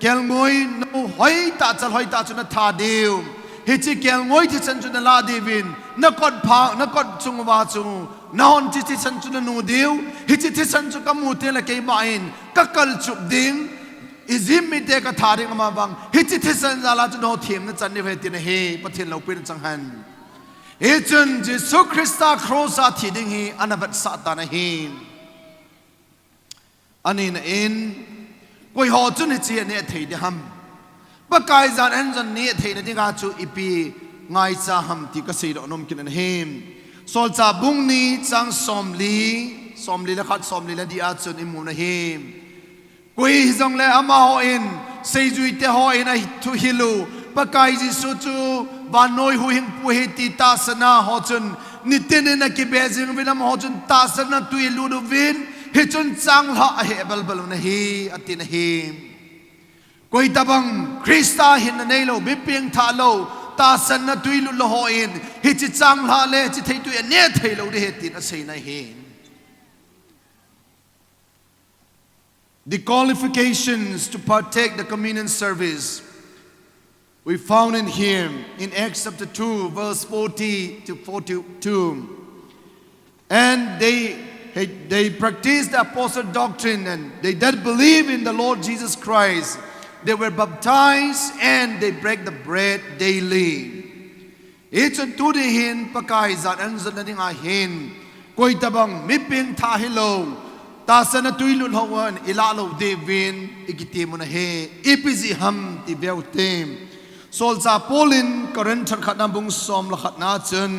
kel ngoi no hoi ta chun tha deu hichi kel ngoi thi chan chun la divin na kot pha na kot chung wa chung na hon chi chan chun nu deu hichi thi chan chu kamu te la ke ma in ka kal chup ding izim mi te ka tharing ma bang hichi thi chan la chu no thim na chan ni ve tin he pathin lo pin chang han hichun Jesu Christa cross a thi ding hi anabat satan hi anin in koi ho chun hi chi ne thei de ham pakai zan en zan ne thei na dinga chu ipi ngai cha ham ti ka sei do nom kin an him sol cha bung ni chang som li la khat som li la di a chun imu na him koi zong le ama ho in sei zui te ho in a thu hilu pakai ji su chu van noi hu hing pu he ti ta sana ho chun ni tin na ki be jing vinam ho chun ta sana tu lu du vin he chun chang ha he bal bal na hi atin hi koi tabang Krista hin nei lo bi ping tha lo ta san na tui lu lo ho in hi chi chang ha le chi thei tu ne thei lo de he tin a sei na hi the qualifications to partake the communion service we found in him in Acts chapter 2 verse 40 to 42 and they practiced the apostle doctrine and they that believe in the Lord Jesus Christ they were baptized and they break the bread daily it's a to the hin pakai zat an zan ding a hin koi tabang mi ping tha hello ta sana tuilun hawan ila lo devin ikiti mun he ipzi ham ti beutem sol cha polin current khatna bung som la khatna chun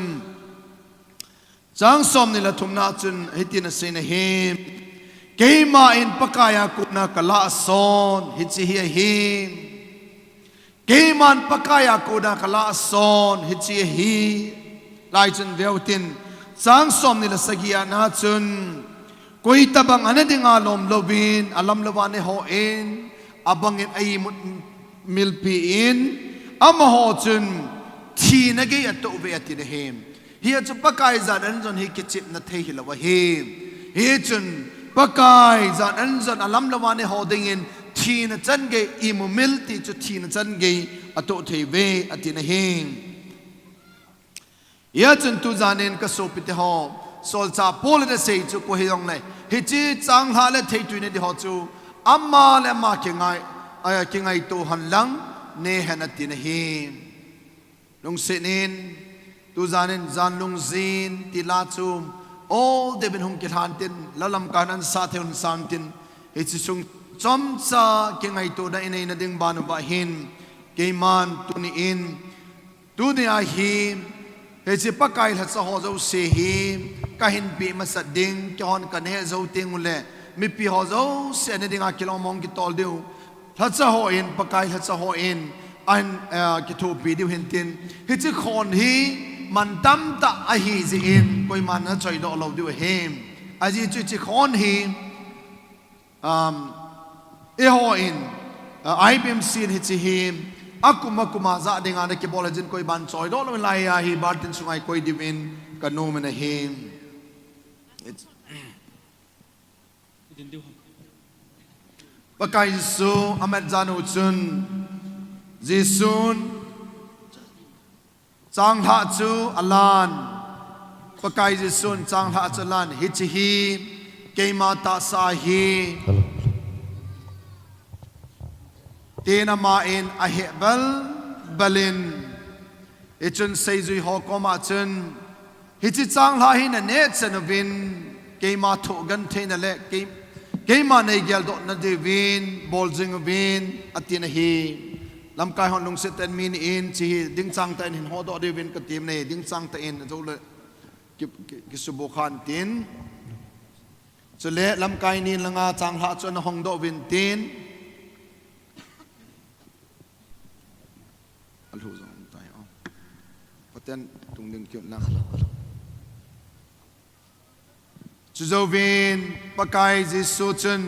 chang som ni la thumna chun hitin se na him keima in pakaya kuna kala son hitsi hi him keiman pakaya kuna kala son hitsi hi lai chun beutin chang som ni la sagia na chun koi tabang anadinga lom lovin alam lawane ho in abangin ai milpi in amaho chun thi na ge atu ve atin hem hi chu pakai zan an zon hi kichip na thei hi lawa hem hi chun pakai zan an zon alam lawane ho dingin thi na chan ge imu milti chu thi na chan ge atu thei ve atin hem ya chun tu zanen ka so pite ho sol cha pol de sei chu ko hi yong nei hi chi chang ha le thei tu ne di ho chu amma le ma ke ngai aya ke ngai to han lang ne hanatin him lung sinin tu zanin zan lung zin ti la chum all de ben hung ke han tin lalam kanan sa theun san tin he chi sung chom cha ke ngai to da inai na ding banu ba hin ke man tu ni in tu ni a him he chi pakai la cha ho zo se him ka hin pi ma sa ding ke hon kan he zo ting le mi pi ho zo se ne ding a kilong mong ki tol deu Hatsa ho in pakai hatsa ho in an kitu video hintin hichi khon hi man tam ta a hi zi in koi man na choi do lo du hem อาจีจุจิคอนฮีHOIKIM Ibmc hi chi hi akuma za dinga na ki bola jin koi ban choi do lo lai ya hi bartin sungai koi divin kanu mena hi pakai su amet janu chun jisun chang ha chu alan pakai jisun chang ha chu lan hi chi hi keima ta sa hi Tena ma in ahebal balin ichun seizui ho koma chun hichi chang la hin ne chenovin keima tho gan theina le keima nei gyal do na devin boljing vin atin hi lam kai hon lung seten min in chi ding chang ta in ho do devin ka tim nei ding chang ta in zo le ki subo khan tin chule lam kai nin langa chang ha chon hong do vin tin alhu zong tai o paten tung ding kyot lang chuzovin pakai ji su chun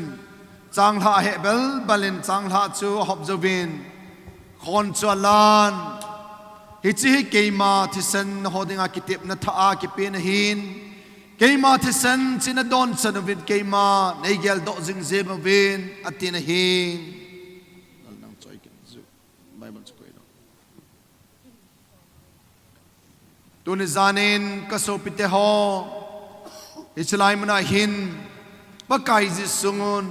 chang ha hebel balin chang ha chu hop zovin khon chalan hichi keima thisen hodinga kitip na tha ki pen hin keima thisen china don chanovin keima neigel do jing zebavin atin hin alnang choi kin zu bible Tuni zanin kasopite ho Ichalai mana hin Pakai zisungun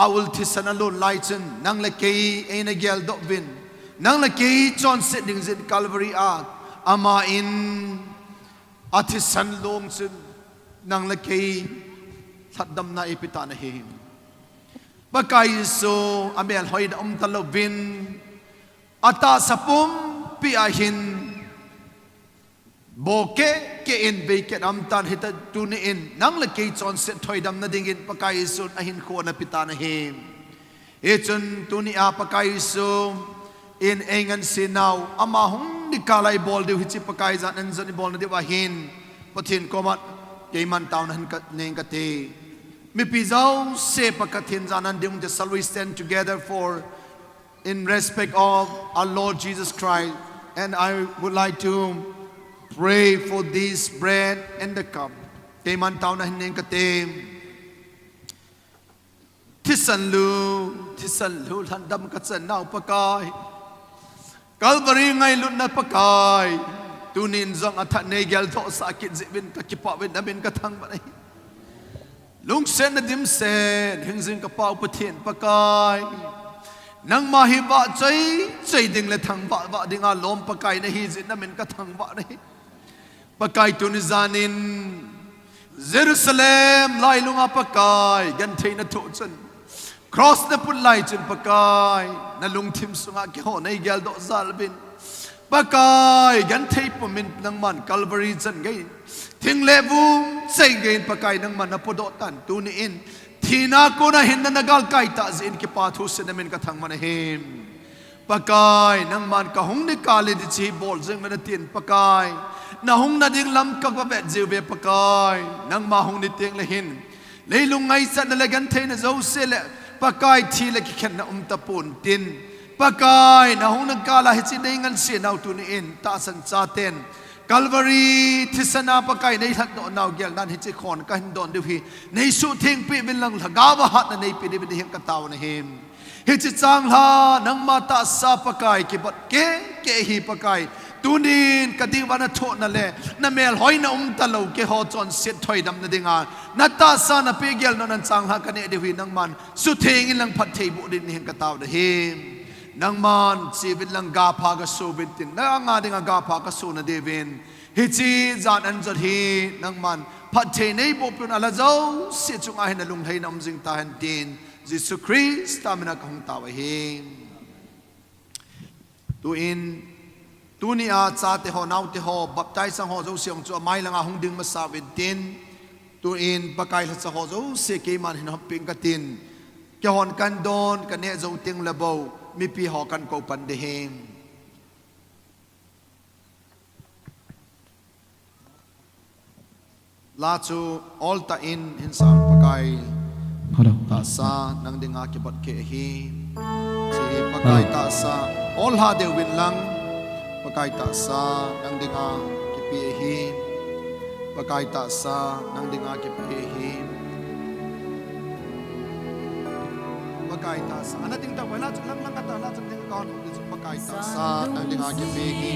Awul tisana lo laichen Nang la kei aina gyal dokvin Nang la kei chon sitting zin Calvary at Ama in Atisan long sin Nang la kei Saddam na ipitana him Pakai zisu Amel hoid talovin Ata sapum Piahin Boke ke in beket amtan hita tuni in nang la ke chon set thoi dam na dingin pakai sun ahin ko na pitana him echun tuni a pakai su in engan sinau ama hung ni kalai bol de hichi pakai zan an zan bol na de wa hin pathin komat ke man town han ka neng ka te mi pizau se pakathin zanan ding the shall we stand together for in respect of our Lord Jesus Christ and I would like to pray for this bread and the cup. Teman tau na hining katem. Tisan lu landam katsan nau pakai. Calvary ngai lut na pakai. Tunin zong athat negel to sakit zibin kakipa win namin katang banai. Lung sen na dim sen hingzing kapau patien pakai. Nang mahiba chay ding le thang ba ding a lom pakai na hizit namin katang ba nahi. Pakai tunizanin Jerusalem lai lunga pakai gantay na tuchan cross na pulay chin pakai na lung tim sunga ki ho na igyal do zalbin pakai gantay pumin nang man Calvary chan gay ting lebum say gain pakai nang man na podotan tuniin tina ko na hin na nagal kay ta zin ki pathu sinamin kathang manahim pakai nang man kahung ni kali di chi bol jeng na tin pakai na hung na ding lam ka ba jiu be pakai nang ma hung ni teng le hin leilung ngai sa na legan the na zo se le pakai thi le ki khen na tapun tin pakai na hung nang kala hi chi ding an se nau tu ni in ta san cha ten Calvary thisana pakai nei that do nau gyal dan hi chi khon ka hin don du hi nei su thing pi bin lang lagawa hat na nei pi di bi him ka taw na him hi chi chang ha nang ma ta sa pakai ki bat ke hi pakai tunin kadiwana tho na le na mel hoina talo ke ho chon set thoi dam na dinga na ta sa na pe gel no nan chang ha ka ne de wi nang man su theng in lang phat thei bu din hin ka taw da him nang man chi vin lang ga pha ka su vin tin na nga dinga ga pha ka su na de vin hi chi zan an zot hi nang man phat thei nei bo pun ala zo se chung a hin lung thei nam jing ta han tin Jesus Christ ta mena ka hung ta wa him tu in Tunia cha te ho nau te ho baptize sang ho zo siang chu mai langa hung ding ma sa win tin tu in pakai la cha ho zo se ke man hin hop ping ka tin ke hon kan don kan ne zo ting la bo mi pi ho kan ko pan de hem la chu all ta in sang pakai ta sa nang dinga ki bat ke hi si pakai ta sa all ha de win lang pakai ta sa nang dinga ki pi hi pakai ta sa nang dinga ki pi hi pakai ta sa ana ding ta wala chu lang lang ka ta la chu ding kon pakai ta sa nang dinga ki pi hi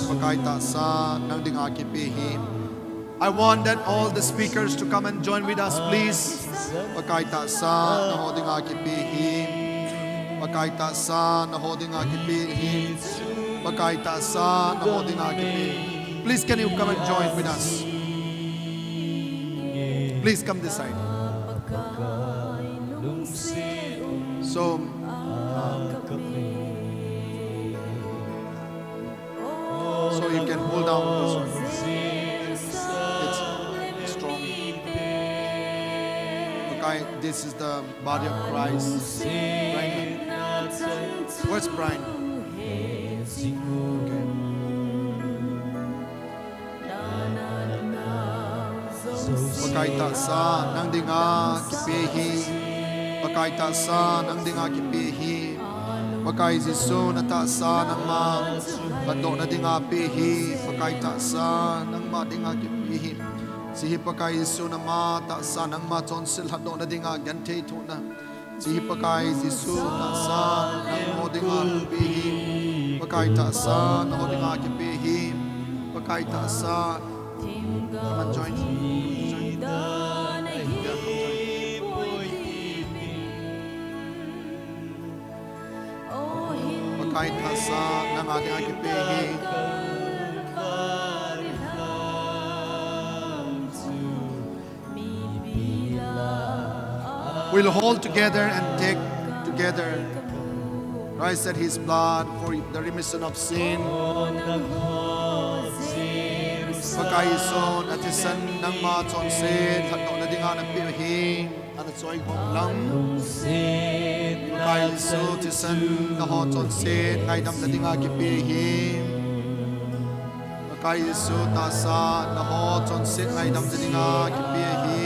pakai ta sa nang dinga ki pi hi. I want that all the speakers to come and join with us, please. Pakai ta sa na holding a kipi hi. Pakai ta sa na holding a kipi hi. Pakai ta sa na holding a kipi. Please, can you come and join with us? Please come this side. So you can pull down this one. This is the body of Christ. Brian. Where's Brian? Okay. Pakai ta sa nang dinga kipihi. Pakai ta sa nang dinga kipihi. Pakai Jesu na ta sa nang ma. Kado na dinga pihi. Pakai ta sa nang ma dinga kipihi. Si pakai Yesu na ma ta sa nang ma chon sil hado na dinga gante tu na si pakai Yesu ta sa nang mo dinga bihi pakai ta sa na mo dinga ki bihi pakai ta sa come and join pakai ta sa nang dinga ki bihi. We'll hold together and take together. Christ shed his blood for the remission of sin. Pakai son atisan nang ma chon sin hatno na dinga na pihi ana choi hong lang. Pakai so tisan na ho chon sin ngai dam na dinga ki pihi. Pakai so ta sa na ho chon sin ngai dam na dinga ki pihi.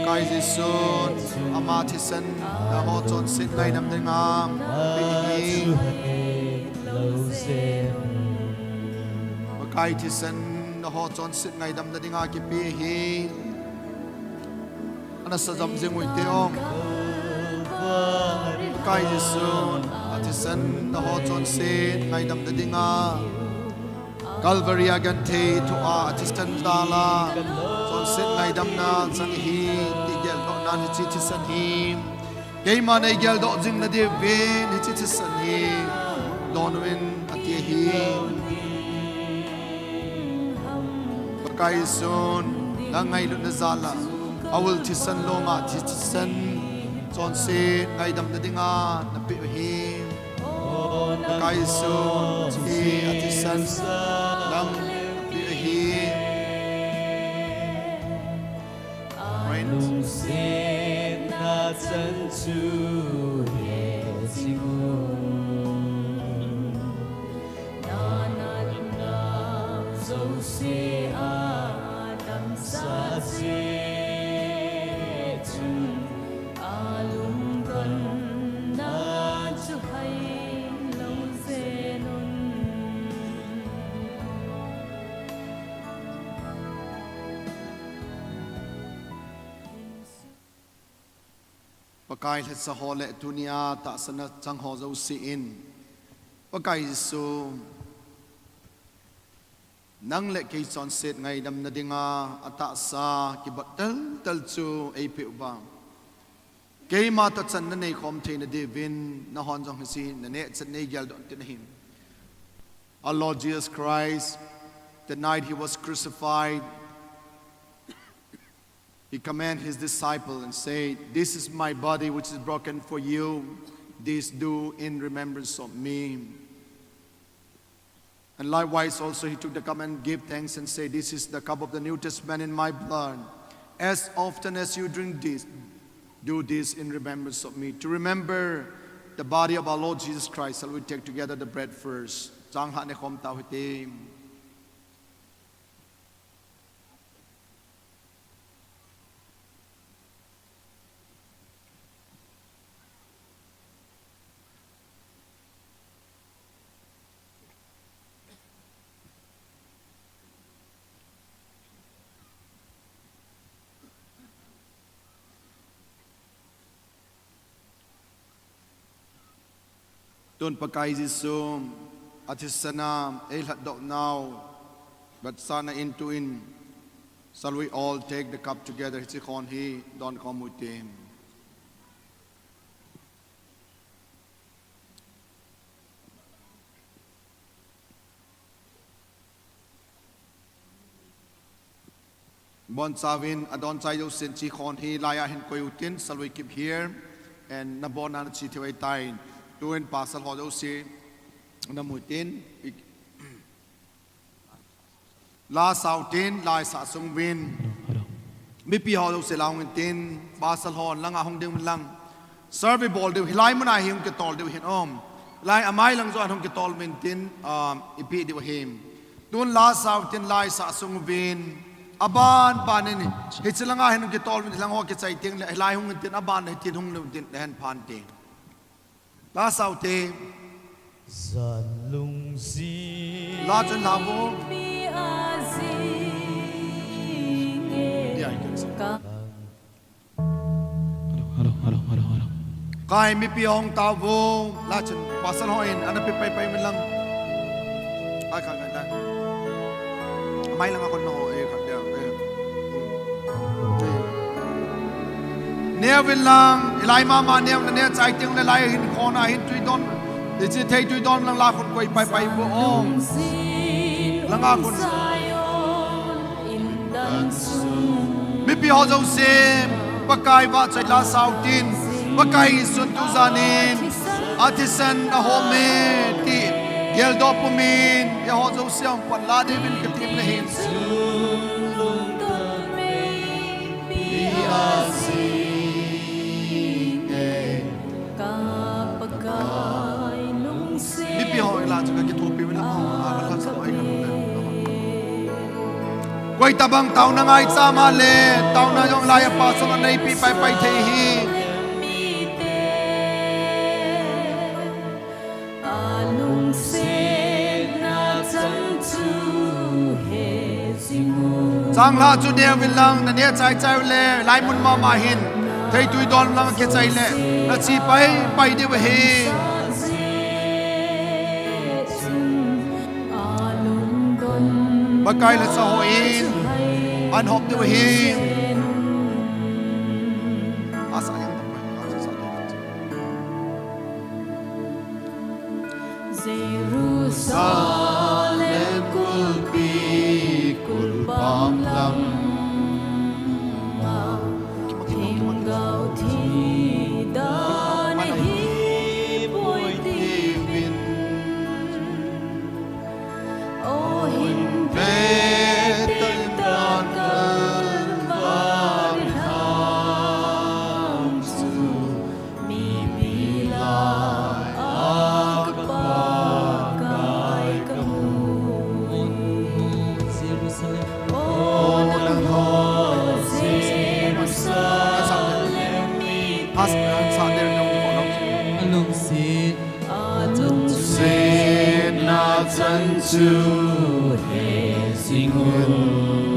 Pakai Jesu amatisan na ho chon sit ngai nam dinga bihi pakai tisan na ho chon sit ngai dam na dinga ki bihi ana sajam jengui te om pakai Jesu atisan na ho chon sit ngai dam na dinga Calvary agante to atisan dala sit ngai dam na sang hi ti gel do nan hi chi san hi ke ma nei gel do jing na de ven hi chi san hi don wen ati hi pakai son na ngai lu na zala awul ti san lo ma ti san chon se ngai dam na dinga na pi hi pakai son ti ati san dam pi hi nung sin na chân chu ye jingu na na na zo se a dam sa se chu alum kan na chu hai lo se nun pakai het sa hole dunia ta sana chang ho zo si in pakai Jesu nang le ke chon set ngai dam na dinga ata sa ki batal tal chu ei pe ba ke ma ta chan na nei khom the na divin na hon jong si na ne chan nei gyal don tin him our Lord Jesus Christ the night he was crucified he commanded his disciple and said, "This is my body which is broken for you. This do in remembrance of me." And likewise also he took the cup and gave thanks and said, "This is the cup of the New Testament in my blood. As often as you drink this, do this in remembrance of me." To remember the body of our Lord Jesus Christ, shall we take together the bread first? จางหะในคมเตาหิติมตุนปะกายจิซุมอาทิสนามเอลหัดดอกนาวบัดซานาอินทูอิน shall we all take the cup together ฮิจิคอนฮีดอนคอมูติมบอนซาวินอดอนใจยูสินจิคอนฮีลายาเห็นโกยุติน shall we keep here and นบอนันชิทิไวไตตัวเองปัสสาวะดูสิน้ำมุตินลาสาวตินลายสะสมวินมีปีหอดูสิลาวเงินตินปัสสาวะลังอาหงเดียวมันลังเซอร์วิบอลเดียวลายมันอาหิมกตอลเดียวเห็นอ้อมลายอามายลังจวนหงกตอลเมนตินอีพีเดียวหิมตัวลาสาวตินลายสะสมวินอบานปานนี่เฮจิลังอาหิมกตอลมันลังหัวกใจเตียงลายหงเงินตินอบานเฮจิหงเงินตินแห่งพันเตียงลาสาวตินจันลุงซีลาจนลาวกายมีปีองตาวงลาจนปัสสาวะอินอันนั้นไปมันลังไอ้ข้างกันได้ไม่ลังคนโนเอขัดเดียวเนี่ยเวลาไล่มาเนี่ยใจเตียงไล่หินคอนาหินตุยดอนเดี๋ยวจะเทตุยดอนลังลาคนไปบัวองลังอาคนมีปีหอเจ้าเสียปากายว่าใจลาสาวตินปากายสุนทุจานินอาทิสันอโฮเมติเกลดอปมินยาหอเจ้าเสียงปันลาเดวินกติมเลหินมีปีหอยลาจากกิทูปีเวลาอาลาสมัยกันเลยกวยตาบังเต่านังไอซามาเลเต่านายองลายปาสนันในปีไปเทฮีจังลาจุดเดียววิลังนั่นเนี่ยใจเล่ลายมุนมาหินเทยตุยดอนลังเกใจเล่นาชีไปเดียวเฮบากายละสาวอินอันหอบเดียวเฮอาศัยยังต้องไปอาศัยเยรูซาเล็มกุลปีกุลปามลำทิมเกาทีดานฮีบวยตีวินโอหินเปตันตานกันบานทามสุมีปีลายอากปากายกมูเซรุซาเลมโอนังโฮเซรุซาเลมมีพัสซาเดรนงของเราลุงซีจันเซนาจันจูเฮสิงุน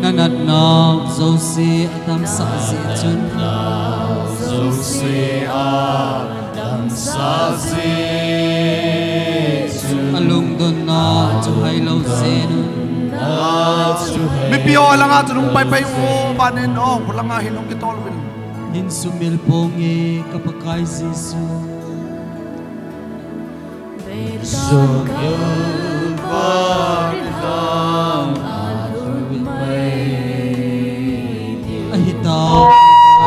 นันนาโซเซดัมซาเซจุนนาโซเซอาดัมซาเซจุนลุงดนนาจูไฮโลเซนุนไม่ปีอลังอาจจะลงไปโอ้บ้านเอ็นองพลังอาหินองกิตอลวินหินสุมิลปงเอกับกายซิสุ Sungil Barham Alul Maidi Ahita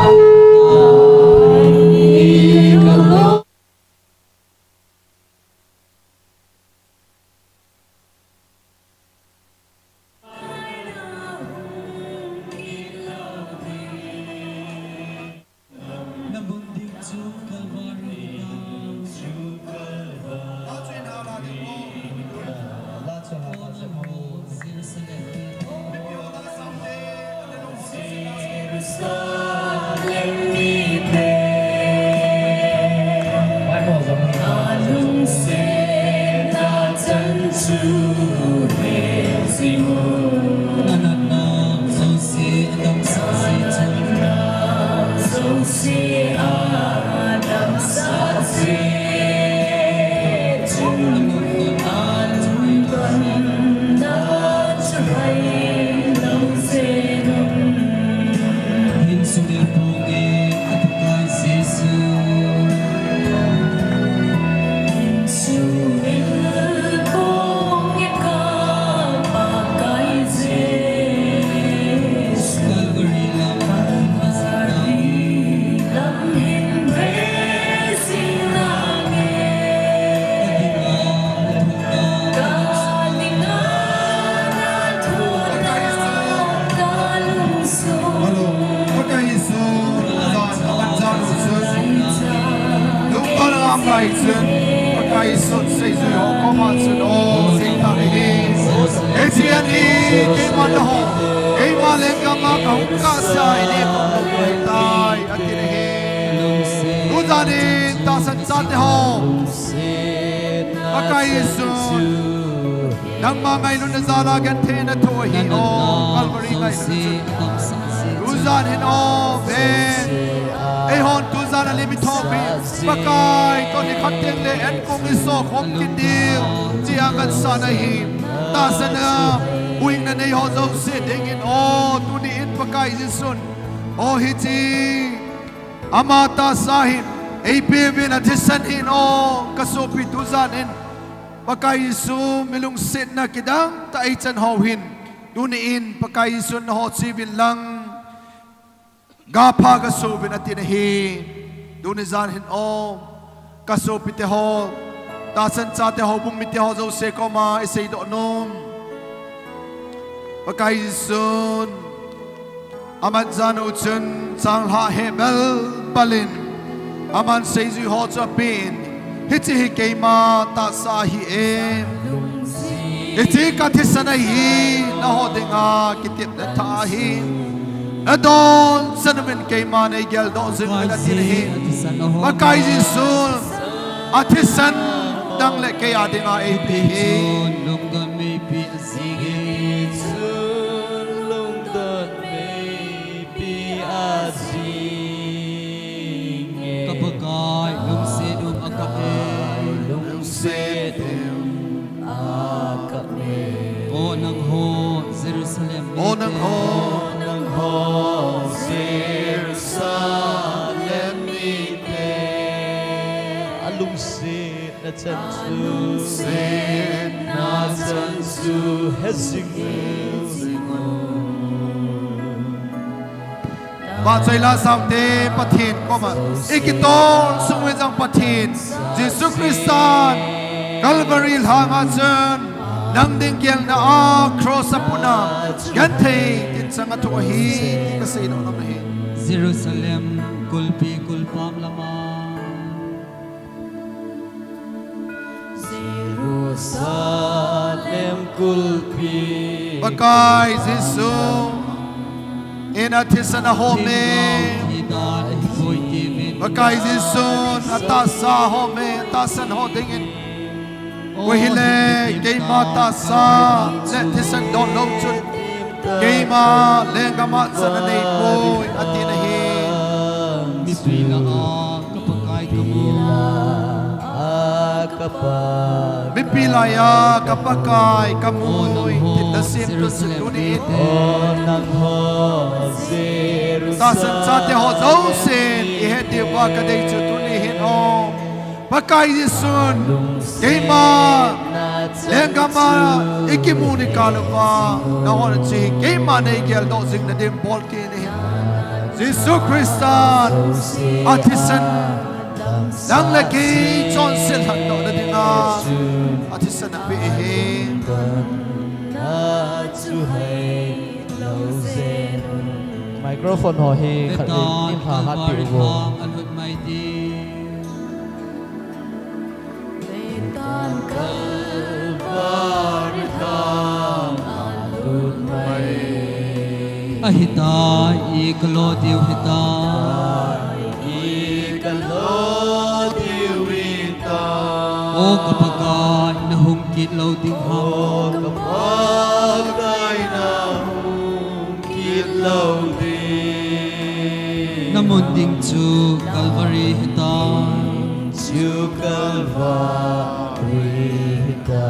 Ahita Nang mga ino na zalagan tena to hi o Calvary ngay Tuzan hin o ben Ay hon tuzan na limitobi Bakay to ni kating le en kong iso kong kindiw Tiyangan sana hi Tasan na uwing na nay ho zo sidingin o Tuniin bakay zisun O hiti Amata sahin Ay bibin at hisanhin o Kasupi tuzanin Pagkayisu milung sit na kidang taichan hawin duniin pagkayisu na hot sibin lang gapa kasubin at tinahi dunizan hin o kasupite ho tasan sa te ho bumite ho zo se koma isay do nom pagkayisun aman zan utsun sang ha hebel balin aman seizu ho zapin Hiti hikay ma ta sa hi em Hiti katisana hi na hoding a kitip na tahi Adon sanamin kay ma na igel do zin na tinahi Makay zisun atisan dang le kay ading a ipihi Lungdan may pi azigin Lungdan may pi azigin Kapagay lungsidum akape Lungsidum akape O nang ho Jerusalem O nang ho Jerusalem mite Alungsid na tansu Hesingu Batsay la samte pathin koma Ikiton sumwezang pathin Jesus Christan Calvary hanga chen Nang dingkyang na cross apuna Gantay tin sa nga tuwahi Kasi ino namahin Jerusalem kulpi kulpam lamang Jerusalem kulpi Bakay Jesus Inatisa na home Bakay Jesus Atasa home Atasan ho dingin Wahile Gayma tasa Letisan don longchun Gayma Lengamat sa nanay boy Atinahin Mipila kapagkay kapag Mipilaya kapagkay kamoy Titasim to sununit Tasan sa te ho zausin Ihedi wa kaday tutunihin o Bakay yisun Gayma Lengama Ikimuni kalapa Nahon si Gayma na igel dosing na dim bolkinihin Jesus Christan Atisan Nang lagi Johnson hando na dinga Atisan na pihin Microphone ho he khatin ha hat pi go ahita ikalo diu hita ikalo diwita o kapagai na hungkit lo ding ham kapagay na hungkit law din namunding chu Calvary hita chu Calvary hita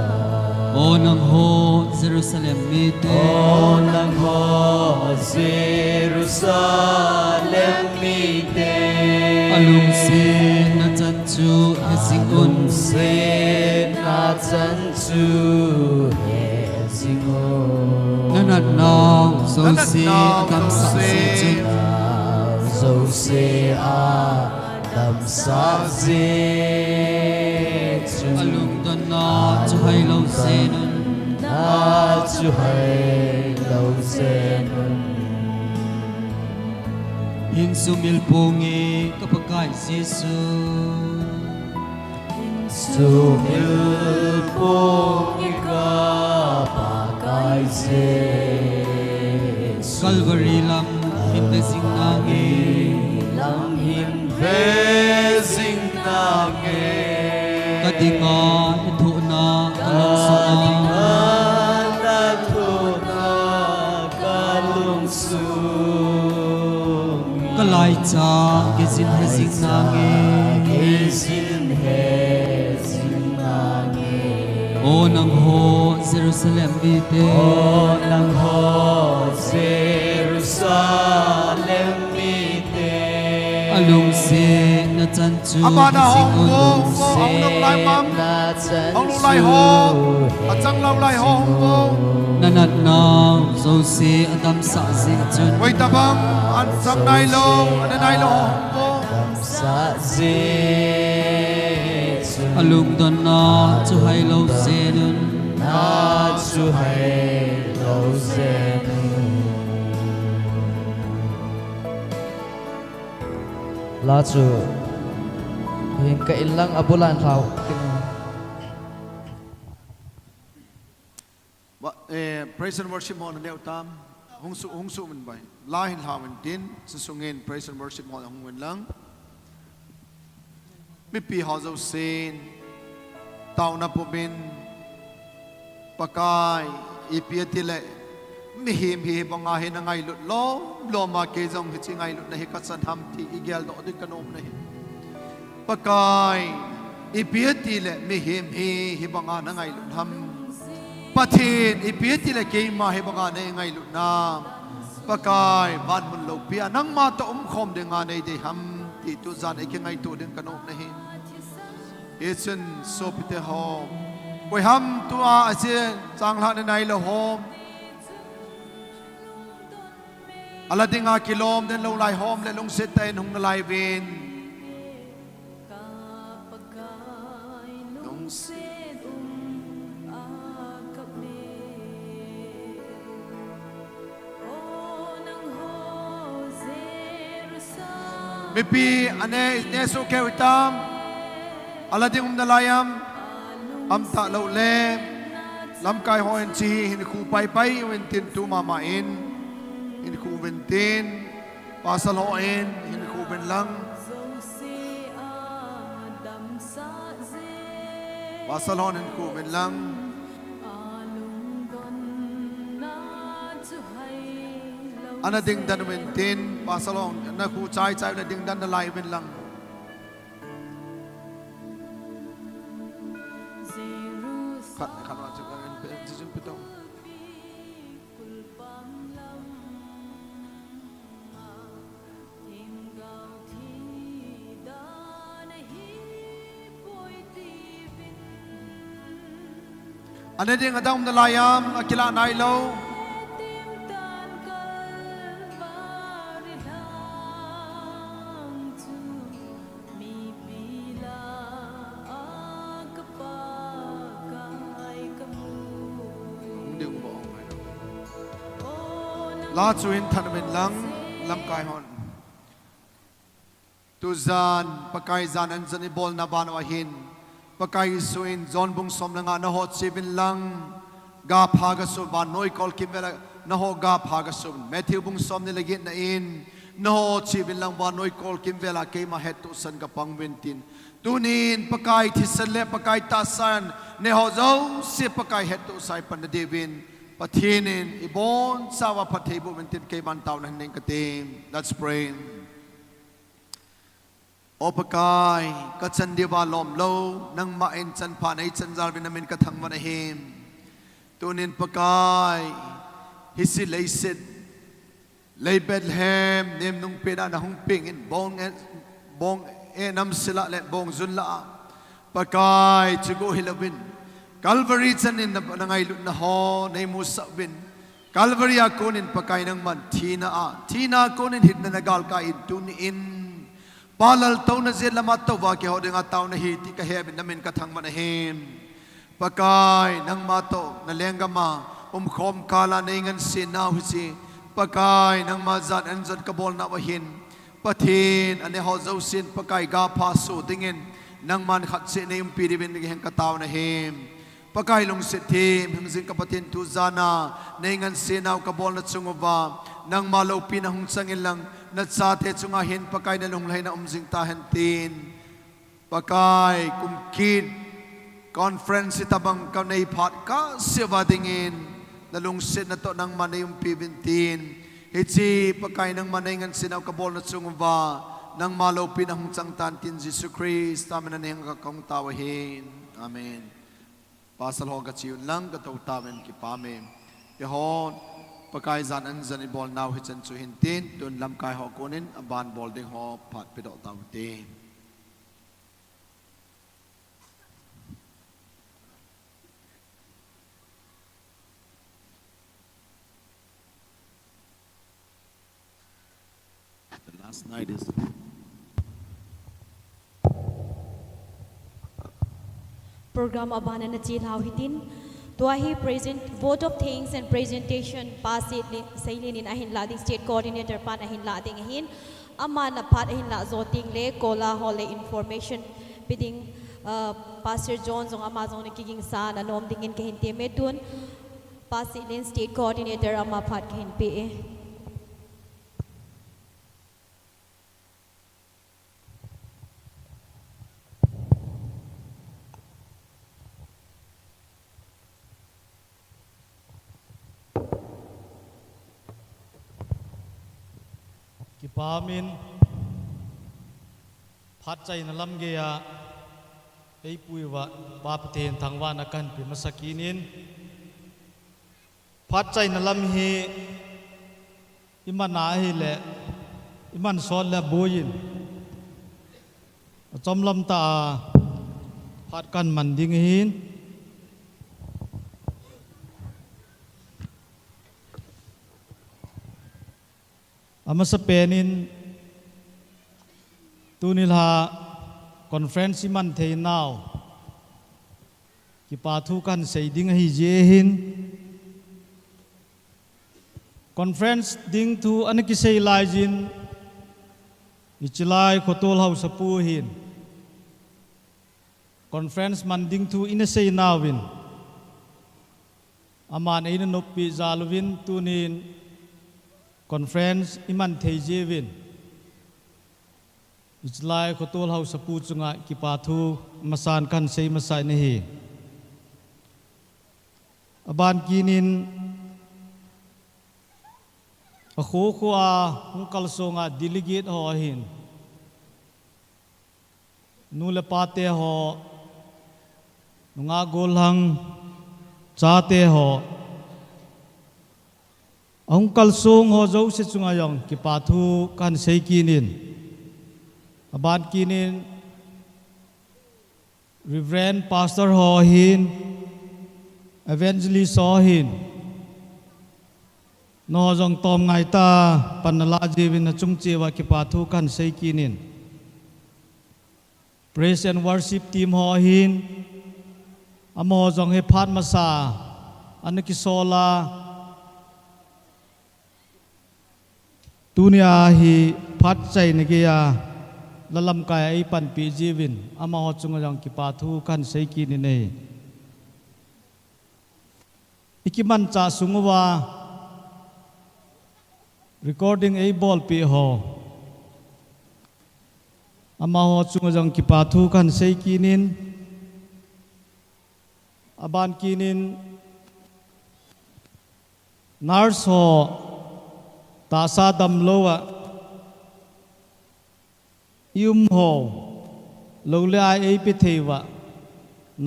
o nang ho Jerusalem mite o nang ho Jerusalem mite alung sin na chan chu hesing un sin na chan chu hesing un nanat nong so si atam sa si chun so se adam sa si alung don na chu hai lo sin na chu hai lo sin hin sumil pungi kapagai Jesu sumil pungi kapagai Jesu Calvary lam hin sing nangi lam hin sing nangi kadinga thu na kalung sa kalai cha kizin hesing nangi o nang ho Jerusalem bite o nang ho Jerusalem bite alung se na chan chu Amana hong hesing wo un hong nong lai mam hong nong lai ho achang lau lai ho hong wo nanat na so se adam sa sing chun wait tabang an sam nai lo an nai lo hong wo sa Jesu alung don na chu hai lo se nun na chu hai lo se la chu hin ka ilang abulan thau praise and worship mo na neu tam hong su min bai la hin ha min tin su sungin praise and worship mo hong wen lang mi pi ha zo sin tau na po bin pakai ipiati le mi him hi banga hin ngai lut lo ma ke jong hi chi ngai lut na hi ka san ham ti igel do din kanom na hi pakai ipiati le mi him hi banga na ngai lut ham pathin ipiati le ke ma hi banga na ngai lut na pakai ban mun lo pia nang ma to khom de nga nei de ham ti tu zan e ke ngai tu din kanom na hi Echen so pite hom koi ham tua ase chang la nai lo hom ala dinga kilom den lo lai hom le long set ten hung lai vin long set mi pi ane ne so ke witam ala ding nalayam am ta lo le lam kai hoen chi hin khu pai pai wen tin tu mama in hin khu wen tin pasal ho in hin khu ben lang pasal ho hin khu ben lang ana ding dan wen tin pasal ho na khu chai chai na ding dan na lai wen lang khát vào chụp cái chụp pitong anh đi ngang đông dalayam akila nai lo la chuin than ben lang lam kai hon tu zan pakai zan an zani bol na ban wa hin pakai suin zon bung som langa na hot sibin lang ga pha ga so ban noi kol kim na ho ga phagasum Matthew bung som ni lagi na in no chi bin lang ba noi kol kim vela ke ma het tu san ka pangwentin tunin pakai thisan le pakai tasan ne ho zo se pakai het tu sai pan devin pathinin ibon sawa pathebu mentin ke ban taw nan ning katim. Let's pray. O pakai katsan diwa lom lo nang main chan pa nei chan zal bin amin kathang manahim tunin pakai hisi leisit lei Bethlehem nem nung peda na hung ping in bong nam sila le bong zun la pakai chugo hilawin Calvary chan in na ngai lut na ho nei musa win Calvary a konin pakai nang man tina konin hit na nagal ka idun in palal taw na zela matawa ke ho dinga taw na hiti ka hebin namin kathang manahim pakai nang mato na lengama khom kala nengan sinaw hisi pakai nang mazat anzat kabol na wahin pathin ane ho zausin pakai ga paso dingin nang man khat se ne piribin ngi kataw na him pakai long sitim hingzin kapatin tu zana nengan sinaw kabol na chungova nang malo pinahung sangin lang na sate chunga hin pakai na lunglay na umzing tahentin pakai kumkid conference itabang kanay pat ka siwa dingin nalungsit na to ng manay yung pibintin hitsi pakai ng manay ngan sinaw kabol na tsungwa nang malaw pinahung sang tantin Jesus Christ tamin na niyang kakong tawahin. Amen. Pasal ho katsiyun lang kataw tamin kipamin yahon pakai zan an zan ibol now hitsan suhintin tun lam kai ho kunin aban bol ding ho pat pidok tawtin. The last night is program abana na chilhaw hitin tuahi present vote of thanks and presentation pasit sailin in ahin lading state coordinator pan ahin lading ahin amana pat ahin la zoting le kola hole information bidding Pastor John zong amazon kiging sa na nom dingin kahin temetun pasit lin state coordinator ama pat kahin pe Kipamin Patchay na lamgeya ay puiwa bapatin thangwan akan pimasakinin Patchay na lamhi iman nahile iman sol la boyin chomlam ta patkan mandinghin ama sa penin tunilha conference man thei now ki pathu kan seiding hi jehin conference ding tu anaki sei lajin ichilai khotol hau sapuhin conference man ding tu ina sei nawin aman ina nopi zalwin tunin conference iman theijewin ichilai khotol hau sapu chunga ki pathu masan kan sei masai nehi aban kinin akho khuwa hungkal songa delegate ho hin nule pate ho nunga golhang chate ho Angkal song ho zo se chunga yong ki pathu kan sei kinin aban kinin Reverend Pastor ho hin evangelist ho hin no jong tom ngai ta panala jivin na chungchewa ki pathu kan sei kinin praise and worship team ho hin amo jong he phat masa anaki sola dunia hi phat chai negia lalam kai ai pan pi jivin ama ho chunga jang ki pathu kan sei ki ni nei ikiman cha sungwa recording a ball pi ho ama ho chung jong ki pa thu kan sei kinin aban kinin nurse ho ta sa dam lowa ho lo le ai pi thewa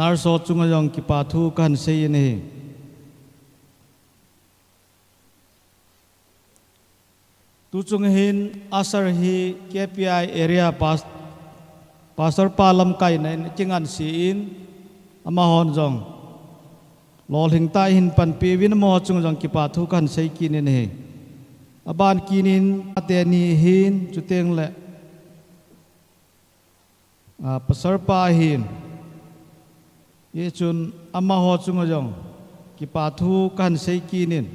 nurse ho chung jong ki pa thu kan sei ni tu chung hin asar hi KPI area pastor palam kai na chingan si in ama hon jong lol hing tai hin pan pi win mo chung jong ki pa thu kan sei kin ni aban kinin ate ni hin chuteng le pasar pa hin ye chun ama ho chung jong ki pa thu kan sei kinin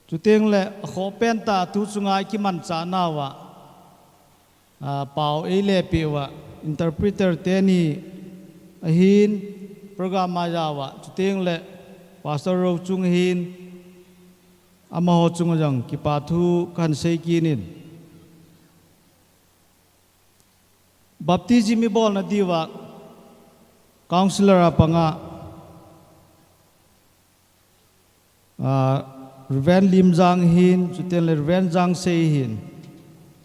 chuteng le kho pen ta tu chungai ki man cha na wa pau e le pi wa interpreter te ni hin program ma ja wa chuteng le pastor ro chung hin ama ho chung jang ki pa thu kan sei kinin baptism mi bol na diwa counselor apanga Reverend Lim Jang Hin, chuten le Reverend Jang Sei Hin,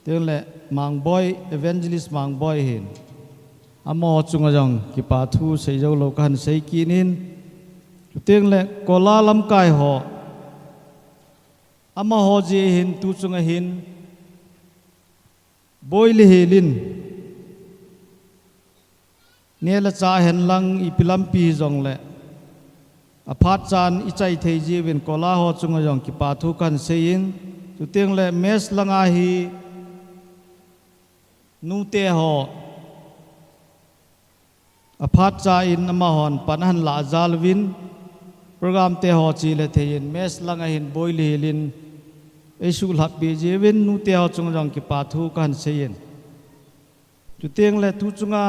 ten le Mang Boy Evangelist Mang Boy Hin, amo chunga jong ki pa thu sei jo lo kan sei kinin, chuten le kola lam kai ho, amo ho ji hin tu chunga hin, boy le helin, ne la cha hen lang ipilam pi jong le. Apart chan ichai thei ji win kola ho chung jong ki pa thu kan sein tu teng le mes langa hi nu te ho apart cha in ama hon panhan la zal win program te ho chi le thein mes langa hin boili hilin esul hap bi ji win nu te ho chung jong ki pa thu kan sein tu teng le tu chunga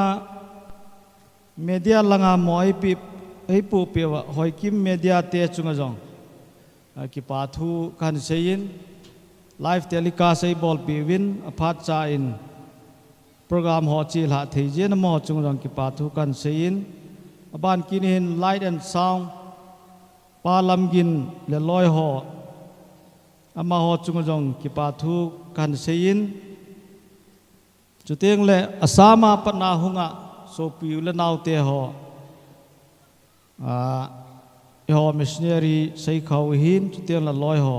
media langa moi pi ei pu pewa HOIKIM media te chunga jong ki pa thu kan sein live telecast ei bol pi win aphat cha in program ho chi la thei je na mo chung jong ki pa thu kan sein aban kin hin light and sound pa lam gin le loi ho ama ho chung jong ki pa thu kan sein chuteng le asama patna hunga so pi le nau te ho ho missionary sei khau hin chutiang la loi ho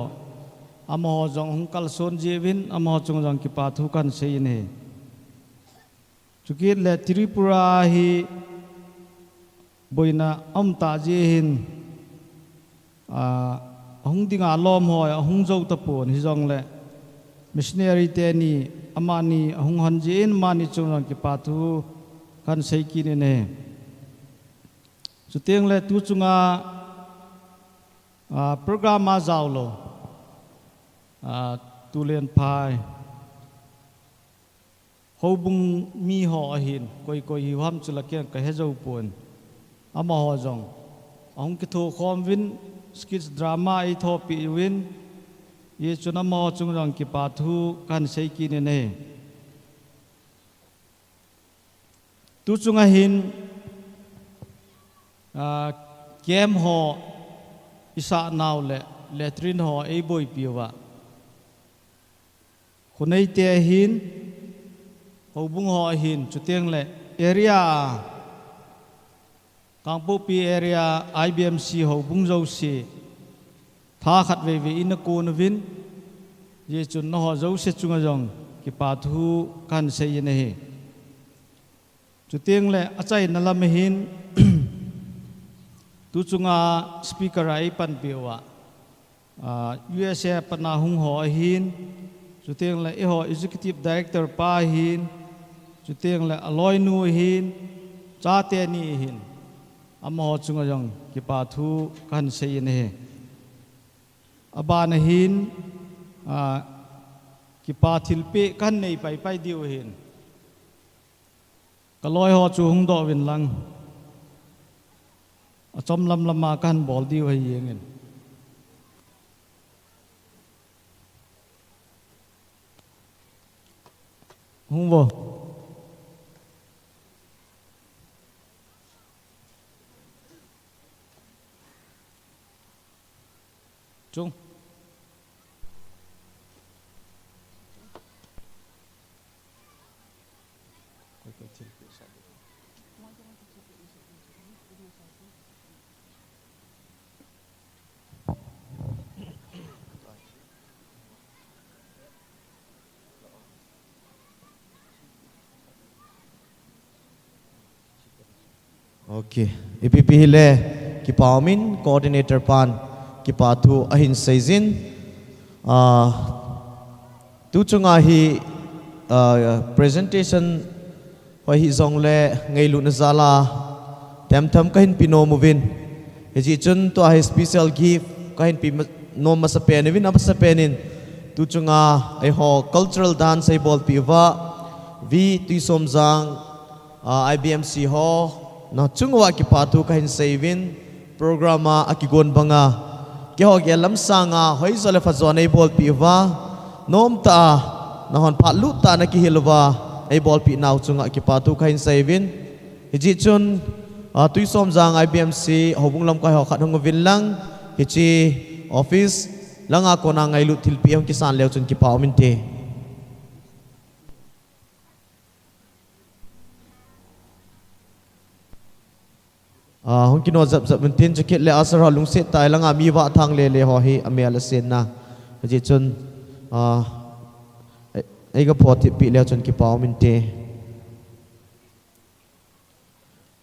amo jong hung kal son je win amo chung jong ki pa thu kan sei ne chukit le Tripura hi boina om ta je hin hung dinga lom hoi hung zo ta pon hi jong le missionary te ni amani hung han je in mani chung jong ki pa thu kan sei ki ne chutiang le tu chunga program ma zaw lo tu len phai hobung mi ho hin koi hi ham chula ke ka he zo pon ama ho jong ong ki tho khom win skits drama ai tho pi win ye chuna mo chung jong ki pa thu kan sei ki ne tu chunga hin kem ho isa naw le letrin ho ei boy piwa khunei te hin hobung ho hin chuteng le area kangpo pi area IBMC hobung zo si tha khat ve in ko na win ye chun no ho zo se chunga jong ki pa thu kan sei ne he chuteng le achai nalam hin tu chunga speaker ai pan piwa USA pana hung ho hin chuteng le ho executive director pa hin chuteng le aloi nu hin cha te ni hin amo chunga jong ki pa thu kan sei ne aban hin ki pa thil pe kan nei pai diu hin kaloi ho chu hung do win lang chom lam lama kan bol diu hai yengin hung vô chung Okay. EPP hile ki paumin coordinator pan ki patu ahin seizin tu chunga hi presentation hoi hi zong le ngei lu na zala tem tham kahin pino movin heji chun to a special gift kahin pi no masapen vin apasapenin tu chunga ai ho cultural dance ai bol pi wa vi tu somjang IBMC ho na chungwa ki patu kahin savin programa akigon banga ke ho ge lam sanga hoi zole fa zone ai bol pi wa nom ta na hon phat lu ta na ki hilwa ai bol pi naw chunga ki patu kahin savin hiji chun tui som jang IBMC hobung lam ka ho khat hong vin lang hichi office langa kona ngai lu thil pi hong ki san leo chun ki paw min te hong kino zap zap tin jacket le asar ha lung se tai langa mi wa thang le le ho hi amel sen na ji chun ai ga phot pi le chun ki paw min te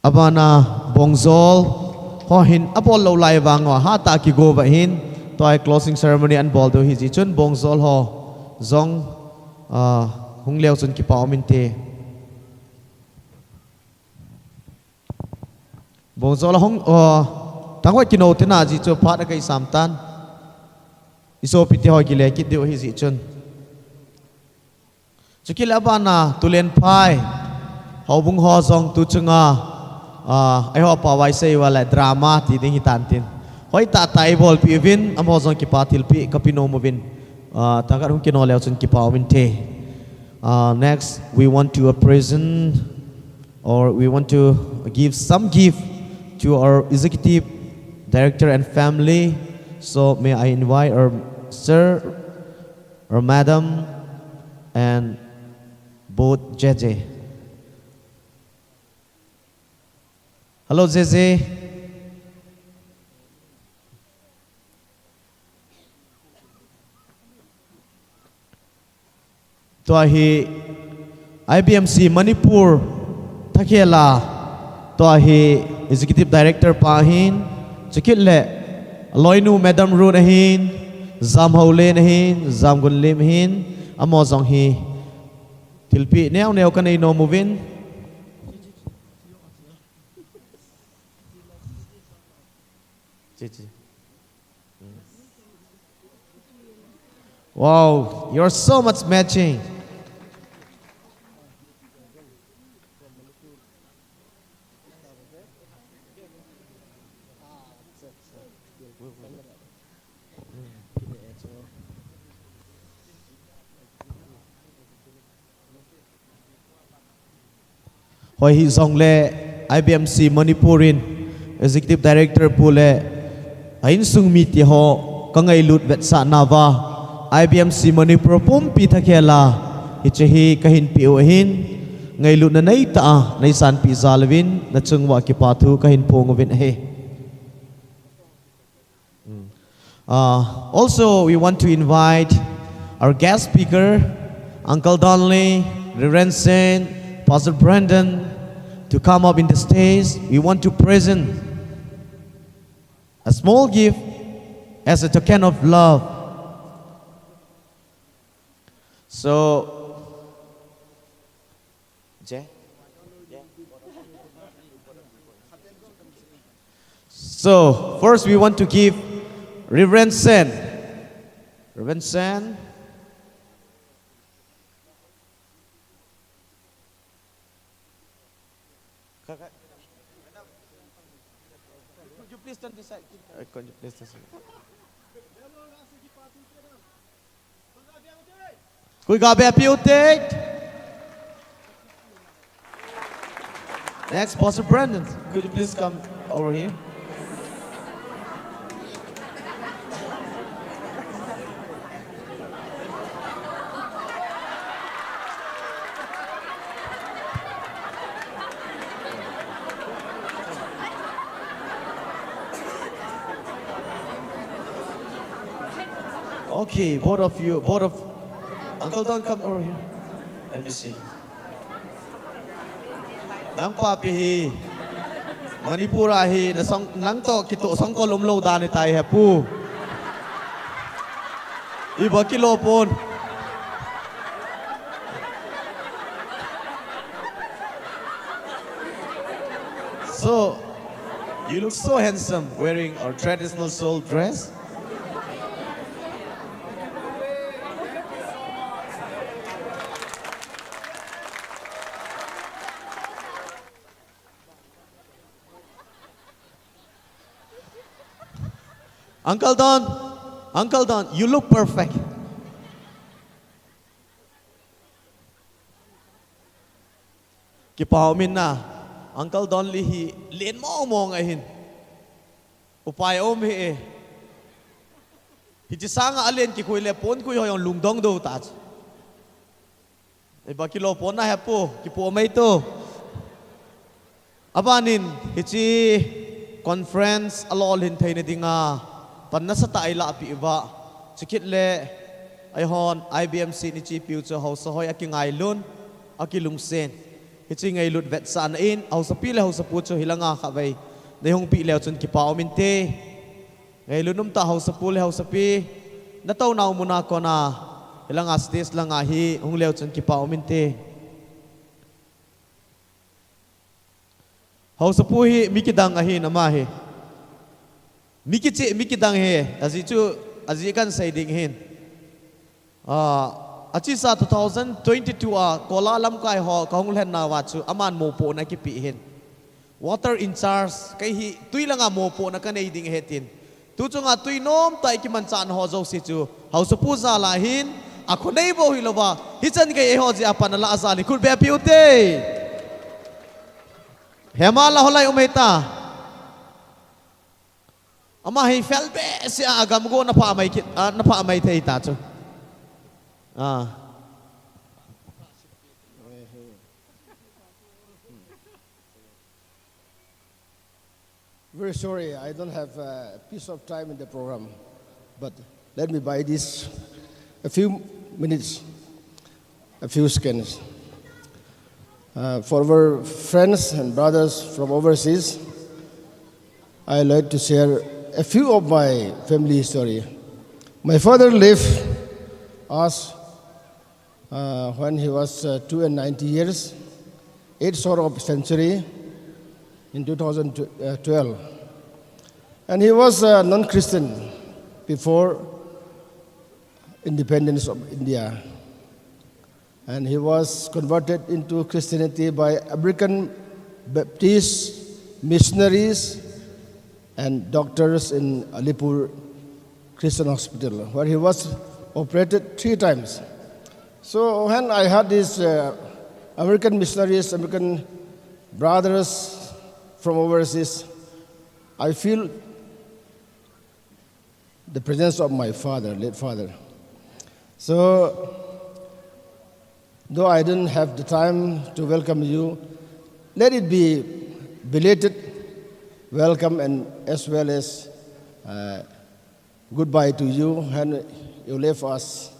abana bongzol ho hin apol lo lai wang ha ta ki go ba hin toy closing ceremony an bol do hi ji chun bongzol ho zong hung leo chun ki paw min te bongzol hong tangwa kino tina ji cho phat kai samtan iso piti ho ki le ki de hi ji chun chukil abana tulen phai hobung ho zong tu chunga ai ho pa wai sei wala drama ti ding hitan tin hoi ta tai bol pi vin amo zong ki patil pi kapino mo vin tagar hung kino leo chun ki paw min te next we want to present or we want to give some gift to our executive director and family. So may I invite our sir or madam and both JJ. Hello JJ. To hi IBMC Manipur Thakela to hi executive director pahin chikit le loinu madam ru nahin zam haule nahin zam gunlim hin amo zong hi tilpi neo neo kanai no movin wow, you're so much matching. Hoi hi zong le IBMC Manipurin executive director pule ain sung mi ti ho kangai lut vet sa nawa IBMC Manipur pum pi thakela hichehi kahin pi o hin ngai lut na nei ta nei san pi zalwin na chungwa ki pathu kahin pong vin he also we want to invite our guest speaker Uncle Donnelly, Reverend Saint, Pastor Brandon to come up in the stage. We want to present a small gift as a token of love. So first we want to give Reverend Sen. Reverend Sen. Could you please stand beside? Could you please stand? Kui ga be piu te. Next, Pastor Brandon, could you please come over here? Okay, both of you, Uncle Don, come over here. Let me see. Nang papi hi, Manipura hi, nang to kito song ko lumlo dani tayo hepu. Iba kilo pon. So, you look so handsome wearing our traditional soul dress. Uncle Don, you look perfect. Kipaw min na, Uncle Don lihi, lien mo ngayon. Upay om hi eh. Hijisanga alien ki kuy lepon kuy yung lungdong do tat. Iba kilo pon na hepo, kipo may to. Abanin, hichi conference alol hintay na dinga. Panasa tayo la api iba. Sikit le ayhon Ibmc ni Chief Future House hoy aki ngaylon aki lungsen. Hichi ngaylon vet saan in aw sa pila sa pucho hilanga kabay. Dayong pilew chun kipaw minte. Ngaylon ta sa pule sa pi. Nataw na muna ko na hilanga stage lang ahi hung lew chun kipaw minte. Sa puhi mikidang ahi namahi. Mikidang he, azikan say ding hin. Achi sa 2022 kola lam kai ho kahung len na wachu aman mopo na kipi hin. Water in charge kay hi tui langa mopo na kanay ding hetin. Tu nga tui nom ta ikiman chan ho zo si chu. Hau sa puza la hin ako nei bo hiloba hisan kay ho ji apan la azali kul be piute. Hemala holay umeta. Ama hi felbe si agam go na paamay tay tacho. Very sorry, I don't have a piece of time in the program, but let me buy this a few minutes, a few seconds. For our friends and brothers from overseas, I like to share a few of my family history. My father left us when he was 92 years, 8th sort of century in 2012. And he was a non-Christian before independence of India. And he was converted into Christianity by American Baptist missionaries and doctors in Alipur Christian Hospital, where he was operated 3 times. So when I had these American missionaries, American brothers from overseas, I feel the presence of my father, late father. So, though I didn't have the time to welcome you, let it be belated welcome and as well as goodbye to you when you left us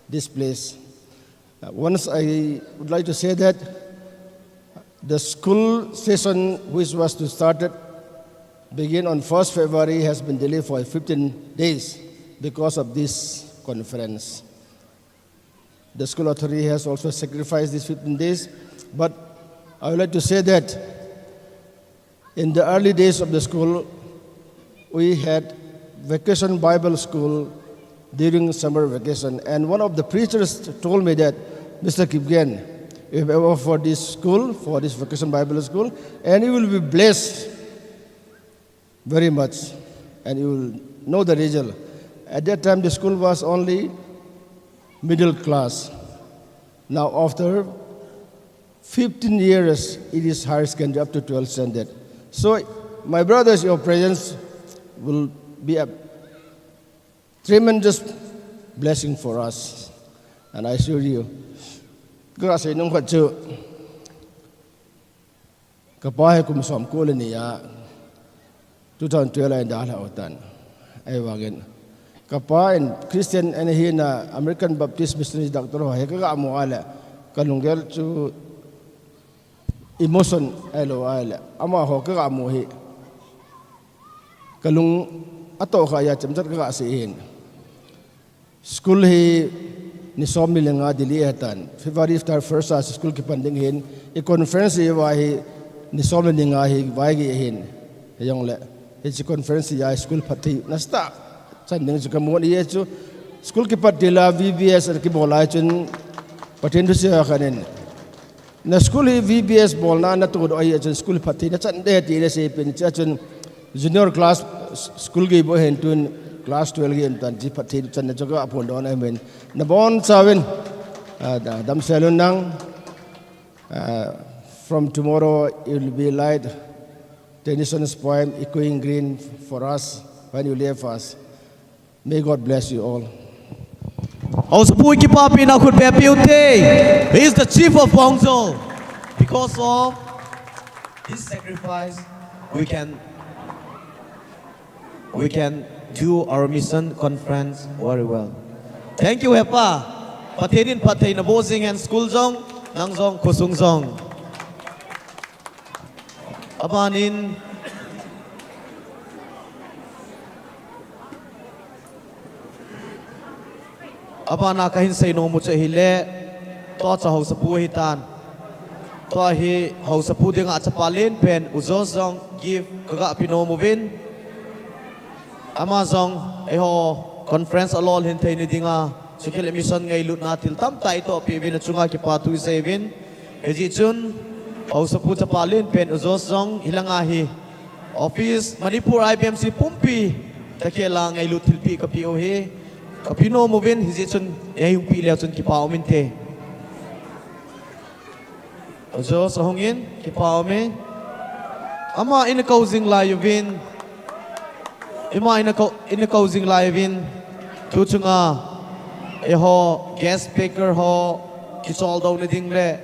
this place. Once I would like to say that the school session which was to start begin on 1st February has been delayed for 15 days because of this conference. The school authority has also sacrificed these 15 days, but I would like to say that in the early days of the school, we had vacation Bible school during summer vacation. And one of the preachers told me that, Mr. Kipgen, you have ever for this school, for this vacation Bible school, and you will be blessed very much, and you will know the result. At that time, the school was only middle class. Now, after 15 years it is higher secondary up to 12th standard. So, my brothers, your presence will be a tremendous blessing for us. And I assure you, kasi nung katsu, kapahe kumsom koloniya, 2012 ay dahil hautan. Ay wagin. Kapain Christian na American Baptist Missionary Doctor ho, heka mo ala, kalunggel to emotion elo ala. Ama ho ka mo hi. Kalung ato kaya chamsat ka asihin. School hi ni somni nga diliatan. February after first as school ki pandinghin, i conference wa hi ni somni nga hi wagi hin. Yung le. It's conference ya school pati nasta. Sanding sa kamuha niya ito. School ki pati la VBS at ki bola ito patin siya kanin. Na school VBS bol na natudo ay ito school pati na sande ti na sipin ito junior class school gi bohen tun class 12 gi entan ji pati ito na jaga apon doon ay men. Na bon sawin dam salon nang from tomorrow it will be light. Tennyson's poem echoing green for us when you leave us. May God bless you all. Also, Puiki Papi na could be a beauty. He is the chief of Bongzol. Because of his sacrifice, we can do our mission conference very well. Thank you, Hepa. Patenin patay na bosing and school zong, nang zong kusung zong. Abanin abana kahin say no mo hile to sa ho sa puhitan to hi ho sa puding at sa palin pen uzozong give kaga pinomovin amazong eho conference alol hintay ni dinga sukil emission ngay lut natil tamta ito pibin at sunga ki patu sevin eji chun o sa puta palin pen uzosong hilangahi office Manipur Ibmc pumpi takela ngay lutilpi kapiohe kapino mo vin hizitsun yung pilaw sun kipao minte ozo sa hongin kipao me ama inakausing layovin ima inakausing layovin tutunga eho guest speaker ho kisol daw na dingle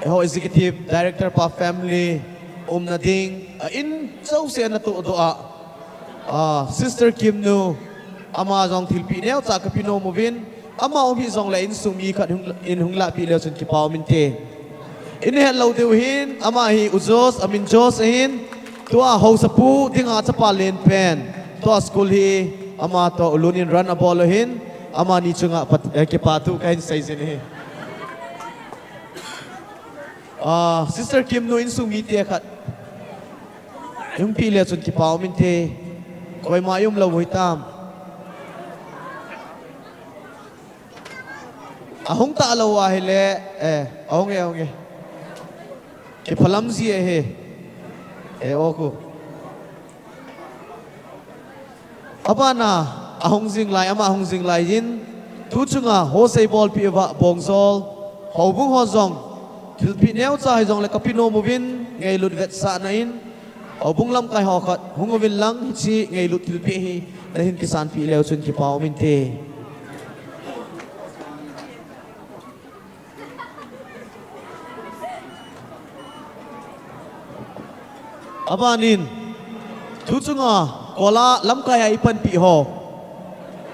eho executive director pa family na ding in so siya na to doa sister Kim nu ama zong tilpi neo ta kapino movin ama omi zong la in sumi kat in hungla pi leo chun ki pau minte in hello deuhin ama hi uzos amin jos hin tua ho sapu dinga chapa len pen to school hi ama to ulunin run abolo hin ama ni chunga ke patu kain saizen hi sister Kim no in sumi te khat yung pi leo chun ki pau minte koi mayum lo hitam ahong ta alawa hele ahong ke palamzi oku abana ahong jinglai ama ahong jinglai yin tu chunga ho sei bol pi ba bongsol hobung ho zong tilpi neu cha hai zong le kapino movin ngei lut vet sa nain hobung lam kai ho khat hungovin lang chi ngei lut tilpi hi nahin kisan pi leu chun ki pau min te abanin tuchunga kola lamkai ai pan pi ho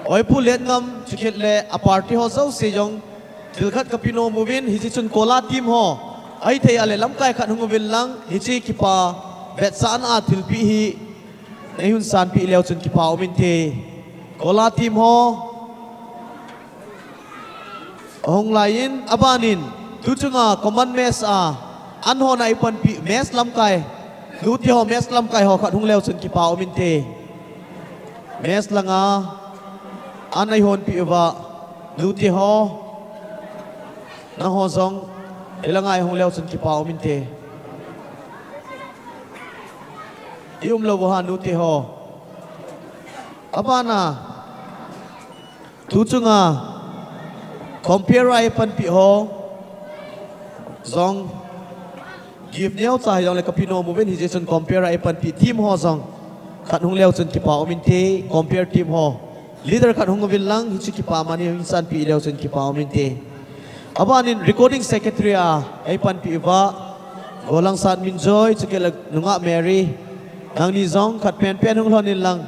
oi pulet ngam chikhet le a party ho so se jong tilkhat kapino movin hi chun kola team ho ai thei ale lamkai khat hungwin lang hi chi kipa vet san a tilpi hi nei hun san pi leo chun kipa omin te kola team ho hong lain abanin tuchunga command mess a an ho nai pan pi mess lamkaiดูที่หอเมสลำไก่หอขัดหุ่งเลวสุนกิปาอมินเตเมสลังอันในหอนปีวะดูที่หอนังหอซองเอลังไงหุ่งเลวสุนกิปาอมินเตยุมเลวหันดูที่หออาบานาทุจุงาคอมเพลไรปันปีหอ zong give neo chai dong le kapino movement hi jeson compare ai pan pi team ho zong khat hung leo chun ki pa omin te compare team ho leader khat hung vil lang hi chu ki pa mani insan pi leo chun ki pa omin te aban in recording secretary a ai pan pi wa golang san min joy chu ke nunga mary nang ni zong khat pen hung lon in lang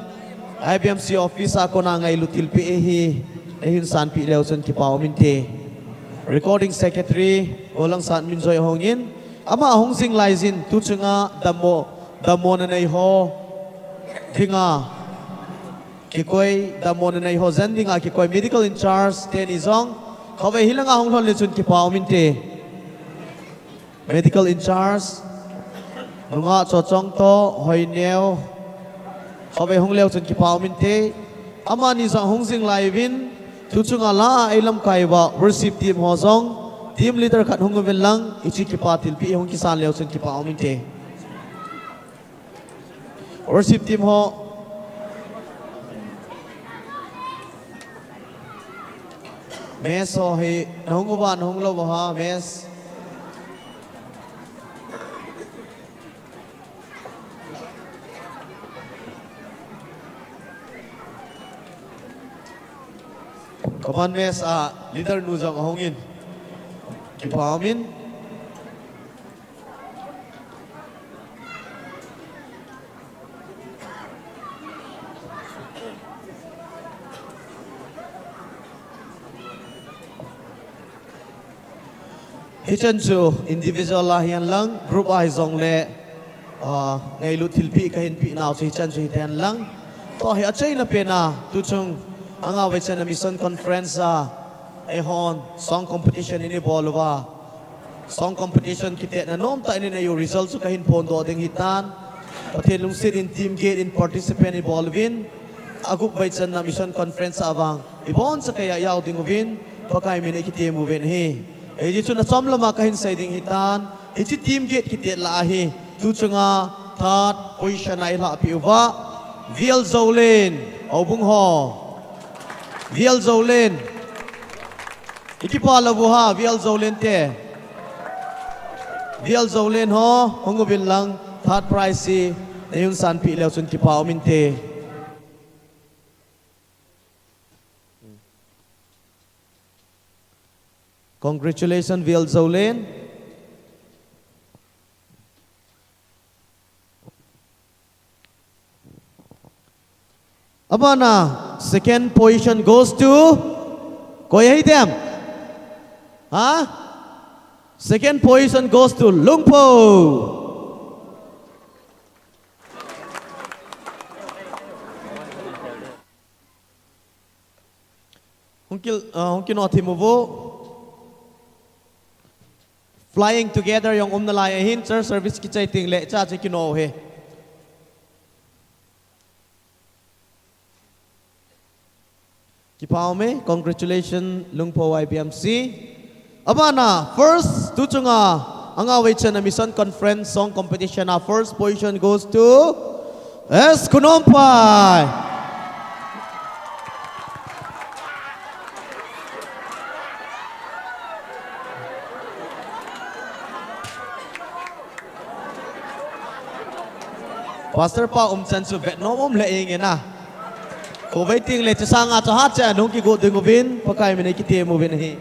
Ibmc office ako na ngai lutil pi hi hin san pi leo chun ki pa omin te recording secretary golang san min joy hongin ama hong sing lai zin tu chunga damo na nei ho thinga ki koi damo na nei ho zan dinga ki koi medical in charge ten izong khawe hilanga hong lon le chun ki pa omin te medical in charge nunga cho chong to hoi neo khawe hong leo chun ki pa omin te ama ni zang hong sing lai win tu chunga la ailam kai wa worship team ho zong team leader khat hung vel lang ichi ki pa til pi hung ki san leo chen ki pa omin te worship team ho mes ho he hung ban hung lo ha mes Kapan mes leader nu jong hongin ki pa omin Hitchen chu individual la hian lang group ai zong le ngai lu thil pi ka hin pi naw chu hitchen chu hian lang to hi achei na pe na tu chung anga wechen mission conference hon song competition ini bolwa song competition kite na nom ta ini yo result chu ka hin phone do ding hitan pathe lungsit in team gate in participant involving agup wechen na mission conference awang ibon sa kaya yaw ding win pakai mine kite movement he ji chu na somlama ka hin sai ding hitan hi team gate kite la hi tu chunga third position ai la piwa Viel Zolin obung ho Viel Zolin Ikipa labu ha Viel Zolin te Viel Zolin ho hongo bin lang third prize si ayun san pi leo sun kipa omin te Congratulations Viel Zolin Abana second position goes to HOIKIM. Huh? Second position goes to Lungpo. Hungkin otimuvo. Flying together yung umnalaya hin sir service kitay tingle cha kino he. Kipaume, congratulations Lungpo Ibmc. Abana, first tuchunga anga wechen na mission conference song competition na first position goes to S Kunompai. Pastor pa chan su Vietnam leing na. Ko waiting le chasanga cha hat cha nung ki go ding ubin pakai mene ki te movin hi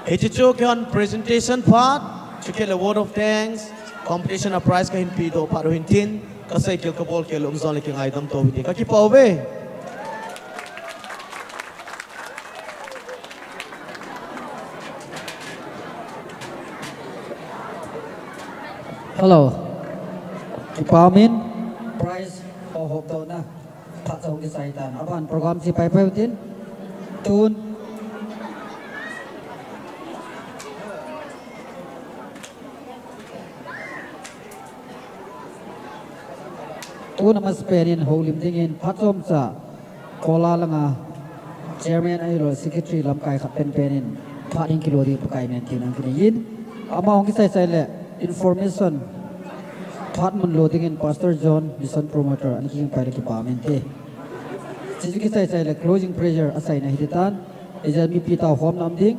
Echicho kyon presentation part chukele word of thanks competition a prize ka hin pi do paro hin tin kasai kel ka bol kel umzon le ki ngai dam to hi ka ki pawe Hello Ipamin prize hộp tàu na thật sự cái sai tàn ở bàn program si pai pai tin tun tun namas penin holim dingin phatom sa kola langa chairman ai ro secretary lam kai khat pen penin phating kilo di pakai men tin ang kinin ama ong sai sai le information Department loading in Pastor John mission promoter and king pai ki pamente chiki sai sai le closing pressure asai na hitan ejan mi pita hom nam ding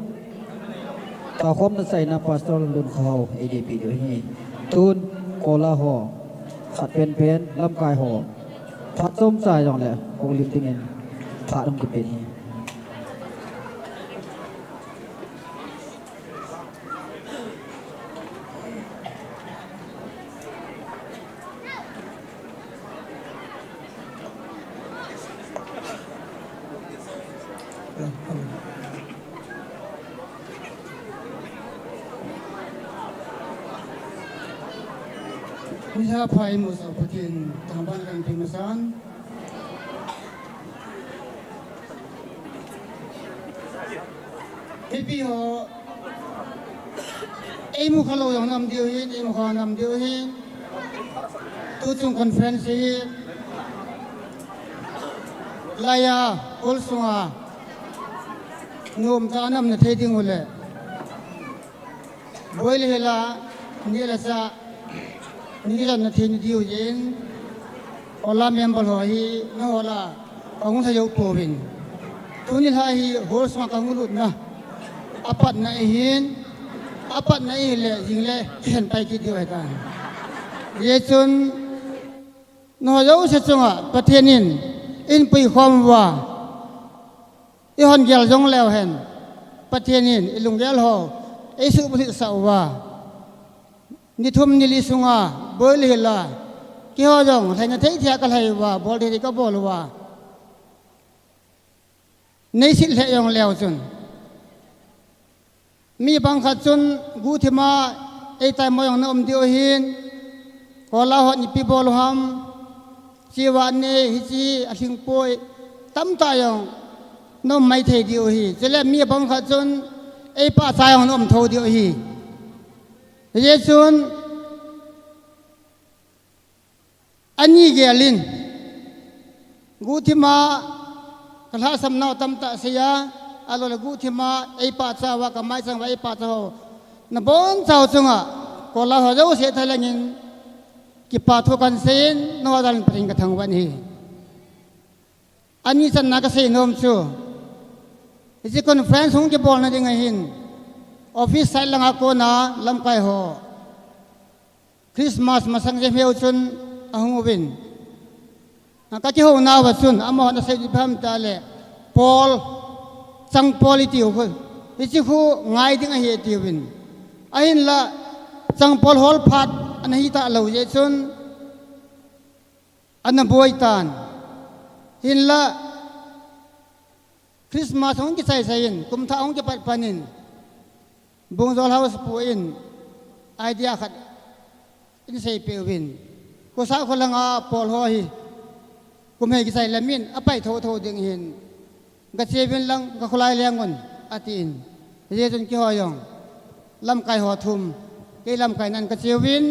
ข้าคมนั้นใส่นาพาสตอร์ลุนเขาADPเดี๋ยวนี้ตูนโคลาหอขัดเป็นเพนลำกายหอพัดส้มใส่จังเลยคงลิมติเงินผ่าต้องกินเป็นนี้มิชาภัยมุสาปทินทางบ้านกันพิมสันเฮปีฮอมุขโลยองนำเดียวหินมุขานำเดียวหินตู้จุงคอนเฟรนซ์หินลายาอุลสุงานุมตานำนเทดิงอุเลบอยเลฮลานี่ละซานี่จะนาทีนี้ดิวยินอลาเมียนบอลหอยนอลาของสยบปูบินตัวนี้ให้หัวสมัครกังลุดนะอปัดนายหินอปัดนายเล่ยิงเล่เห็นไปกี่เดียวกันเยซุนนอจะอุตส่าห์ประเทศนี้อินไปความว่าอีฮันเกลจงแล้วเห็นประเทศนี้อิลุงเกลhoไอสุบลิสาวว่านิทุมนิลิสุงาบอลเฮล่ากี่ฮอจงไทยนัทเทียกันให้ว่าบอลเฮลิก็บอลว่าในสิ่งเหยองแล้วจนมีบางขัดจนกูที่มาไอแต่มองน้ำเดียวหินพอลาหันปีบอลฮัมชีวันนี้ฮิจีอธิงป่วยตั้มตายองน้ำไม่เทเดียวหิจะเล่มีบางขัดจนไอป้าสายของน้ำโทเดียวหิเยซูนอันนี้เกลินกูที่มากระทำสำเนาตำตะเสียอารมณ์กูที่มาไอปัจจาวกับไม่สังไอปัจจาวนับวันเช้าจุงอ่ะก็ลาหัวเจ้าเสียทะเลงินกิปัจจุกันเซนนวดันปริงกระทั่งวันนี้อันนี้สันนักเสียนมชูที่คอนเฟรนซ์ของกิบอลนั่นยังไงหินออฟฟิศไซล์ลังอาโกนาลำไก่หัวคริสต์มาสมาสังเจมิวชุนอาหงวินก็ที่หัวนาวัชุนอามาหันเสด็จพระมตาเลพอลสังพอลิติวคนที่หัวง่ายดิ้งไอเฮติวินไอ้หินละสังพอลฮอลพัดอันนี้ตาเหล่าเยชุนอันนั้นบวยตานหินละคริสต์มาสของกิใส่ใส่ยินกุมท้าของกิปัดปานินบุงจอลเฮาส์ปูอินไอเดียขัดอินเซเปวินกูสาวคนละงาปอลหอยกูไม่กิใส่ละมินอไปโทโทดึงหินกัเซวินลังกัขลายเลี้ยงคนอาตินเยจนกี่หอยองลำไก่หอทุมกี่ลำไก่นั้นกัเซวิน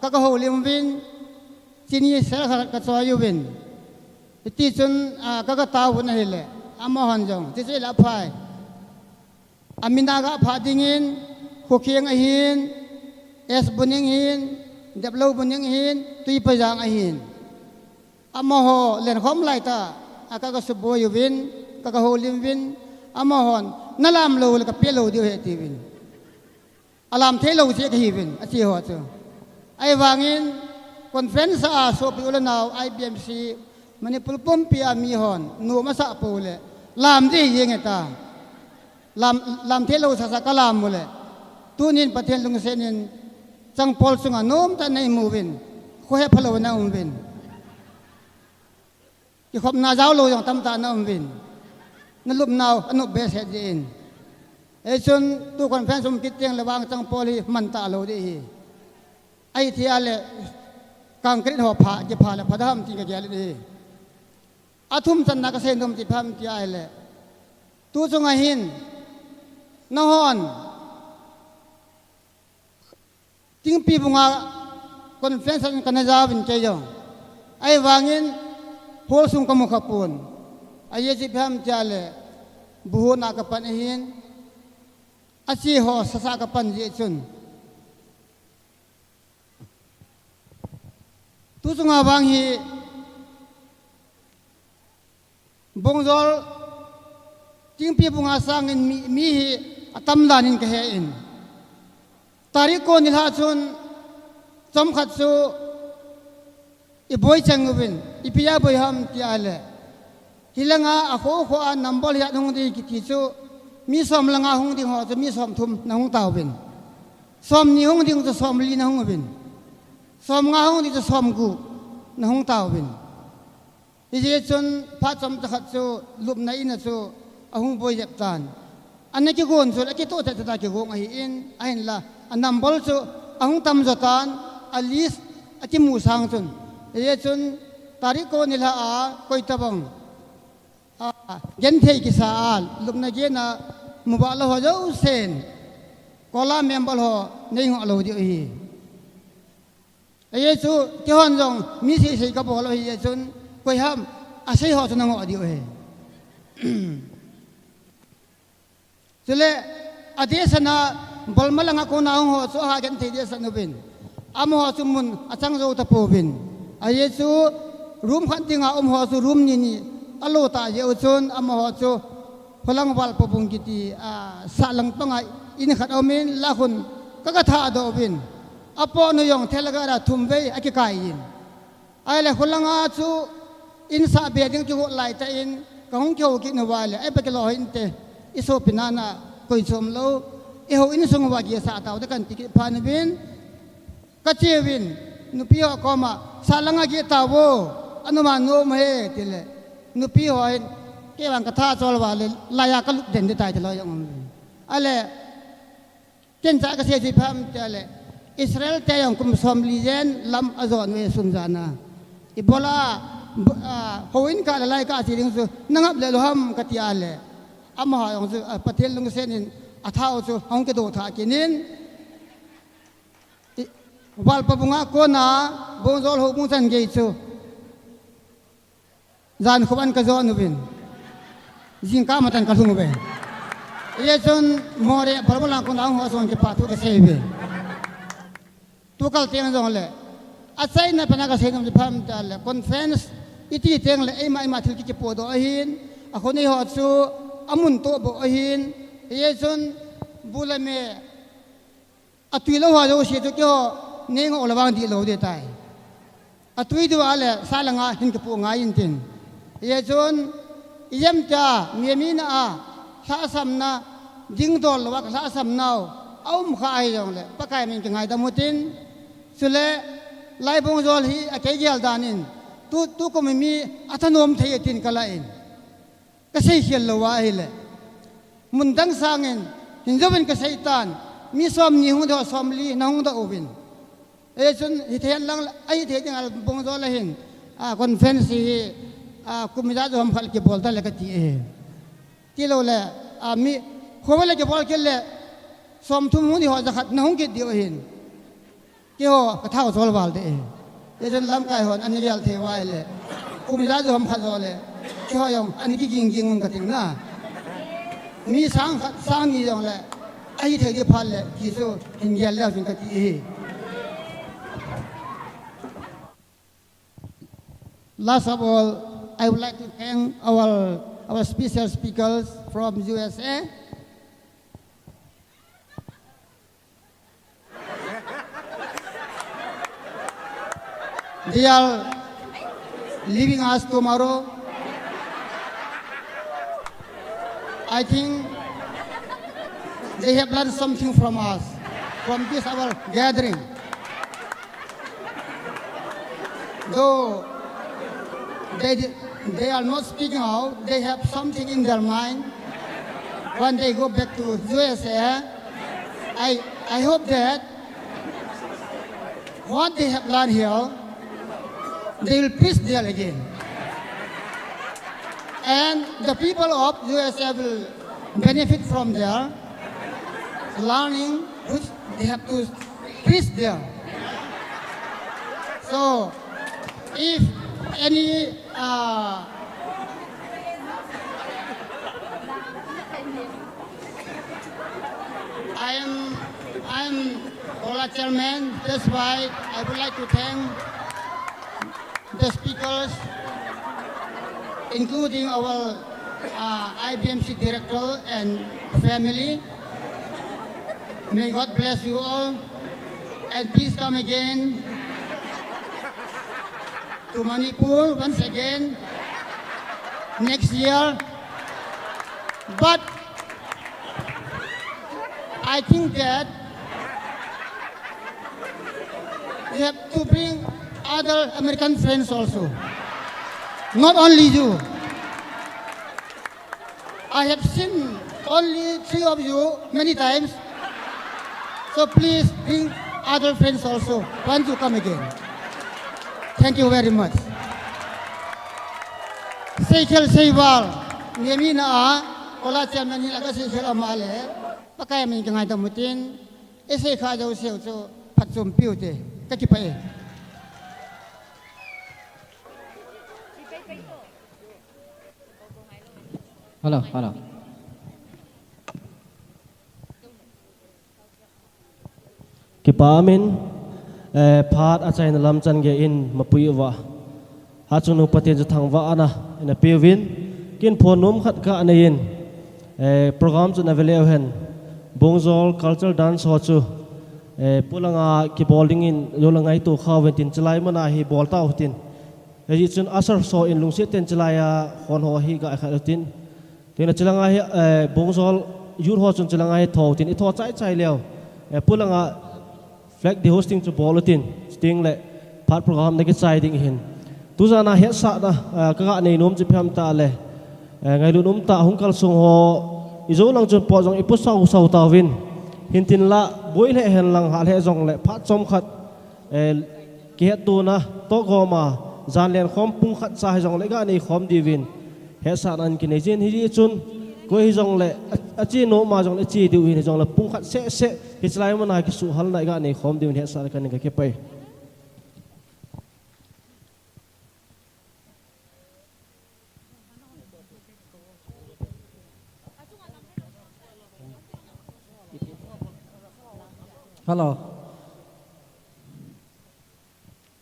กะหูลิมวินจีนี่เสกกะซอยวินที่จนกะตาวุ่นเฮเลอามาหันจงที่เสละพายอามินาga phadingin khokiang ahin es buning hin deplo buning hin tui pajang ahin amaho len khom lai ta aka ka suboy win ka ka holim win amahon nalam lo ka pelo dio he ti win alam thelo se ka hi win achi ho chu ai wangin conference a so pi ulanaw Ibmc manipul pompi ami hon nu masa pole lam di yengeta lamเทโลสักกลามมุเลยตัวนี้ประเทศลุงเซนินจังพอลสุงาโน้มแต่ในมูวินคุยพลวันนาอุวินที่ขบนาเจ้าโลยองตำตานาอุวินนั่นลุบนาวอนุเบสเฮดินไอ้ส่วนตัวคอนเฟนซ์สมกิจยังระวางจังพอลีมันตาโลดีไอ้ที่อะไรกังกฤษหัวผาจะผาและพระธรรมจริงกับแกเลยดีอาทุ่มจันนักเซนทมจิตพามที่อะไรตัวสุงาหินนฮอนทิ้งปีบุงาคอนเฟรนซ์กันนะจาวินเจยองไอ้วางินโพลสุงกมุขปูนไอ้เยจิพามจาเลบุหนักปันหินอาชีหอสสากปันเยจุนตุสุงาวางฮีบงจอลทิ้งปีบุงาสร้างเงินมี atam lanin ka he in tarik ko nilha chun chom khat chu I boy changubin ipia boy ham ti ale hilanga akho kho a number ya nong di ki chu mi som langa hung ding ho chu mi som thum na hung taw bin som ni hung ding chu som li na hung bin som nga hung di chu som gu na hung taw bin ije chun pha chom ta khat chu lup na in chu ahung boy jep tan anne ki gon chu ki to ta ki gong ai in ain la an number chu ahung tam zo tan alis ati mu sang chun ije chun tarik ko nila a koi tabang gen thei ki sa al lup na ge na mobile ho jo sen kola member ho nei ngo lo di hi ije chu ki hon jong mi si ka bo lo hi chun koi ham a sei ho chun ngo di hi chule adesana bolmalanga ko na ho so ha gen thei desan bin am ho chumun achang zo ta po bin aye chu room khan tinga ho chu room ni alo ta je chun am ho chu phalang wal popung kiti sa lang panga in khat amin la khun ka tha do bin apo no yong thelaga ra thumbe aki kai in ai le khulanga chu in sa be ding ki ho lai ta in ka hong kyo ki no wale ai pa ke lo in te iso pinana koi som lo e ho in sung wa gi sa taw da kan ti phan bin ka chewin nupi ho ko ma salanga gi tawo anuma no me tile nupi ho in ke bang ka tha chol wa le la ya ka lu den de tai lo yong ale ken sa ka se si pham tele Israel te yong kum som li jen lam azon we sum jana ibola hoin ka lai ka si ding su nangap le lo ham ka ti ale ama ha yong su patel lung sen in athao chu hong ke do tha kinin wal pa bunga ko na bonzol ho mung san ge chu zan khoban ka zo nu bin jing ka matan ka lung be ye chun more barbala ko na ho son ke pa tu ke se be tu kal teng jong le achai na pana ka se ngam pham ta le conference iti teng le ai ma thil ki po do hin a khoni ho chu amun to bo hin ye chun bulame atui lo ha jo se to kyo neng o lawang di lo de tai atui du ale salanga hin ka pu nga yin tin ye chun yem cha mi mi na a sa sam na ding dol wa ka sa sam nau aum kha ai jong le pa kai min ka ngai da mutin sule lai bong jol hi a ke gel danin tu ko mi athanom thei tin kala in ka sei hial lo wa ai le mun dang sangin hin joben ka seitan mi som ni hu do som li na hu da obin e chun hi thian lang ai the jang al bong jol hin conference hi kumida jo ham khal ke bolta le ka ti lo le mi khobale ke bol ke le som thum hu ni ho za khat na hu ke di hin ke ho ka thao jol wal de e chun lam kai hon ani real the wa le kumida jo ham khal jol le ke ho yong ani ki ging ka ting na mi sang ni jong le ai the ke phal le ki so hin yel le fin ka ti Last of all, I would like to thank our special speakers from USA. They are leaving us tomorrow. I think they have learned something from us, from this our gathering. Though they are not speaking out, they have something in their mind. When they go back to USA, I hope that what they have learned here, they will preach there again. And the people of USA will benefit from their learning, which they have to preach there. So, if any I am Ola chairman. That's why I would like to thank the speakers, including our IBMC director and family, May God bless you all. And please come again to Manipur once again next year. But I think that we have to bring other American friends also. Not only you. I have seen only 3 of you many times. So please bring other friends also once you come again. Thank you very much. Seychel Seiwal, Niemi na Ola Chairman Hilaga Seychel Amale, Pakai Min Kangai Tamutin, Ese Kajo Seo so Patsum Piute, Kakipae. Hello. Kipamin phat a chain lam chan ge in mapui wa ha chunu patin ju thangwa ana in a piwin kin phonum khat ka anain program chu na vele hen bongzol cultural dance ho chu pulanga ki bowling in yolangai tu khawen tin chlai mana hi bol ta hutin hi chun asar so in lungsi ten chlai a hon ho hi ga khatin tin chlanga hi bongzol yur ho chun chlanga hi tho tin I tho chai leo pulanga flag the hosting to bulletin sting le part program ne ki chai ding hin tu za na he sa da ka ga nei nom chi pham ta le ngai lu nom ta hung kal sung ho izo lang chun po jong ipu sau ta win hin tin la boi le hen lang ha le jong le phat chom khat ki het tu na to go ma zan len khom pung khat sa jong le ga nei khom di win he sa nan ki nei jin hi chun ko hi jong le a chi no ma jong le chi di win jong le pung khat se hi chlai ma na ki su hal na ga nei khom di win he sa kan ka ke pai Hello.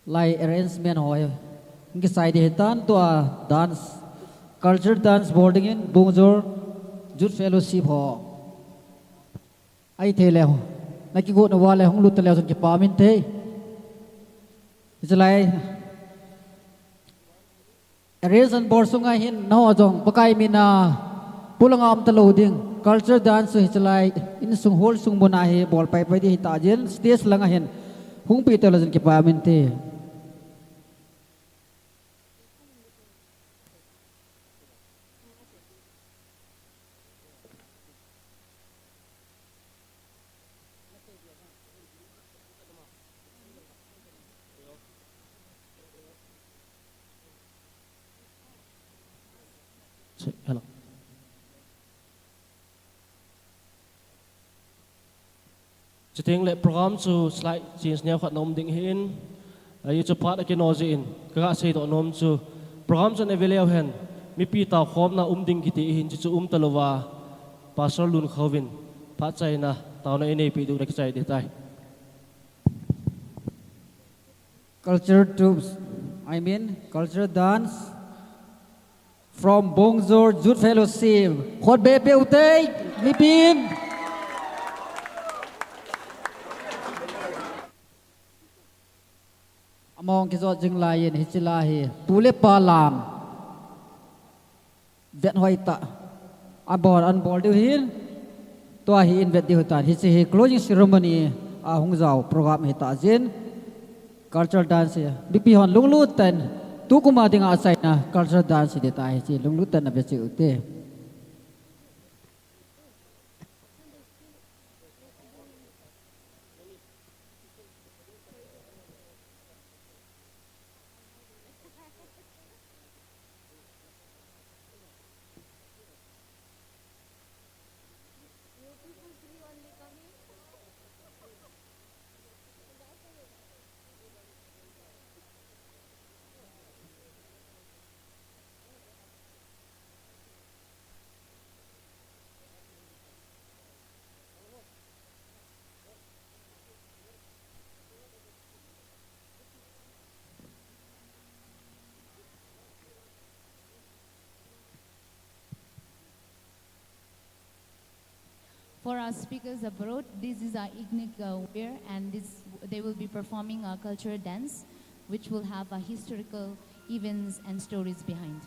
Lai arrangement hoy. Ingi side hitan to dance culture dance boarding in Bungzor Youth Fellowship ho. Ai the le ho. Na ki go na wale hong lut le ki pamin the. Islai arrangement board sunga hin no jong pakai mina pulangam taloding culture dance so hitlai in sung hol sung bona he bol pai pai di ta jen stage langa hen hung pi television ki pamin te hello Chitting le program chu slide change neo khat nom ding hin you chu phat ke no in ka sei to nom chu program chu ne veleo hen mi pi ta khom na ding ki ti hin chu talowa pastor lun khowin phat chai na taw na nei pi du nek chai de tai culture troops I mean culture dance from Bongzor Youth Fellowship khot be pe utei lipin among ki zo jing lai yen hichila hi tule pa lam vet hoi ta abor an bol du hin to hi in vet di ta hi hi closing ceremony a hung zau program hi ta jin cultural dance bipi hon lunglu ten tu kuma dinga asai na cultural dance de ta hi chi lunglu ten na be chi ute For our speakers abroad, this is our ethnic wear, and they will be performing a cultural dance, which will have historical events and stories behind.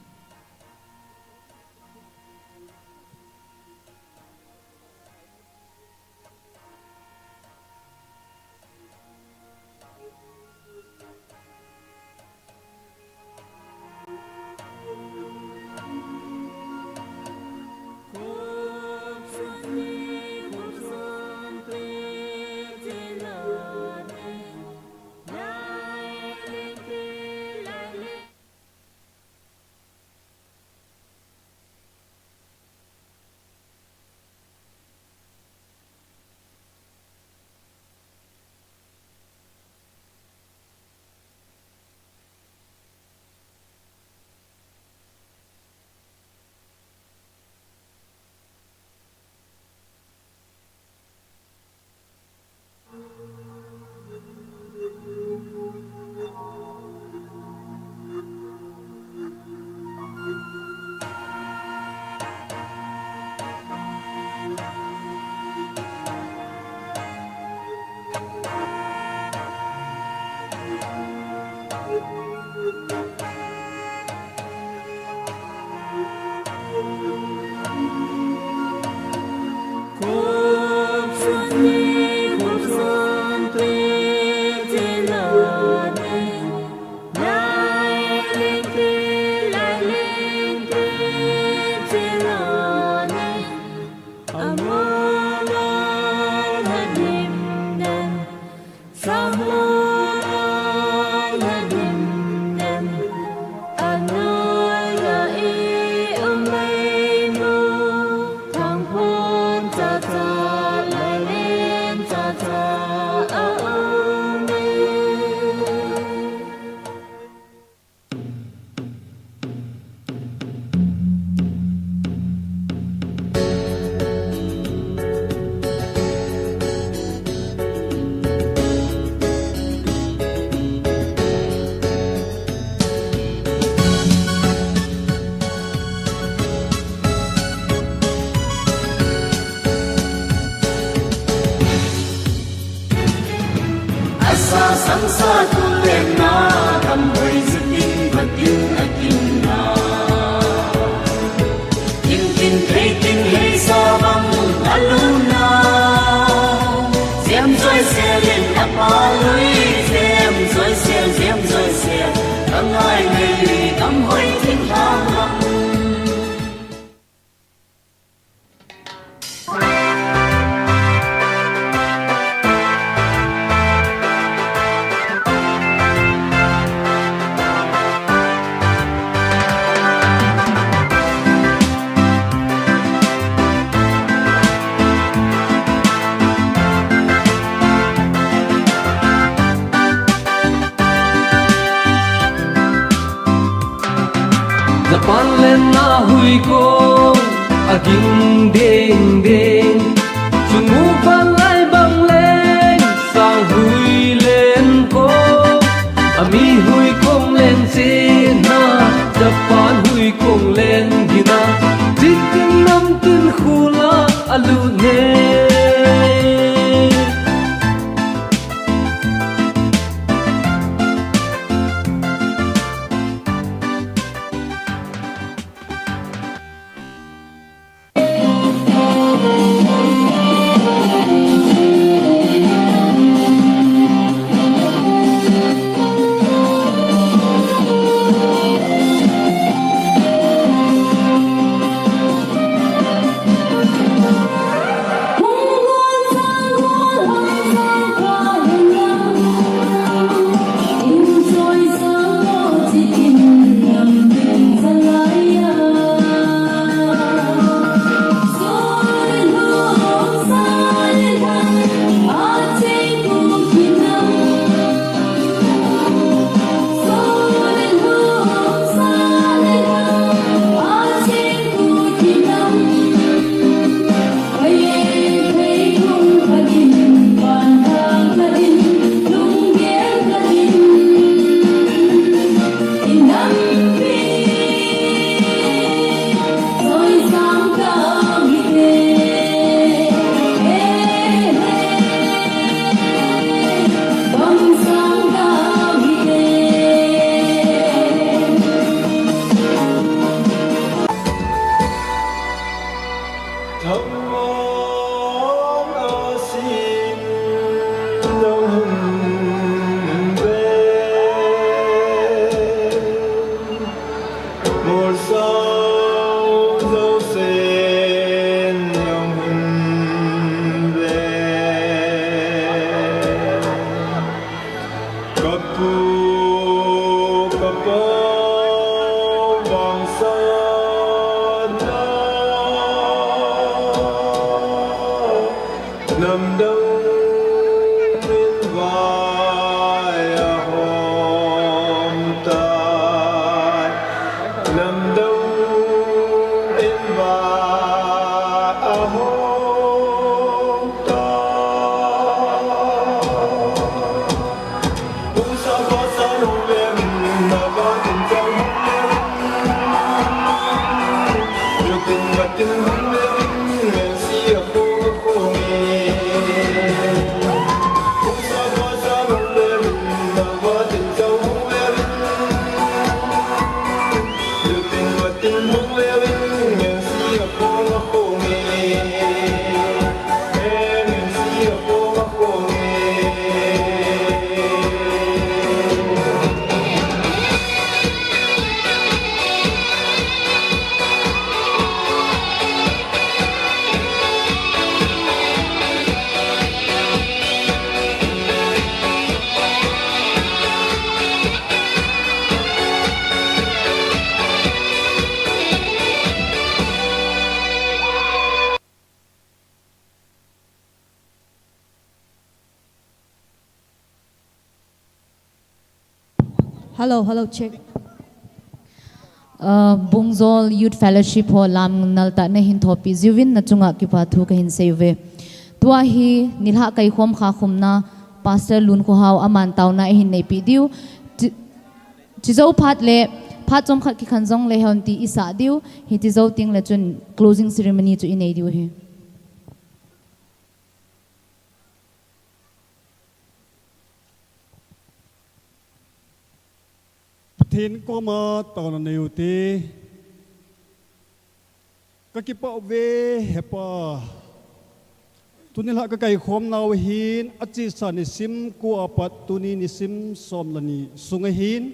Hello, check. Bungzol Youth Fellowship ho lam nalta na hin thopi ziwin na chunga ki pa thu ka hin save tua hi nilha kai khom kha khumna pastor lun ko haw aman taw na hin nei pi diu chizau phat le phat chom khat ki khanjong le hon ti isa diu hi ti zo ting le chun closing ceremony chu inei diu hi Thiên có mà tao là nhiều thế, các cái bảo vệ hẹp tu nên là cái khom nào hin, ắt chỉ sản nisim của apat tu ni nisim som là ni sung hin,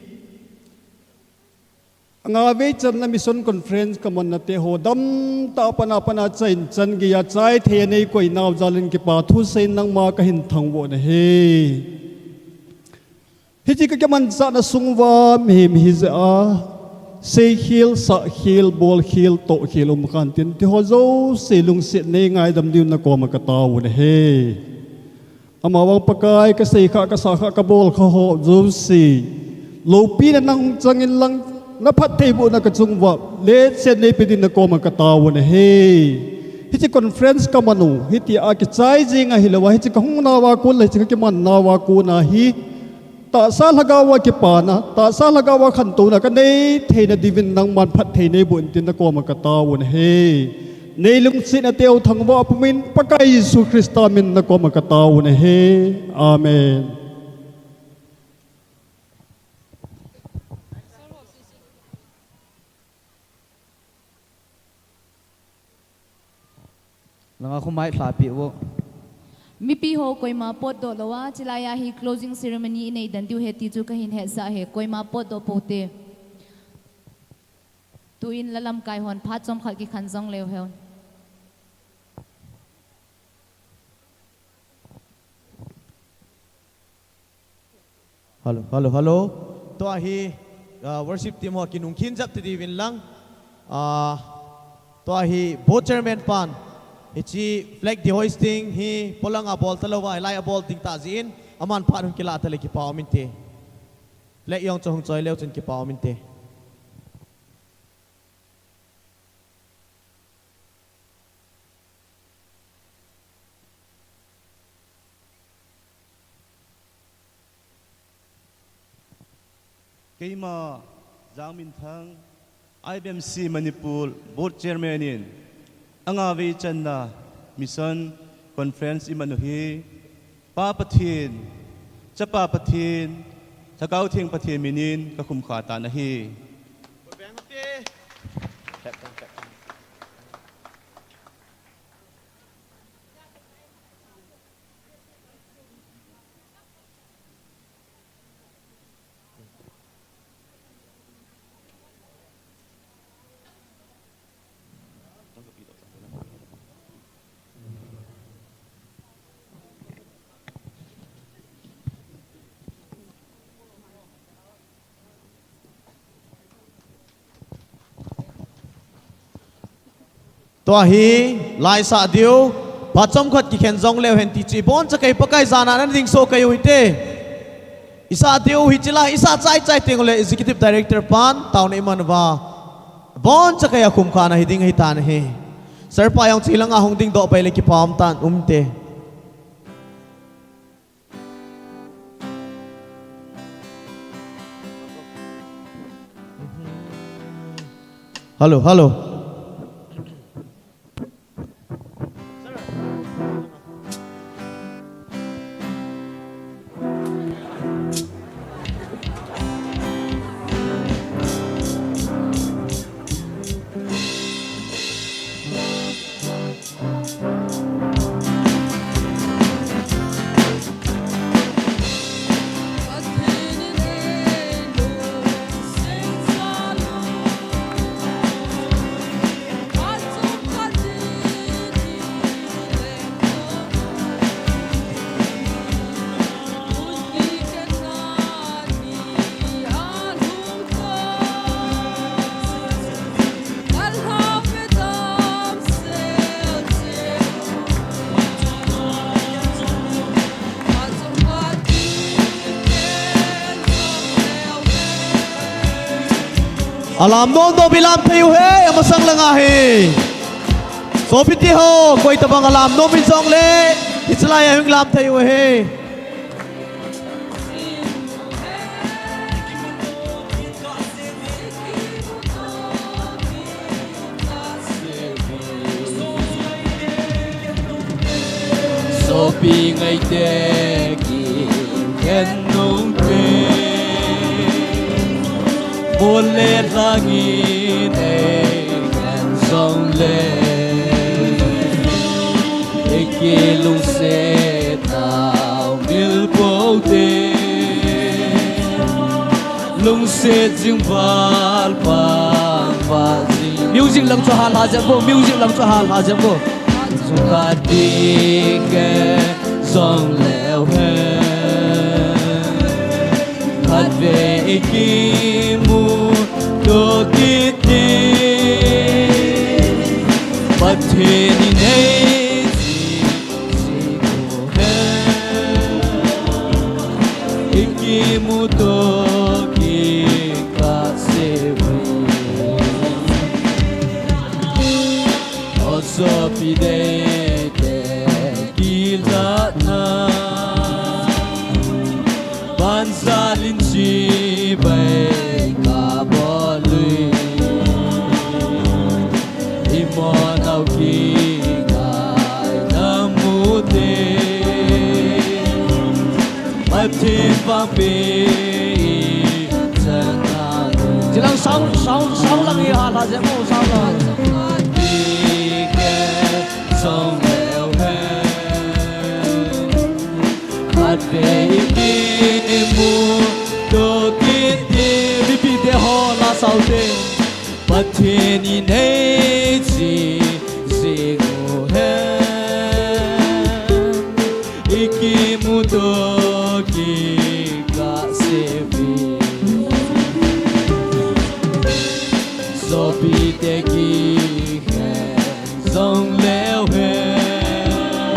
ngài về chân là mission conference kamon na te ho dam ta pana chain chan gi ya chai the nei koi naw jalin ki pa thu sein nang ma ka hin thang bo na he. Hiji ka man sa na sungwa mihim hiza say hill sa hill bol hill to hill kantin ti ho zo se lung sit ne ngai dam diu na ko ma ka taw na he amawang pakai ka sei kha ka sa kha ka bol kha ho zo si lo pi na nang changin lang na phat thei bu na ka chungwa le se ne pi din na ko ma ka taw na he hiji conference ka manu hiti a ki chai jinga hilawa hiji ka hung na wa ko le chi ka man na wa ko na hi ta sa lagawa ki pana ta sa lagawa khan to na ka nei theina divin nang man phat thei bun tin na ko ma ka tawun he nei lung sin ateu thangwa pumin pakai Jesu Krista min na ko ma ka tawun he amen. Nanga khumai thla pi wo mi pi ho koi ma pot do lawa chilaya hi closing ceremony nei dan diu he ti chu ka hin he sa he koi ma pot do pote tu in lalam kai hon phat chom khat ki khan jong leo he Hello to hi worship team ho kinung khin jap ti divin lang to hi bo chairman pan ichi flag the hoisting hi polanga bol talawa lai a bol ting ta zin aman pharun kila tale ki paw min te flag yong chong choi leo chen ki paw min te Keima Jangmin Thang Ibmc Manipur board chairman in Angawi Channa Mission Conference Imanuhi Pa Pathin Chapa Pathin Chakau Thing Pathin Minin Kakum Khata Nahi ตัวฮีลายสะเดียวพัดจมขัดกิเข็นจงเลวเห็นตีจีบอนจะไกปะไกจานานั่นดิ่งโซไกอยู่เตอิสาเดียวฮิจิลาอิสาใจเตียงเลย Executive Director ปันตาวนี้มันว่าบอนจะไกยคุมขานะฮิดิ่งฮิตานเฮเสร์ปยังจีลังอาหงดิ่งโดไปเลยกิพามตันเตฮัลโหลฮัลโหลalam non do bilam thayu he amasang langa he sopiti ho koi tabang alam no min song le islai hing lam thayu he sopi ngai te ki ken nong te Một lệ langit en sông lên Eki lung se tao mil bầu tê Lung se jing val pang và jing Music lang cho hal ha jam bo music lang cho hal ha jam bo Dung ka đi ke sông leo hen Hạt về Ikimu do kiti Pateni nei si ko he Ikimu do ki ka sevi Oso pide te kila na Banzalin si bay ka bolui Imon au ki ngai namute Matin vang pe chananu Chỉ đang sáu lần gì hả là sẽ một sáu lần Đi ke sông leo hen Hát về Ikimu do kiti Repeat the whole last out there Pateni nei chi zingu hen Ikimu do ki ka sevi Sopi te ki hen sông leo hen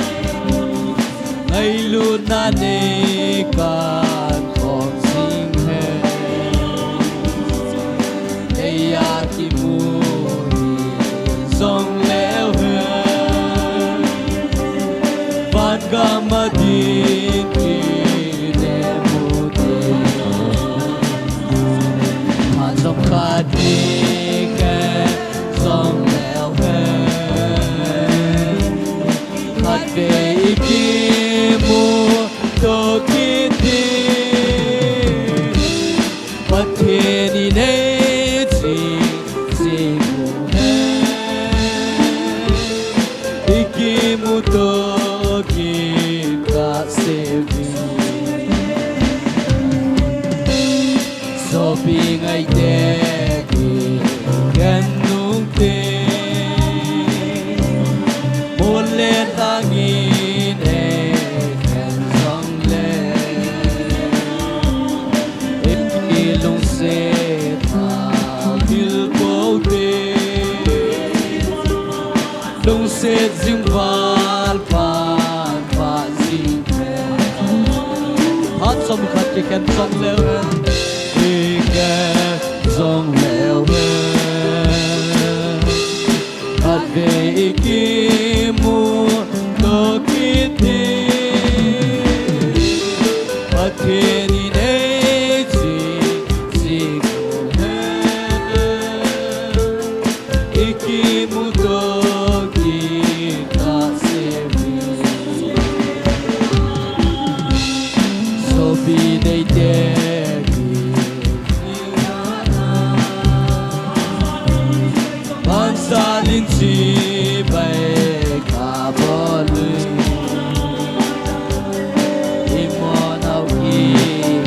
Ngay luôn na ne kan con sing hen Eya ki mu sông leo hen Van gamadin ki ne mu te Han sông kha đi sông leo hen Hát về Ikimu do kiti Pateni nei chi zingu hen Ikimu do ki ka sevi Sopi ngai te ki gan nung te Một lệ langit en sông lên Eki lung se tao mil bầu tê se zimval pan pa zing hát som khát cái khen song leo đi khen song leo hát về kia mu to kiti hát kia đi đây chỉ iki mu to kita sevi so be they there ban sa linh chi bay cả bờ lưới imon au ki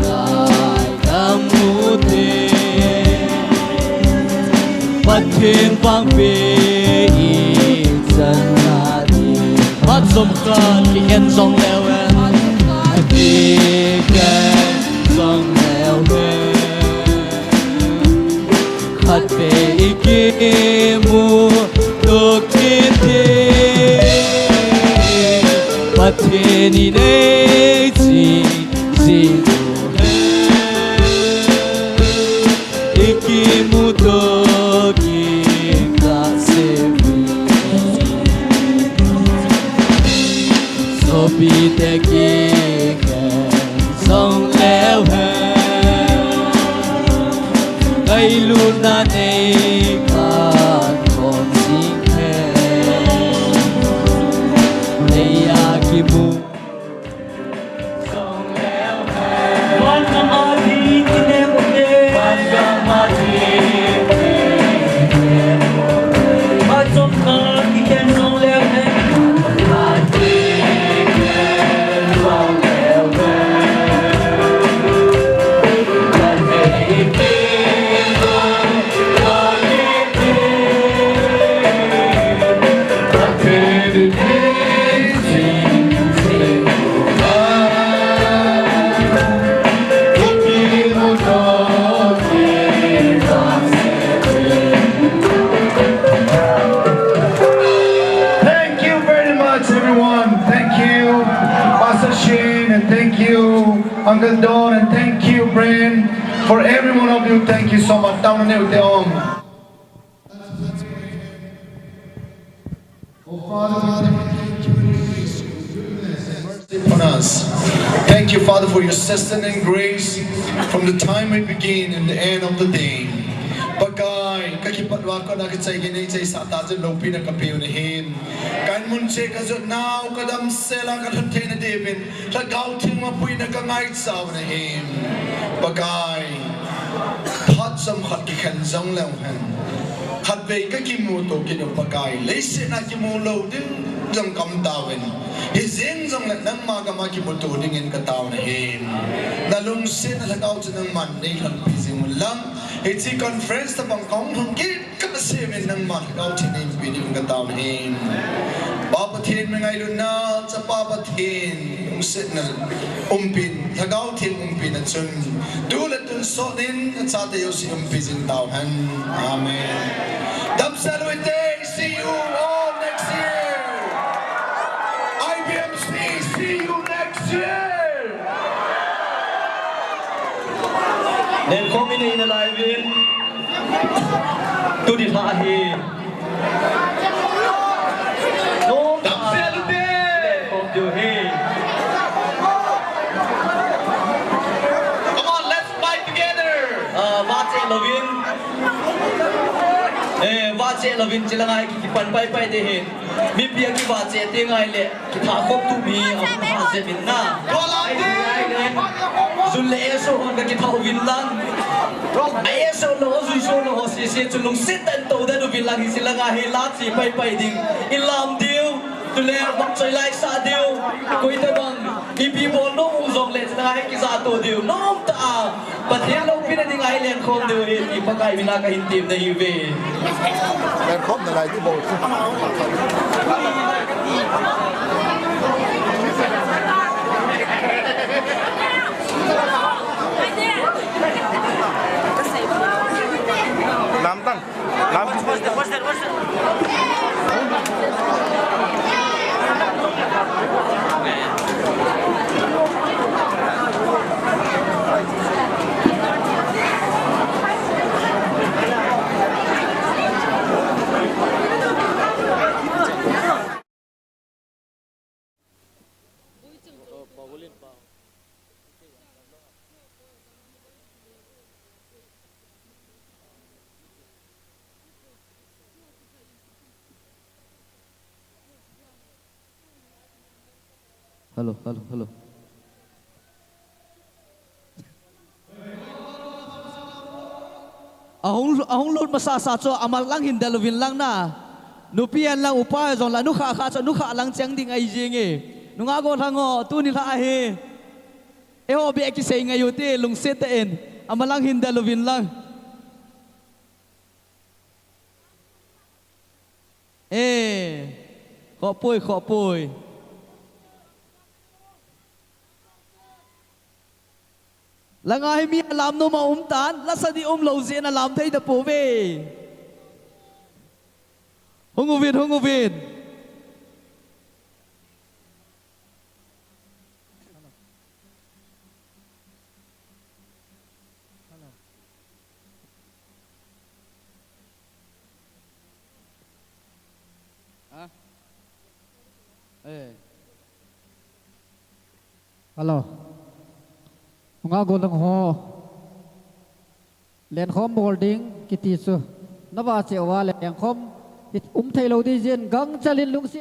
ai nam mu te bắt thiên vang về chân là đi bắt sông khăn khi khen sông leo đi khen sông leo khát về kia mu được thiên bắt thiên đi đây gì iki mu to kita sevi so bi te ki song leo kai lu na ne kan kon sing he ne ya ki mu song leo wan ma di ne mo ne wan ma di Uncle Don, and thank you, Brian, for every one of you. Thank you so much. Down on there, oh Father, thank you mercy upon us. Thank you, Father, for your sustenance and grace from the time we begin and the end of the day. Bagay, kakipatwa ko na kitsay ginay say sa tazin lopi na kapiyo na hin. Kan munse kazot now kadam sela kadante na David. Lagaw ting mapuy na kangayt sa na hin. Bagay, pat sam khat kikanzang lewhan. Khat bay kakimuto kino bagay. Laysin na kimulo din jang kamtawin. Hizing jang let nang magama kimuto dingin kataw na hin. Nalungsin na lagaw sa ng man lang pising mo lang. It's a conference na pangkong hungkit kapasimin ng mahagaw tinin pining katawin. Papatin mga ilun na sa papatin yung signal umpin, hagaw tin umpin at sun. Dulat dun sotin at sa tayo si umpisin tawhan. Amen. Damsalwite, see you all next year. Ibmc, see you next year. Then come in the live in to the Tahi. No, come to him. Come on, let's fight together. Lovin. Lovin sila nga kikipan-pay-pay dihin. Mipiyag ki Vache tingay le kitakop tumi ang hasemin na. Zulle eso hon ka kitawin lang. Ay eso lo zuiso lo si tulung sitan to da no bilang sila nga hilat si pay-pay ding ilam diu tule bak choi lai sa diu koi ta bang ipi bon no uzong le sa nga ki sa to diu nom ta pathian lo pin ding ai len khom diu i pakai bila ka hintim na ive len khom na lai di bo Lam tang, lam. What's that? Hello, hello, hello. Ahong lot masasa cho amal lang hindalovin lang na. Nupian lang upaya zong la nukha kha cho nukha lang chang ding ai jing e. Nunga go thango tu ni la he. E ho be ki sei ngayu te lung set ta en. Amal lang hindalovin lang. Kho pui. Langai mi alam no ma tan la sa di lo zen alam thei da po ve hunguvin Hello. Nga golang ho. Len khom boarding kiti su. Nawa se wa le khom thai lo di jen gang chalin lung se